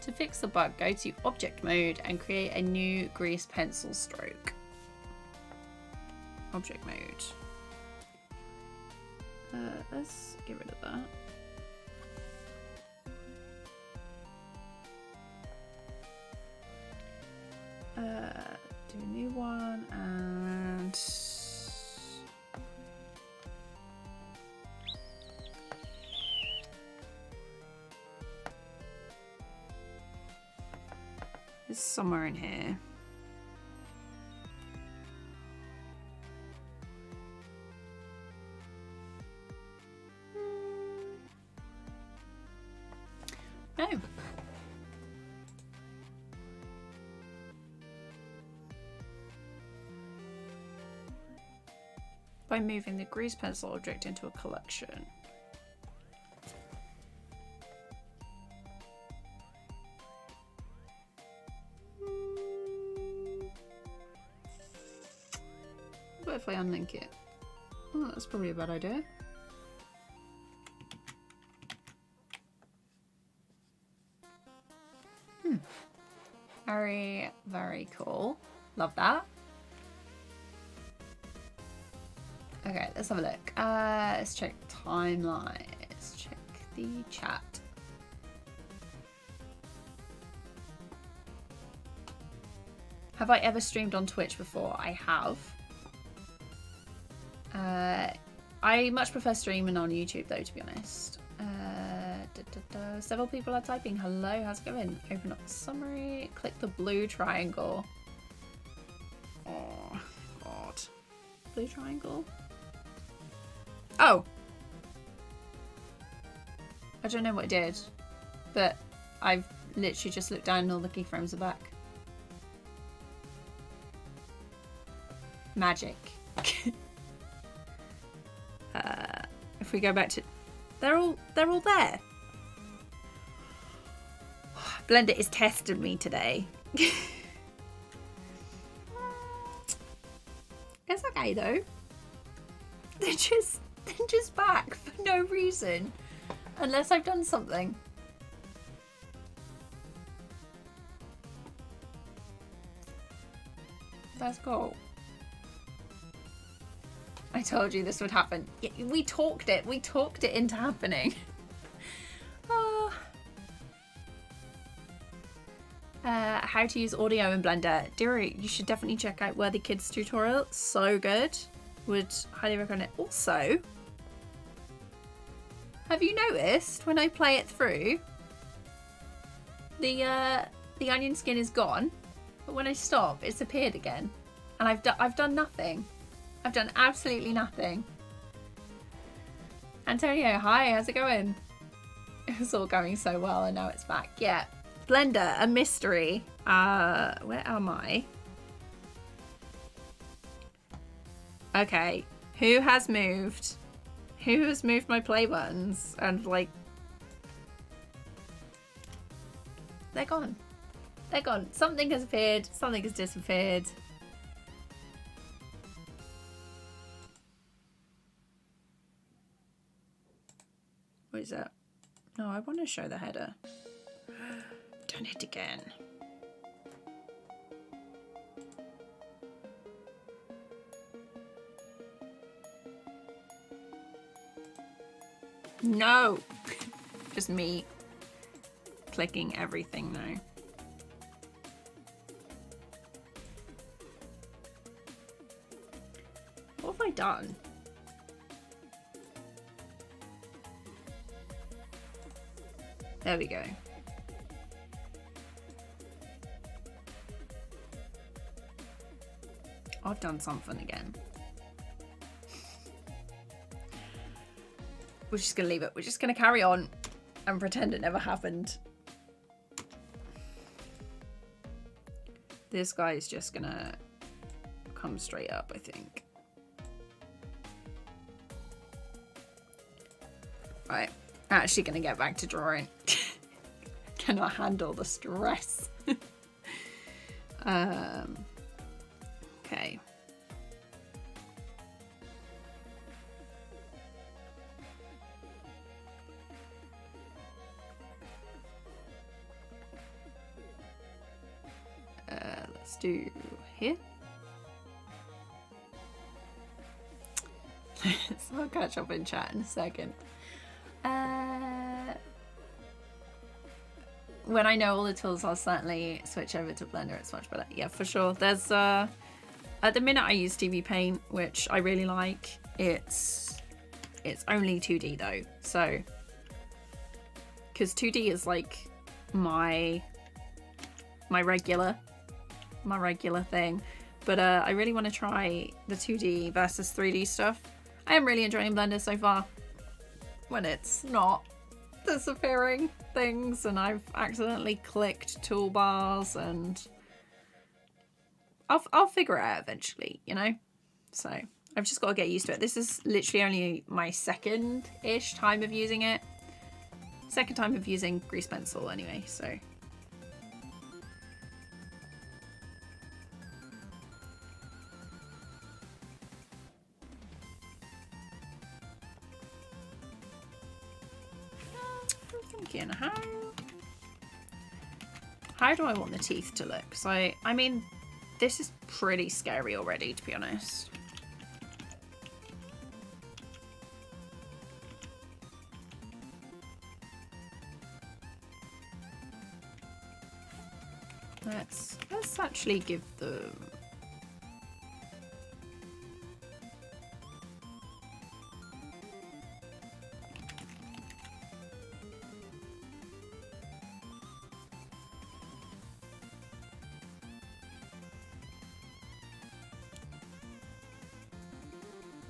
To fix the bug, go to object mode and create a new grease pencil stroke. Object mode. Let's get rid of that. Do a new one and it's somewhere in here. No. By moving the grease pencil object into a collection. What if I unlink it? Oh, that's probably a bad idea. Very, very cool. Love that. Okay, let's have a look. Let's check timeline. Let's check the chat. Have I ever streamed on Twitch before? I have. I much prefer streaming on YouTube though, to be honest. Several people are typing. Hello, how's it going? Open up the summary. Click the blue triangle. Oh, God. Blue triangle? Oh! I don't know what it did, but I've literally just looked down and all the keyframes are back. Magic. If we go back to... They're all there. Blender is testing me today. It's okay though. They're just back for no reason. Unless I've done something. That's cool. I told you this would happen. Yeah, we talked it into happening. How to use audio in Blender. Deary, you should definitely check out Worthy Kids tutorial. It's so good. Would highly recommend it. Also, have you noticed when I play it through, the onion skin is gone, but when I stop, it's appeared again, and I've done nothing. I've done absolutely nothing. Antonio, hi, how's it going? It was all going so well, and now it's back. Yeah, Blender, a mystery. Where am I? Okay, who has moved? Who has moved my play buttons? And like, they're gone. They're gone. Something has appeared. Something has disappeared. What is that? No, I want to show the header. Done it again. No! Just me clicking everything now. What have I done? There we go. I've done something again. We're just gonna leave it. We're just gonna carry on and pretend it never happened. This guy is just gonna come straight up, I think. Right, actually gonna get back to drawing. Cannot handle the stress. Okay. Let's do here. So I'll catch up in chat in a second. When I know all the tools, I'll certainly switch over to Blender. It's much better. Yeah, for sure. There's at the minute I use TV Paint, which I really like. It's only 2D though, so because 2D is like my regular thing. But I really want to try the 2D versus 3D stuff. I am really enjoying Blender so far. When it's not disappearing things and I've accidentally clicked toolbars, and I'll figure it out eventually, you know? So I've just got to get used to it. This is literally only my second-ish time of using it. Second time of using grease pencil anyway, so. Thinking, how do I want the teeth to look? So I mean, this is pretty scary already, to be honest. Let's actually give them.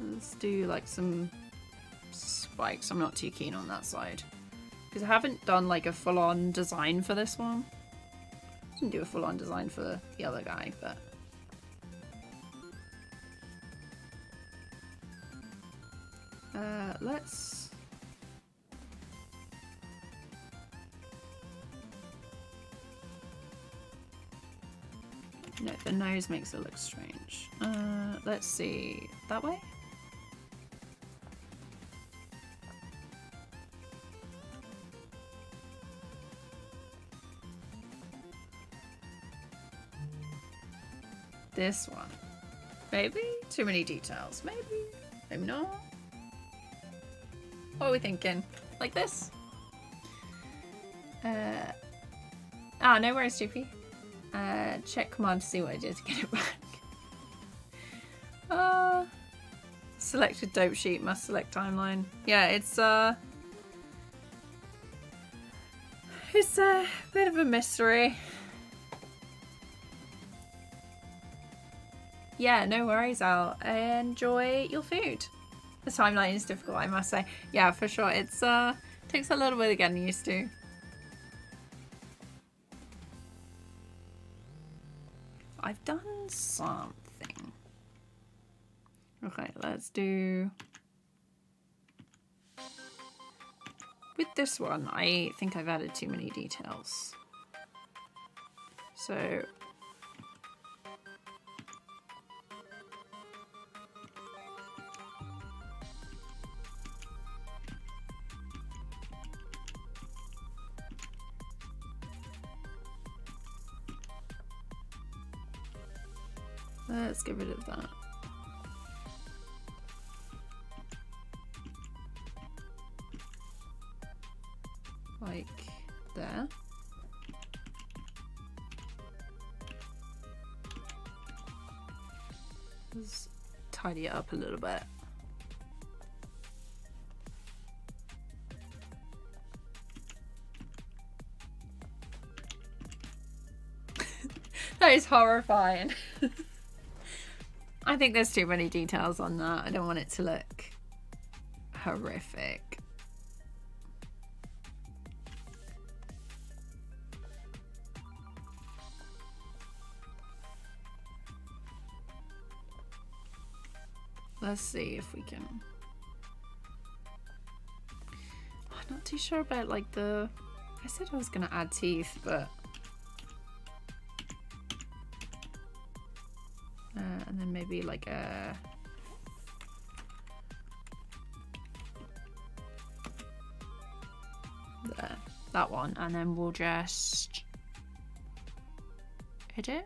Let's do like some spikes. I'm not too keen on that side because I haven't done like a full-on design for this one. Didn't do a full-on design for the other guy, but let's no, the nose makes it look strange. Let's see, that way. This one. Maybe? Too many details. Maybe. Maybe not. What are we thinking? Like this? No worries, Doopy. Check command to see what I did to get it back. Selected dope sheet, must select timeline. Yeah, it's a bit of a mystery. Yeah, no worries, Al. Enjoy your food. The timeline is difficult, I must say. Yeah, for sure. It's takes a little bit of getting used to. I've done something. Okay, let's do. With this one, I think I've added too many details. So. Let's get rid of that. Like there. Let's tidy it up a little bit. That is horrifying. I think there's too many details on that. I don't want it to look horrific. Let's see if we can. I'm not too sure about like the. I said I was gonna add teeth, but. And then maybe like a. There, that one, and then we'll just edit.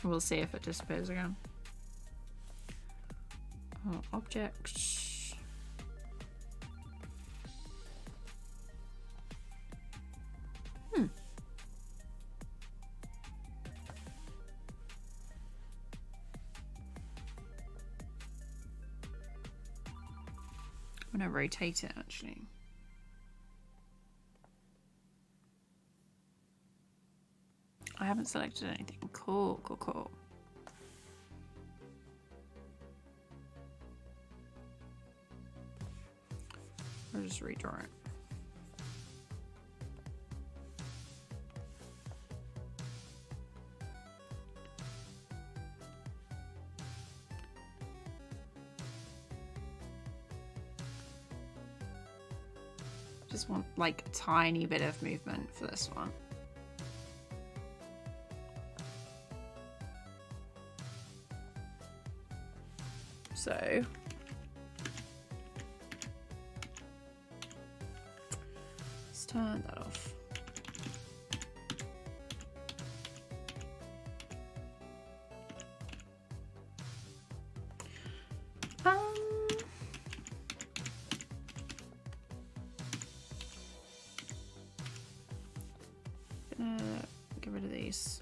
We'll see if it disappears again. Oh, objects. I'm gonna rotate it actually. I haven't selected anything. Cool, cool, cool. I'll just redraw it. Just want like a tiny bit of movement for this one. So let's turn that off. Gonna get rid of these.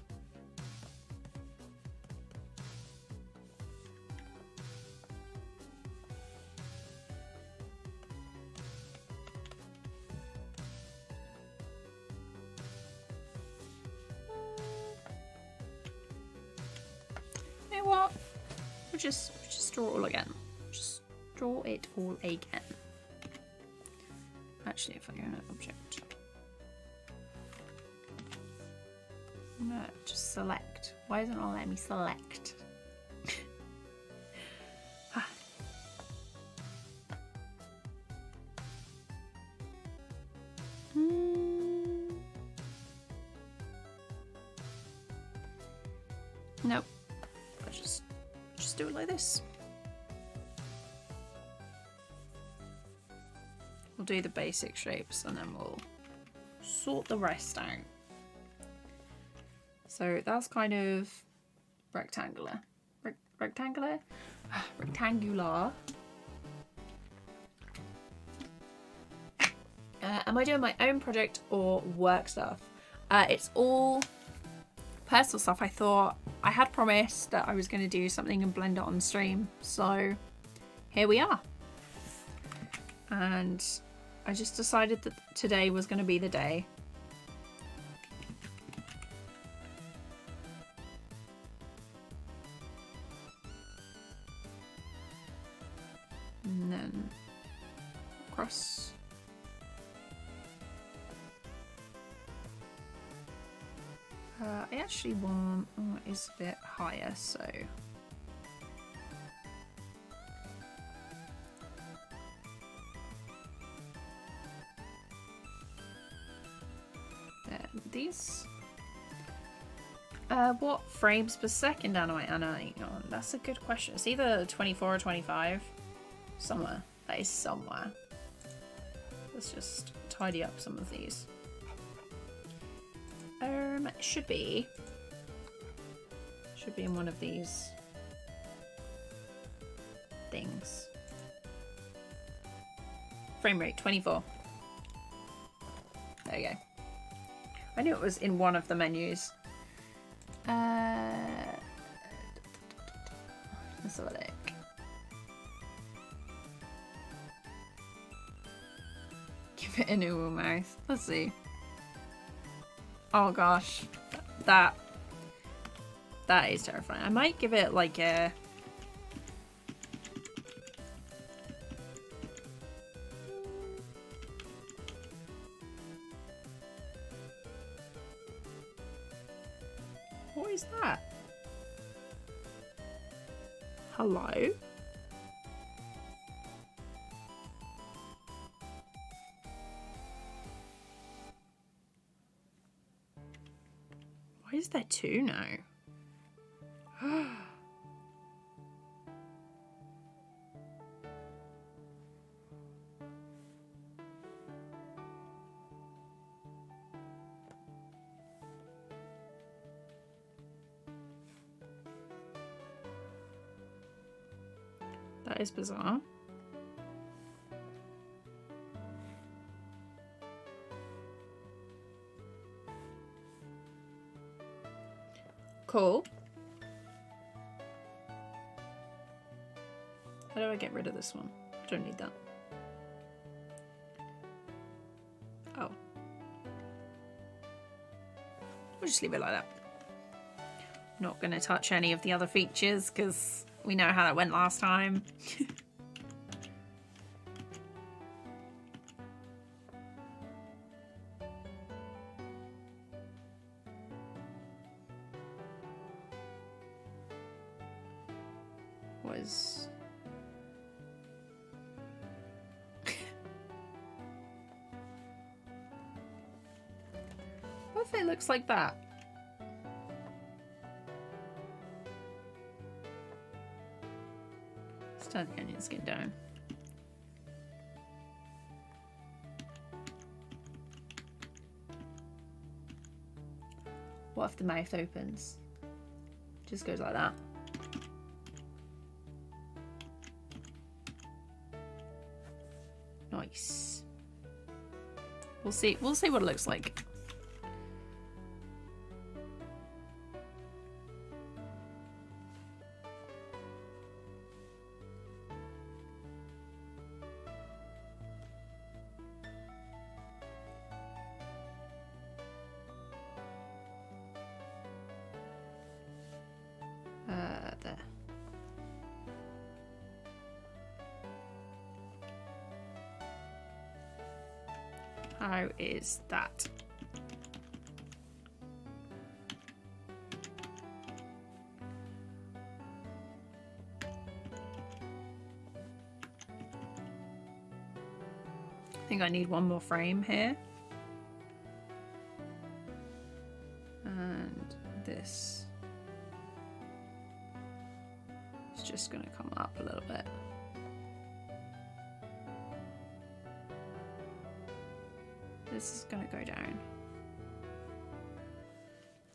You know what? We'll just draw it all again. Just draw it all again. Actually, if I go in an object, no, just select. Why isn't it all letting me select? Nope. Let's just do it like this. We'll do the basic shapes and then we'll sort the rest out. So that's kind of rectangular. Rectangular? Rectangular. Am I doing my own project or work stuff? It's all personal stuff. I thought I had promised that I was going to do something and blend it on stream. So here we are. And I just decided that today was going to be the day. And then across. I actually want, oh, it is a bit higher, so. These. What frames per second am I animating on? That's a good question. It's either 24 or 25. Somewhere. That is somewhere. Let's just tidy up some of these. Should be in one of these things. Frame rate 24. There we go. I knew it was in one of the menus. Let's have a look. Give it a new mouth. Let's see. Oh gosh, that is terrifying. I might give it like a. What is that? Hello? there two now? That is bizarre. Cool. How do I get rid of this one? I don't need that. Oh. We'll just leave it like that. Not going to touch any of the other features because we know how that went last time. Was what if it looks like that? Let's turn the onion skin down. What if the mouth opens? Just goes like that. Nice. We'll see what it looks like. There. How is that? I think I need one more frame here. And this is just going to come up a little bit. This is gonna go down.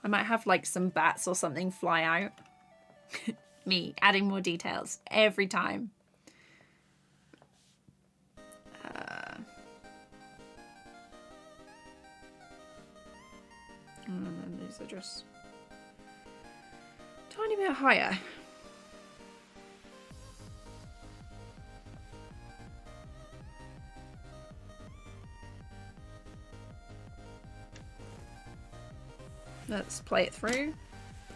I might have like some bats or something fly out. Me adding more details every time. And then these are just a tiny bit higher. Let's play it through.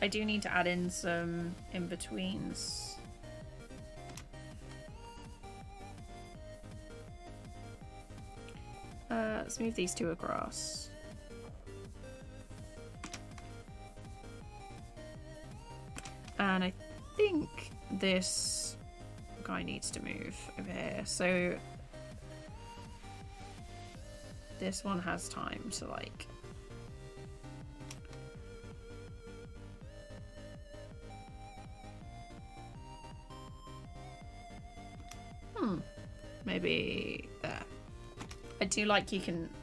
I do need to add in some in-betweens. Let's move these two across. And I think this guy needs to move over here. So this one has time to like maybe there. I do like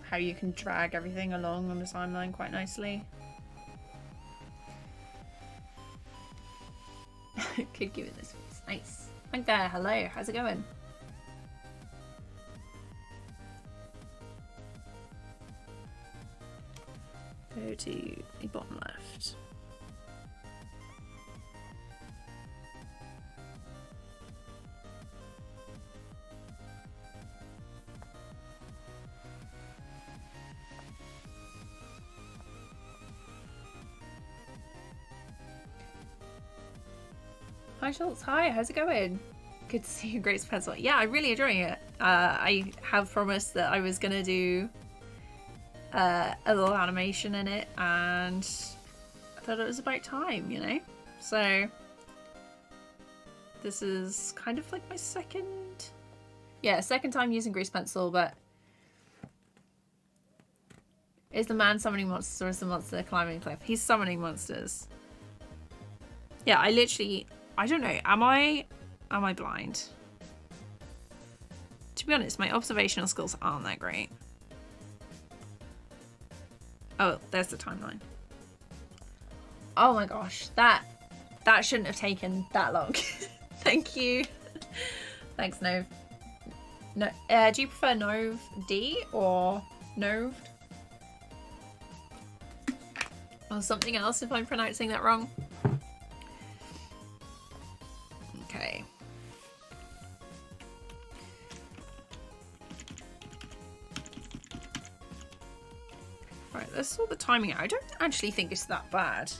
how you can drag everything along on the timeline quite nicely. Could give it this face. Nice. Hi there, hello, how's it going? Go to the bottom left. Hi Schultz, hi, how's it going? Good to see you, Grace Pencil. Yeah, I'm really enjoying it. I have promised that I was gonna do a little animation in it, and I thought it was about time, you know? So this is kind of like my second time using Grease Pencil, but Is the man summoning monsters or is the monster climbing a cliff? He's summoning monsters. Yeah, I don't know. Am I blind? To be honest, my observational skills aren't that great. Oh, there's the timeline. Oh my gosh, that shouldn't have taken that long. Thank you. Thanks, Nove. No, do you prefer Nove D or Noved? Or something else if I'm pronouncing that wrong. Okay. Right, let's sort the timing out. I don't actually think it's that bad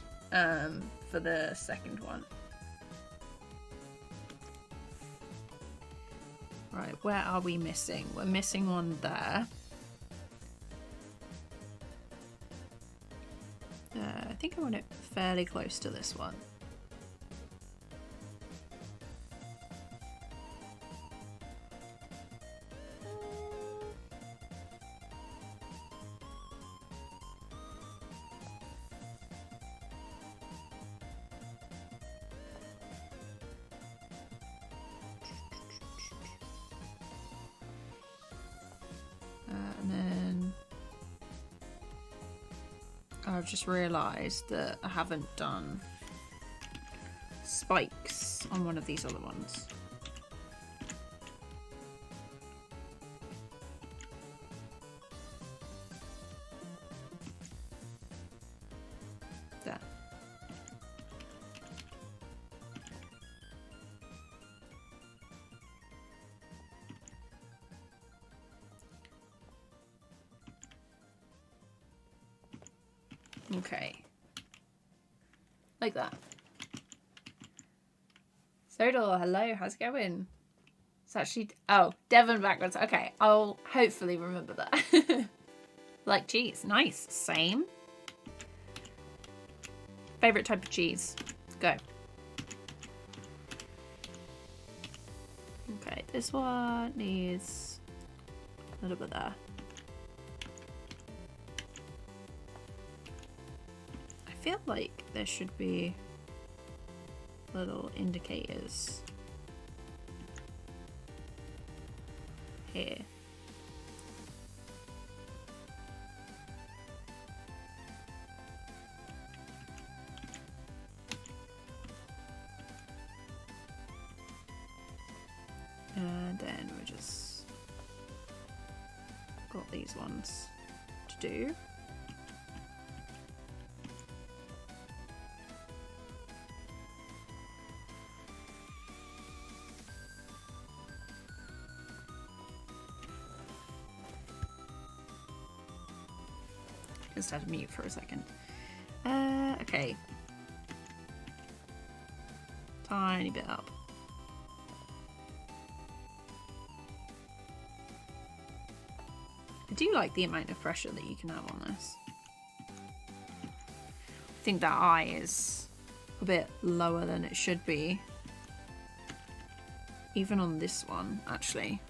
for the second one. Right, where are we missing? We're missing one there. I think I want it fairly close to this one. And then I've just realised that I haven't done spikes on one of these other ones. There. Okay. Like that. Sodal, hello, how's it going? It's actually, oh, Devon backwards. Okay, I'll hopefully remember that. Like cheese, nice, same. Favorite type of cheese, go. Okay, this one needs a little bit there. I feel like there should be little indicators here. And then we just got these ones to do. Just had to mute for a second. Okay. Tiny bit up. I do like the amount of pressure that you can have on this. I think that eye is a bit lower than it should be. Even on this one, actually.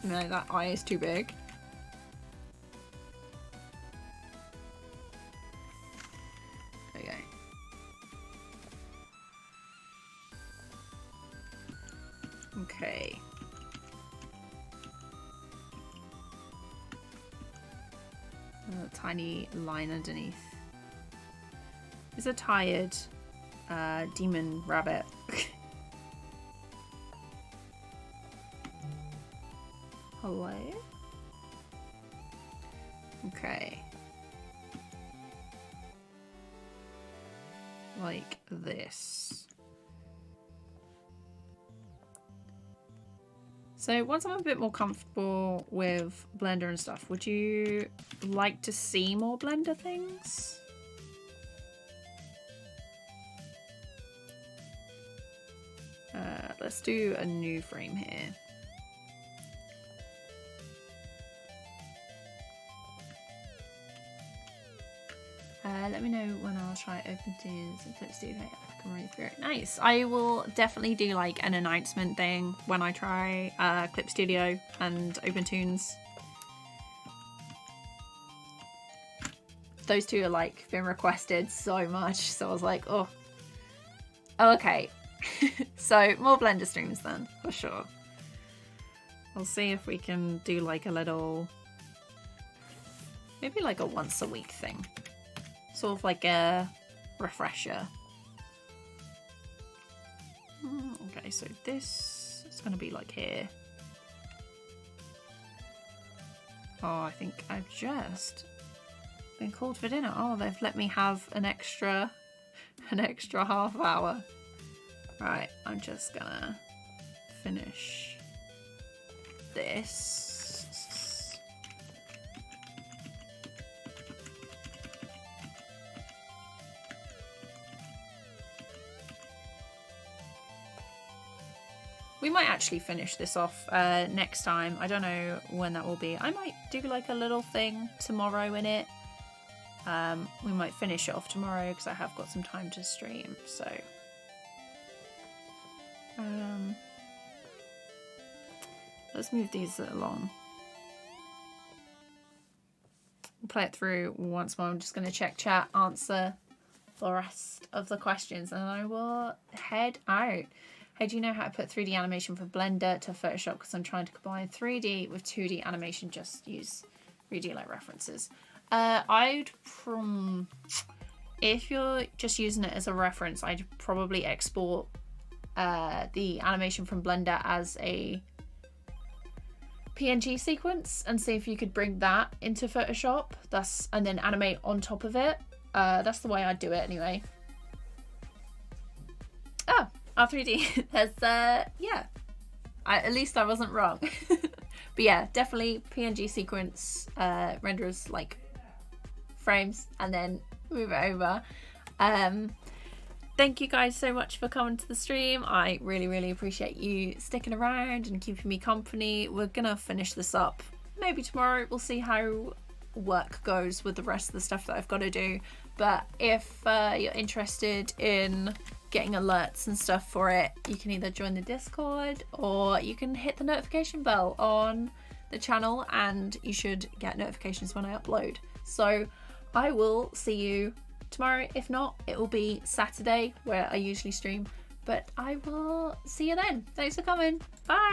No, that eye is too big. There you go. Okay. A tiny line underneath. It's a tired demon rabbit. Hello? Okay. Like this. So once I'm a bit more comfortable with Blender and stuff, would you like to see more Blender things? Let's do a new frame here. Let me know when I'll try open tears and flip studio. Come right through. Nice. I will definitely do like an announcement thing when I try Clip Studio and OpenTunes. Those two are like been requested so much, so I was like, oh okay. So more Blender streams then, for sure. We'll see if we can do like a little, maybe like a once a week thing, sort of like a refresher. Okay, so this is gonna be like here. Oh, I think I've just been called for dinner. Oh, they've let me have an extra half hour. Right, I'm just gonna finish this. We might actually finish this off next time. I don't know when that will be. I might do like a little thing tomorrow in it. We might finish it off tomorrow because I have got some time to stream. So let's move these along. We'll play it through once more. I'm just going to check chat, answer the rest of the questions, and I will head out. Hey, do you know how to put 3D animation from Blender to Photoshop? Because I'm trying to combine 3D with 2D animation, just use 3D like references. If you're just using it as a reference, I'd probably export the animation from Blender as a PNG sequence and see if you could bring that into Photoshop. And then animate on top of it. That's the way I'd do it anyway. Oh, R3D. That's yeah. At least I wasn't wrong. But yeah, definitely PNG sequence, render as like frames and then move it over. Thank you guys so much for coming to the stream. I really appreciate you sticking around and keeping me company. We're gonna finish this up maybe tomorrow. We'll see how work goes with the rest of the stuff that I've got to do. But if you're interested in getting alerts and stuff for it, you can either join the Discord or you can hit the notification bell on the channel and you should get notifications when I upload. So I will see you tomorrow. If not, it will be Saturday where I usually stream, but I will see you then. Thanks for coming. Bye.